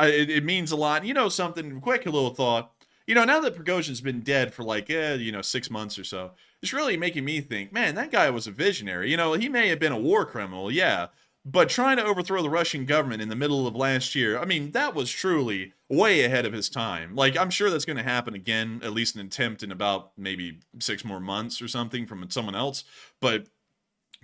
It means a lot. You know something, quick little thought. You know, now that Prigozhin's been dead for like, 6 months or so, it's really making me think, man, that guy was a visionary. You know, he may have been a war criminal, yeah, but trying to overthrow the Russian government in the middle of last year, I mean, that was truly way ahead of his time. Like, I'm sure that's going to happen again, at least an attempt in about maybe 6 more months or something from someone else. But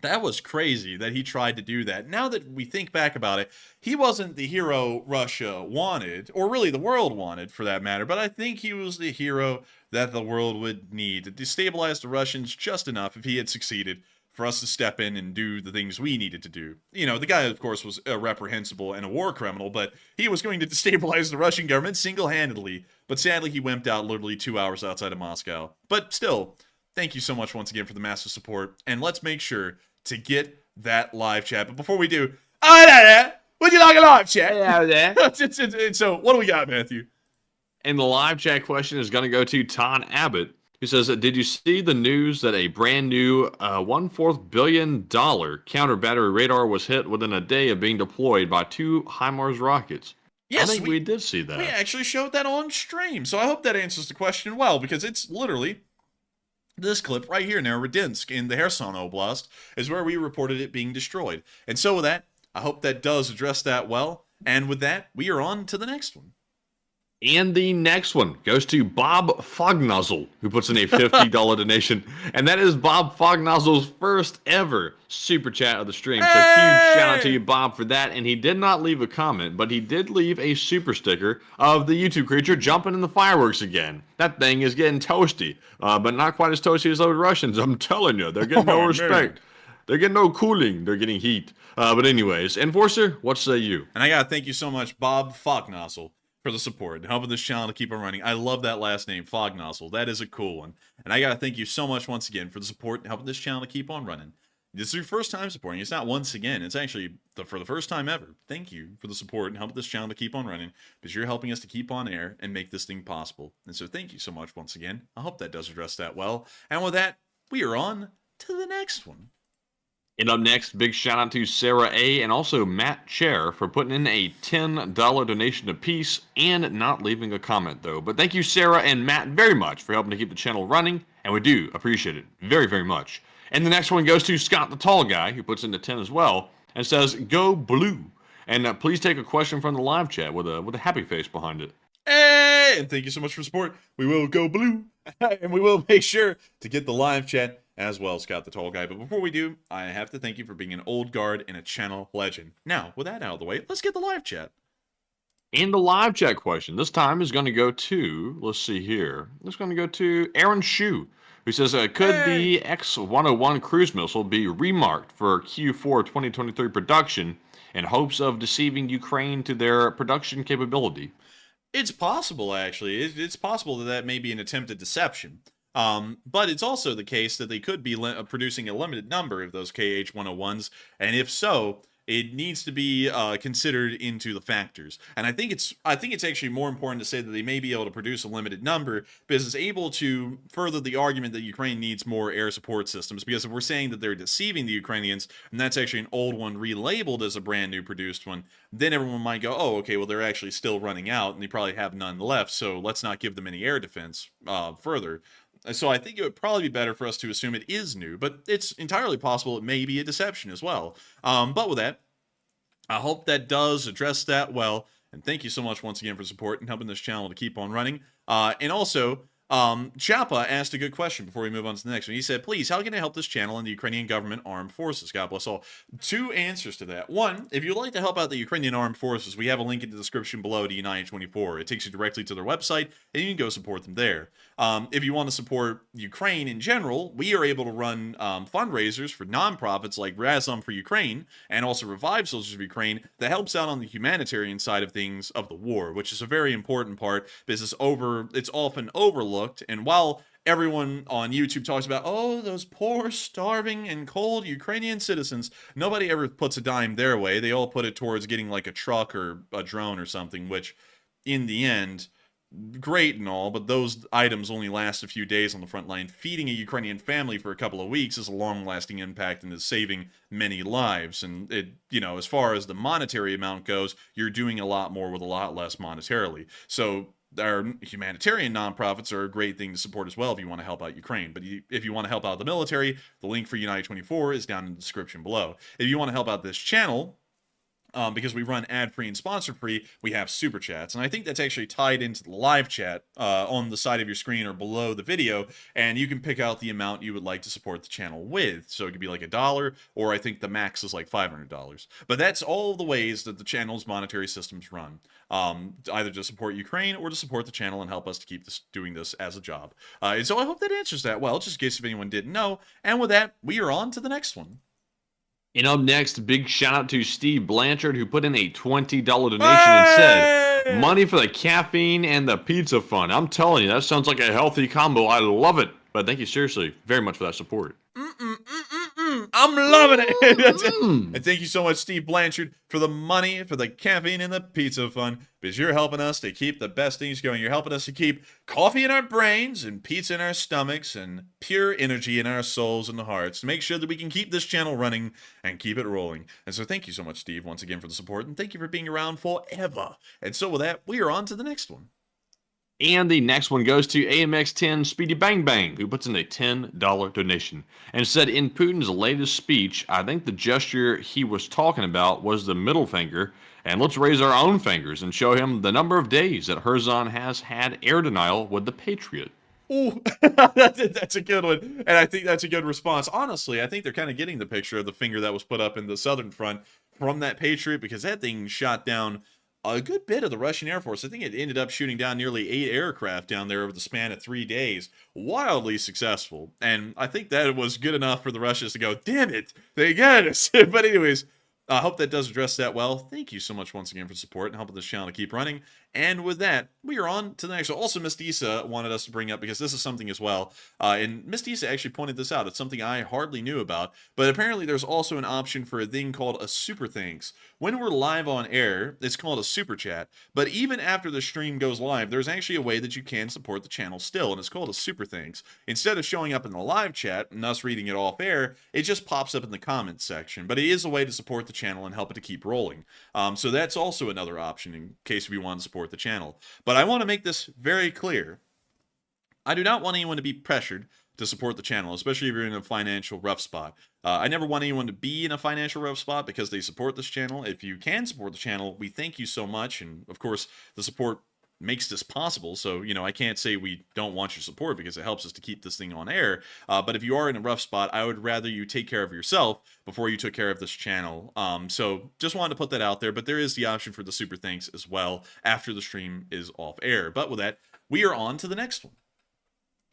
that was crazy that he tried to do that. Now that we think back about it, he wasn't the hero Russia wanted, or really the world wanted for that matter, but I think he was the hero that the world would need to destabilize the Russians just enough if he had succeeded for us to step in and do the things we needed to do. You know, the guy, of course, was reprehensible and a war criminal, but he was going to destabilize the Russian government single-handedly. But sadly, he wimped out literally 2 hours outside of Moscow. But still, thank you so much once again for the massive support, and let's make sure to get that live chat. But before we do, hello there, would you like a live chat? Hello there. So, what do we got, Matthew? And the live chat question is going to go to Todd Abbott, who says, did you see the news that a brand new $1.4 billion counter battery radar was hit within a day of being deployed by 2 HIMARS rockets? Yes, I think we did see that. We actually showed that on stream, so I hope that answers the question well, because it's literally this clip right here, Narodinsk in the Kherson Oblast, is where we reported it being destroyed. And so with that, I hope that does address that well. And with that, we are on to the next one. And the next one goes to Bob Fognozzle, who puts in a $50 donation. And that is Bob Fognozzle's first ever super chat of the stream. So huge shout out to you, Bob, for that. And he did not leave a comment, but he did leave a super sticker of the YouTube creature jumping in the fireworks again. That thing is getting toasty, but not quite as toasty as those Russians. I'm telling you, they're getting no respect. They're getting no cooling. They're getting heat. But anyways, Enforcer, what say you? And I got to thank you so much, Bob Fognozzle, for the support and helping this channel to keep on running. I love that last name, Fognozzle. That is a cool one. And I got to thank you so much once again for the support and helping this channel to keep on running. This is your first time supporting. It's not once again. It's actually for the first time ever. Thank you for the support and helping this channel to keep on running, because you're helping us to keep on air and make this thing possible. And so thank you so much once again. I hope that does address that well. And with that, we are on to the next one. And up next, big shout out to Sarah A. and also Matt Chair for putting in a $10 donation apiece and not leaving a comment, though. But thank you, Sarah and Matt, very much for helping to keep the channel running, and we do appreciate it very, very much. And the next one goes to Scott the Tall Guy, who puts in the 10 as well, and says, go blue. And please take a question from the live chat with a happy face behind it. Hey, and thank you so much for support. We will go blue, and we will make sure to get the live chat as well, Scott the Tall Guy. But before we do, I have to thank you for being an old guard and a channel legend. Now, with that out of the way, let's get the live chat. And the live chat question this time is going to go to, let's see here, it's going to go to Aaron Shu, who says, could the X-101 cruise missile be remarked for Q4 2023 production in hopes of deceiving Ukraine to their production capability? It's possible, actually. It's possible that may be an attempted deception. But it's also the case that they could be producing a limited number of those KH-101s, and if so, it needs to be considered into the factors. And I think it's actually more important to say that they may be able to produce a limited number because it's able to further the argument that Ukraine needs more air support systems. Because if we're saying that they're deceiving the Ukrainians, and that's actually an old one relabeled as a brand new produced one, then everyone might go, oh, okay, well, they're actually still running out, and they probably have none left, so let's not give them any air defense further. So I think it would probably be better for us to assume it is new, but it's entirely possible it may be a deception as well. But with that, I hope that does address that well. And thank you so much once again for support and helping this channel to keep on running. And also, Chapa asked a good question before we move on to the next one. He said, please, how can I help this channel and the Ukrainian government armed forces? God bless all. 2 answers to that. One, if you'd like to help out the Ukrainian armed forces, we have a link in the description below to United24. It takes you directly to their website, and you can go support them there. If you want to support Ukraine in general, we are able to run fundraisers for nonprofits like Razom for Ukraine and also Revive Soldiers of Ukraine that helps out on the humanitarian side of things of the war, which is a very important part because it's often overlooked. And while everyone on YouTube talks about, oh, those poor, starving, and cold Ukrainian citizens, nobody ever puts a dime their way. They all put it towards getting like a truck or a drone or something, which in the end, great and all, but those items only last a few days on the front line. Feeding a Ukrainian family for a couple of weeks is a long-lasting impact and is saving many lives. And it, as far as the monetary amount goes, you're doing a lot more with a lot less monetarily. So our humanitarian nonprofits are a great thing to support as well if you want to help out Ukraine. But if you want to help out the military, the link for United24 is down in the description below. If you want to help out this channel, because we run ad-free and sponsor-free, we have super chats. And I think that's actually tied into the live chat on the side of your screen or below the video, and you can pick out the amount you would like to support the channel with. So it could be like $1, or I think the max is like $500. But that's all the ways that the channel's monetary systems run, either to support Ukraine or to support the channel and help us to keep doing this as a job. And so I hope that answers that well, just in case if anyone didn't know. And with that, we are on to the next one. And up next, big shout out to Steve Blanchard, who put in a $20 donation and said, money for the caffeine and the pizza fund. I'm telling you, that sounds like a healthy combo. I love it. But thank you seriously very much for that support. I'm loving it. And thank you so much, Steve Blanchard, for the money, for the caffeine, and the pizza fund, because you're helping us to keep the best things going. You're helping us to keep coffee in our brains and pizza in our stomachs and pure energy in our souls and hearts to make sure that we can keep this channel running and keep it rolling. And so thank you so much, Steve, once again for the support, and thank you for being around forever. And so with that, we are on to the next one. And the next one goes to AMX10 Speedy Bang Bang, who puts in a $10 donation and said, in Putin's latest speech, I think the gesture he was talking about was the middle finger, and let's raise our own fingers and show him the number of days that Herzon has had air denial with the Patriot. Ooh, that's a good one. And I think that's a good response. Honestly, I think they're kind of getting the picture of the finger that was put up in the southern front from that Patriot, because that thing shot down a good bit of the Russian Air Force. I think it ended up shooting down nearly 8 aircraft down there over the span of 3 days. Wildly successful. And I think that was good enough for the Russians to go, damn it, they got us. But anyways, I hope that does address that well. Thank you so much once again for support and helping this channel to keep running. And with that, we are on to the next one. Also, Miss Disa wanted us to bring up, because this is something as well. And Miss Disa actually pointed this out. It's something I hardly knew about. But apparently there's also an option for a thing called a super thanks. When we're live on air, it's called a super chat. But even after the stream goes live, there's actually a way that you can support the channel still. And it's called a super thanks. Instead of showing up in the live chat and us reading it off air, it just pops up in the comments section. But it is a way to support the channel and help it to keep rolling. So that's also another option in case we want to support the channel. But I want to make this very clear. I do not want anyone to be pressured to support the channel, especially if you're in a financial rough spot. I never want anyone to be in a financial rough spot because they support this channel. If you can support the channel, we thank you so much. And of course, the support makes this possible. So, I can't say we don't want your support because it helps us to keep this thing on air. But if you are in a rough spot, I would rather you take care of yourself before you took care of this channel. So just wanted to put that out there, but there is the option for the super thanks as well after the stream is off air. But with that, we are on to the next one.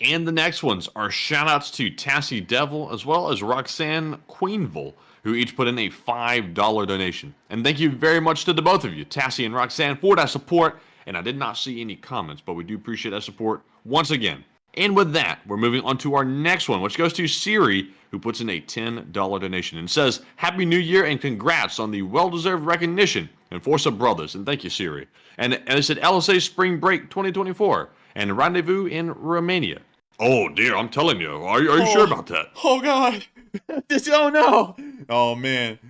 And the next ones are shoutouts to Tassie Devil as well as Roxanne Queenville, who each put in a $5 donation. And thank you very much to the both of you, Tassie and Roxanne, for that support. And I did not see any comments, but we do appreciate that support once again. And with that, we're moving on to our next one, which goes to Siri, who puts in a $10 donation and says, Happy New Year and congrats on the well-deserved recognition and Force of Brothers. And thank you, Siri. And it said LSA Spring Break 2024 and rendezvous in Romania. Oh, dear, I'm telling you. Are you sure about that? Oh, God. Oh, no. Oh, man.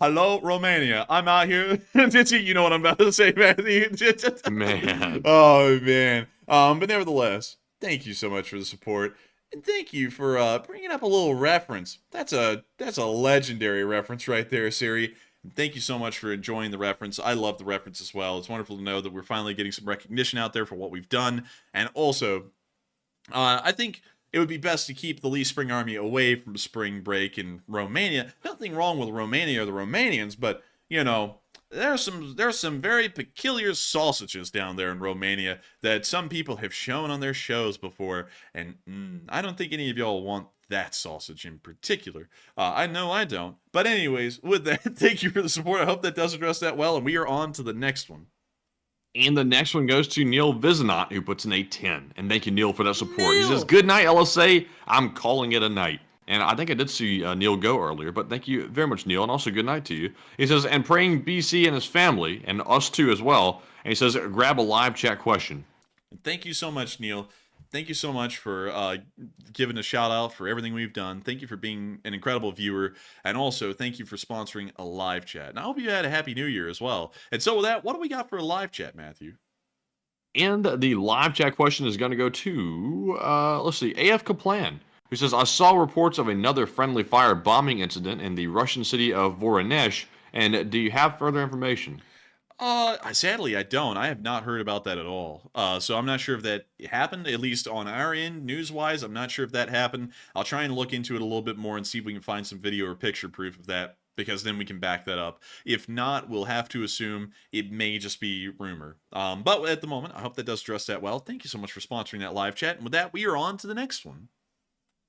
Hello, Romania. I'm out here. You know what I'm about to say, man. Man. Oh, man. But nevertheless, thank you so much for the support. And thank you for bringing up a little reference. That's a legendary reference right there, Siri. Thank you so much for enjoying the reference. I love the reference as well. It's wonderful to know that we're finally getting some recognition out there for what we've done. And also, I think it would be best to keep the Lee Spring Army away from spring break in Romania. Nothing wrong with Romania or the Romanians, but, you know, there's some very peculiar sausages down there in Romania that some people have shown on their shows before, and I don't think any of y'all want that sausage in particular. I know I don't. But anyways, with that, thank you for the support. I hope that does address that well, and we are on to the next one. And the next one goes to Neil Vizanot, who puts in a 10. And thank you, Neil, for that support. He says, good night, LSA. I'm calling it a night. And I think I did see Neil go earlier, but thank you very much, Neil, and also good night to you. He says, and praying BC and his family, and us too as well. And he says, grab a live chat question. Thank you so much, Neil. Thank you so much for giving a shout out for everything we've done. Thank you for being an incredible viewer. And also, thank you for sponsoring a live chat. And I hope you had a happy new year as well. And so with that, what do we got for a live chat, Matthew? And the live chat question is going to go to, let's see, AF Kaplan, who says, I saw reports of another friendly fire bombing incident in the Russian city of Voronezh. And do you have further information? Sadly, I don't. I have not heard about that at all. So I'm not sure if that happened, at least on our end, news-wise. I'm not sure if that happened. I'll try and look into it a little bit more and see if we can find some video or picture proof of that, because then we can back that up. If not, we'll have to assume it may just be rumor. But at the moment, I hope that does address that well. Thank you so much for sponsoring that live chat. And with that, we are on to the next one.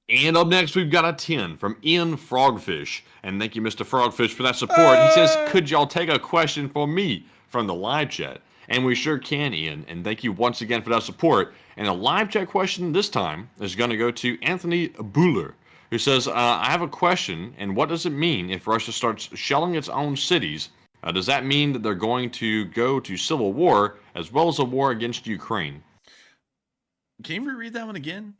And up next, we've got a 10 from Ian Frogfish. And thank you, Mr. Frogfish, for that support. He says, could y'all take a question for me from the live chat? And we sure can, Ian. And thank you once again for that support. And the live chat question this time is going to go to Anthony Buller, who says, I have a question. And what does it mean if Russia starts shelling its own cities? Does that mean that they're going to go to civil war as well as a war against Ukraine? Can you reread that one again?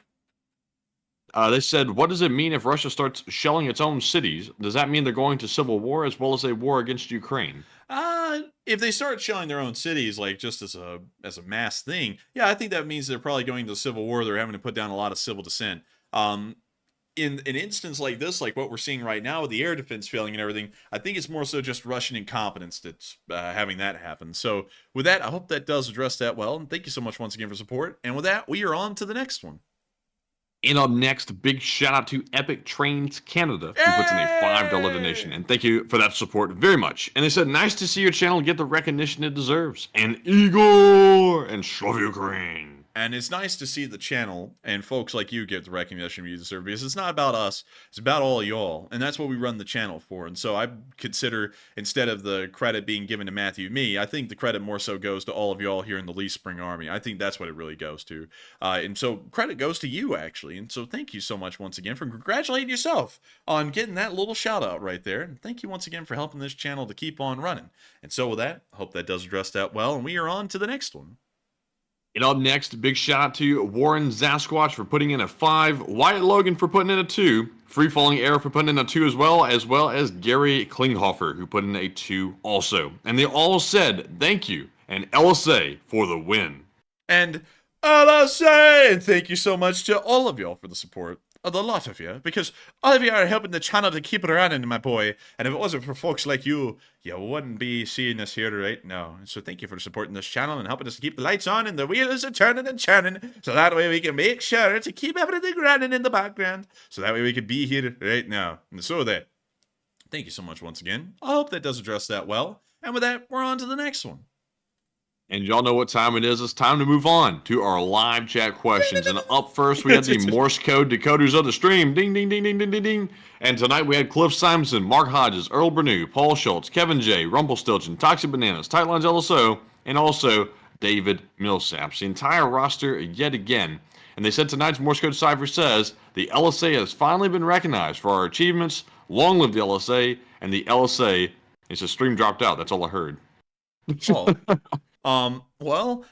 They said, what does it mean if Russia starts shelling its own cities? Does that mean they're going to civil war as well as a war against Ukraine? If they start shelling their own cities, like just as a mass thing, yeah, I think that means they're probably going to civil war. They're having to put down a lot of civil dissent. In an instance like this, like what we're seeing right now with the air defense failing and everything, I think it's more so just Russian incompetence that's having that happen. So with that, I hope that does address that well. And thank you so much once again for support. And with that, we are on to the next one. And up next, big shout out to Epic Trains Canada, who puts in a $5 donation. And thank you for that support very much. And they said, nice to see your channel get the recognition it deserves. And Igor and Slava Ukraine. And it's nice to see the channel and folks like you get the recognition you deserve, because it's not about us, it's about all y'all. And that's what we run the channel for. And so I consider, instead of the credit being given to Matthew, me, I think the credit more so goes to all of y'all here in the Lee Spring Army. I think that's what it really goes to. And so credit goes to you, actually. And so thank you so much once again for congratulating yourself on getting that little shout out right there. And thank you once again for helping this channel to keep on running. And so with that, I hope that does address that well. And we are on to the next one. And up next, big shout out to Warren Zasquatch for putting in a 5, Wyatt Logan for putting in a 2, Free Falling Air for putting in a 2 as well as Gary Klinghoffer, who put in a 2 also. And they all said thank you and LSA for the win. And LSA! And thank you so much to all of y'all for the support. The lot of you, because all of you are helping the channel to keep it running, my boy. And if it wasn't for folks like you, you wouldn't be seeing us here right now. So thank you for supporting this channel and helping us to keep the lights on and the wheels are turning and churning. So that way we can make sure to keep everything running in the background. So that way we can be here right now. And so that, thank you so much once again. I hope that does address that well. And with that, we're on to the next one. And y'all know what time it is. It's time to move on to our live chat questions. And up first, we had the Morse code decoders of the stream. Ding, ding, ding, ding, ding, ding, ding. And tonight we had Cliff Simonson, Mark Hodges, Earl Bernew, Paul Schultz, Kevin J, Rumpelstiltskin, Toxic Bananas, Tightlines LSO, and also David Millsaps. The entire roster yet again. And they said tonight's Morse code cipher says, the LSA has finally been recognized for our achievements. Long live the LSA. And the LSA, it's a stream dropped out. That's all I heard. Oh. Well,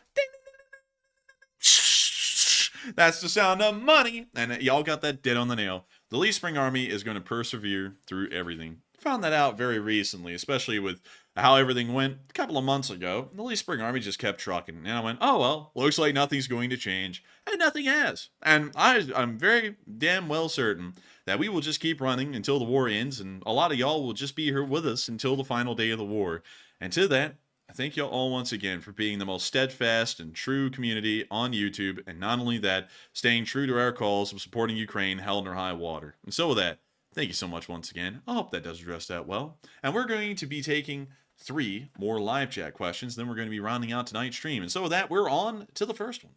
that's the sound of money. And y'all got that dead on the nail. The Lee Spring Army is going to persevere through everything. Found that out very recently, especially with how everything went a couple of months ago. The Least Spring Army just kept trucking. And I went, oh, well, looks like nothing's going to change. And nothing has. And I'm very damn well certain that we will just keep running until the war ends. And a lot of y'all will just be here with us until the final day of the war. And to that, I thank y'all all once again for being the most steadfast and true community on YouTube. And not only that, staying true to our calls of supporting Ukraine, hell or high water. And so with that, thank you so much once again. I hope that does address that well. And we're going to be taking 3 more live chat questions. Then we're going to be rounding out tonight's stream. And so with that, we're on to the first one.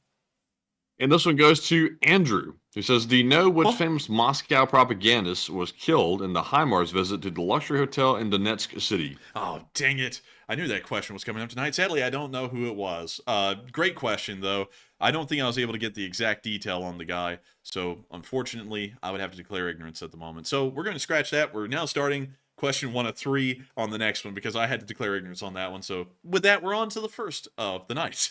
And this one goes to Andrew, who says, do you know which famous Moscow propagandist was killed in the HIMARS visit to the luxury hotel in Donetsk City? Oh, dang it. I knew that question was coming up tonight. Sadly, I don't know who it was. Great question, though. I don't think I was able to get the exact detail on the guy. So, unfortunately, I would have to declare ignorance at the moment. So, we're going to scratch that. We're now starting question 1 of 3 on the next one because I had to declare ignorance on that one. So, with that, we're on to the first of the night.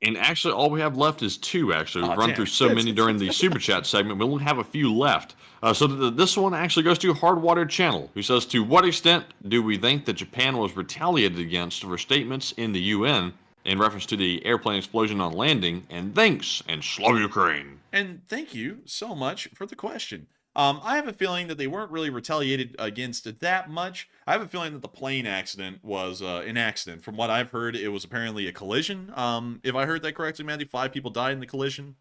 And actually, all we have left is 2, actually. We've run through so many during the Super Chat segment. We only have a few left. So this one actually goes to Hardwater Channel, who says, to what extent do we think that Japan was retaliated against for statements in the UN in reference to the airplane explosion on landing? And thanks, and Slava Ukraine. And thank you so much for the question. I have a feeling that they weren't really retaliated against that much. I have a feeling that the plane accident was an accident. From what I've heard, it was apparently a collision. If I heard that correctly, Matthew, 5 people died in the collision.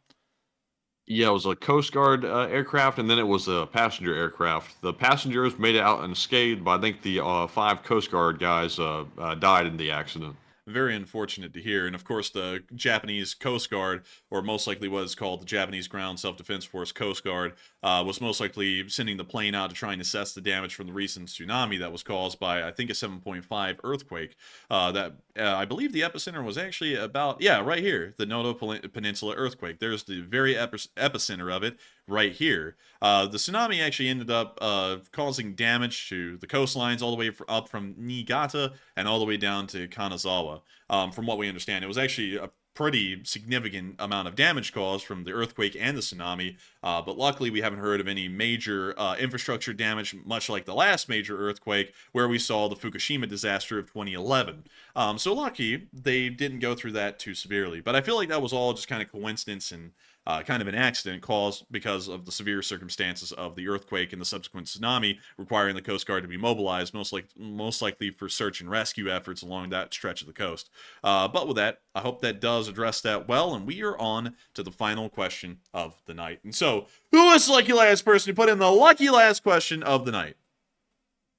Yeah, it was a Coast Guard aircraft, and then it was a passenger aircraft. The passengers made it out unscathed, but I think the 5 Coast Guard guys died in the accident. Very unfortunate to hear. And of course, the Japanese Coast Guard, or most likely what is called the Japanese Ground Self-Defense Force Coast Guard, was most likely sending the plane out to try and assess the damage from the recent tsunami that was caused by, I think, a 7.5 earthquake. I believe the epicenter was actually about, right here, the Noto Peninsula earthquake. There's the very epicenter of it right here. The tsunami actually ended up causing damage to the coastlines all the way up from Niigata and all the way down to Kanazawa. From what we understand, it was actually a pretty significant amount of damage caused from the earthquake and the tsunami, but luckily we haven't heard of any major infrastructure damage, much like the last major earthquake where we saw the Fukushima disaster of 2011. So lucky they didn't go through that too severely, but I feel like that was all just kind of coincidence and kind of an accident caused because of the severe circumstances of the earthquake and the subsequent tsunami, requiring the Coast Guard to be mobilized, most likely for search and rescue efforts along that stretch of the coast. But with that, I hope that does address that well, and we are on to the final question of the night. And so, who is the lucky last person who put in the lucky last question of the night?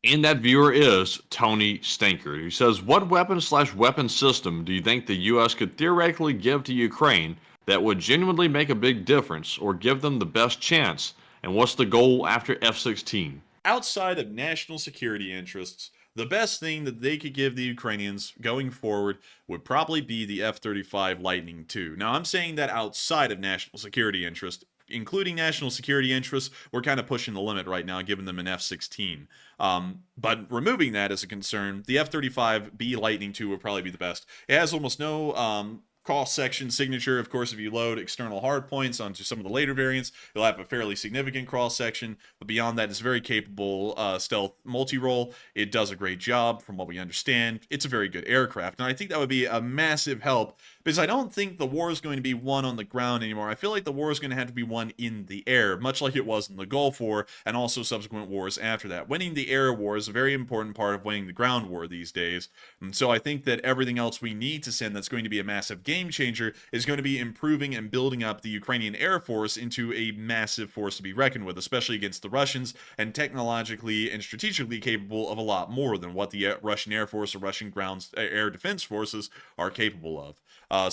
And that viewer is Tony Stanker, who says, what weapon/weapon system do you think the U.S. could theoretically give to Ukraine that would genuinely make a big difference or give them the best chance? And what's the goal after F-16? Outside of national security interests, the best thing that they could give the Ukrainians going forward would probably be the F-35 Lightning II. Now, I'm saying that outside of national security interest. Including national security interests, we're kind of pushing the limit right now, giving them an F-16. But removing that as a concern, the F-35B Lightning II would probably be the best. It has almost no cross-section signature. Of course, if you load external hardpoints onto some of the later variants, you'll have a fairly significant cross-section. But beyond that, it's very capable stealth multi-role. It does a great job from what we understand. It's a very good aircraft. And I think that would be a massive help because I don't think the war is going to be won on the ground anymore. I feel like the war is going to have to be won in the air, much like it was in the Gulf War and also subsequent wars after that. Winning the air war is a very important part of winning the ground war these days. And so I think that everything else we need to send that's going to be a massive game changer is going to be improving and building up the Ukrainian Air Force into a massive force to be reckoned with, especially against the Russians, and technologically and strategically capable of a lot more than what the Russian Air Force or Russian ground air defense forces are capable of.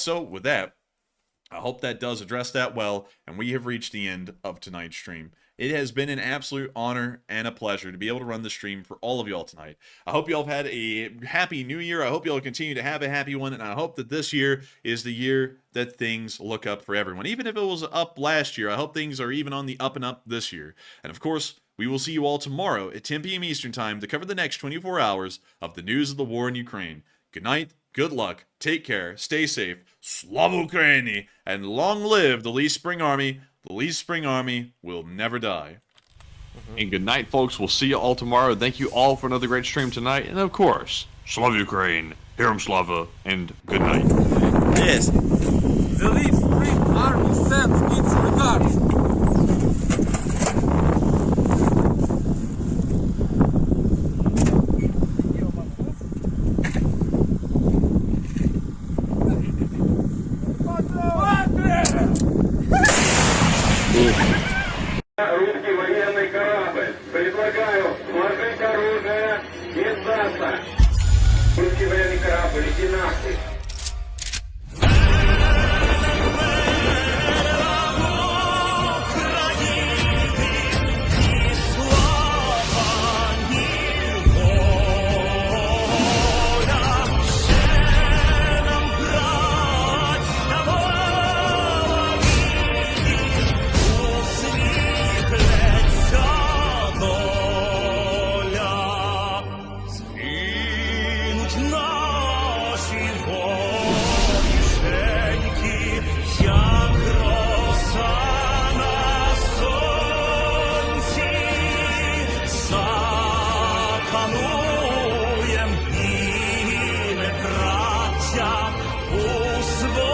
So with that, I hope that does address that well, and we have reached the end of tonight's stream. It has been an absolute honor and a pleasure to be able to run the stream for all of y'all tonight. I hope y'all have had a happy new year. I hope y'all continue to have a happy one, and I hope that this year is the year that things look up for everyone. Even if it was up last year, I hope things are even on the up and up this year. And of course, we will see you all tomorrow at 10 p.m. Eastern Time to cover the next 24 hours of the news of the war in Ukraine. Good night, good luck, take care, stay safe, Slava Ukraini, and long live the Least Spring Army. The Least Spring Army will never die. And good night, folks. We'll see you all tomorrow. Thank you all for another great stream tonight. And of course, Slava Ukraine, Herom Slava, and good night. Yes. The Leaf Spring Army sends its regards. Русский военный корабль. Предлагаю сложить оружие и сдаться. Русский военный корабль, иди нахуй. Запануєм і ми, браття, у своїй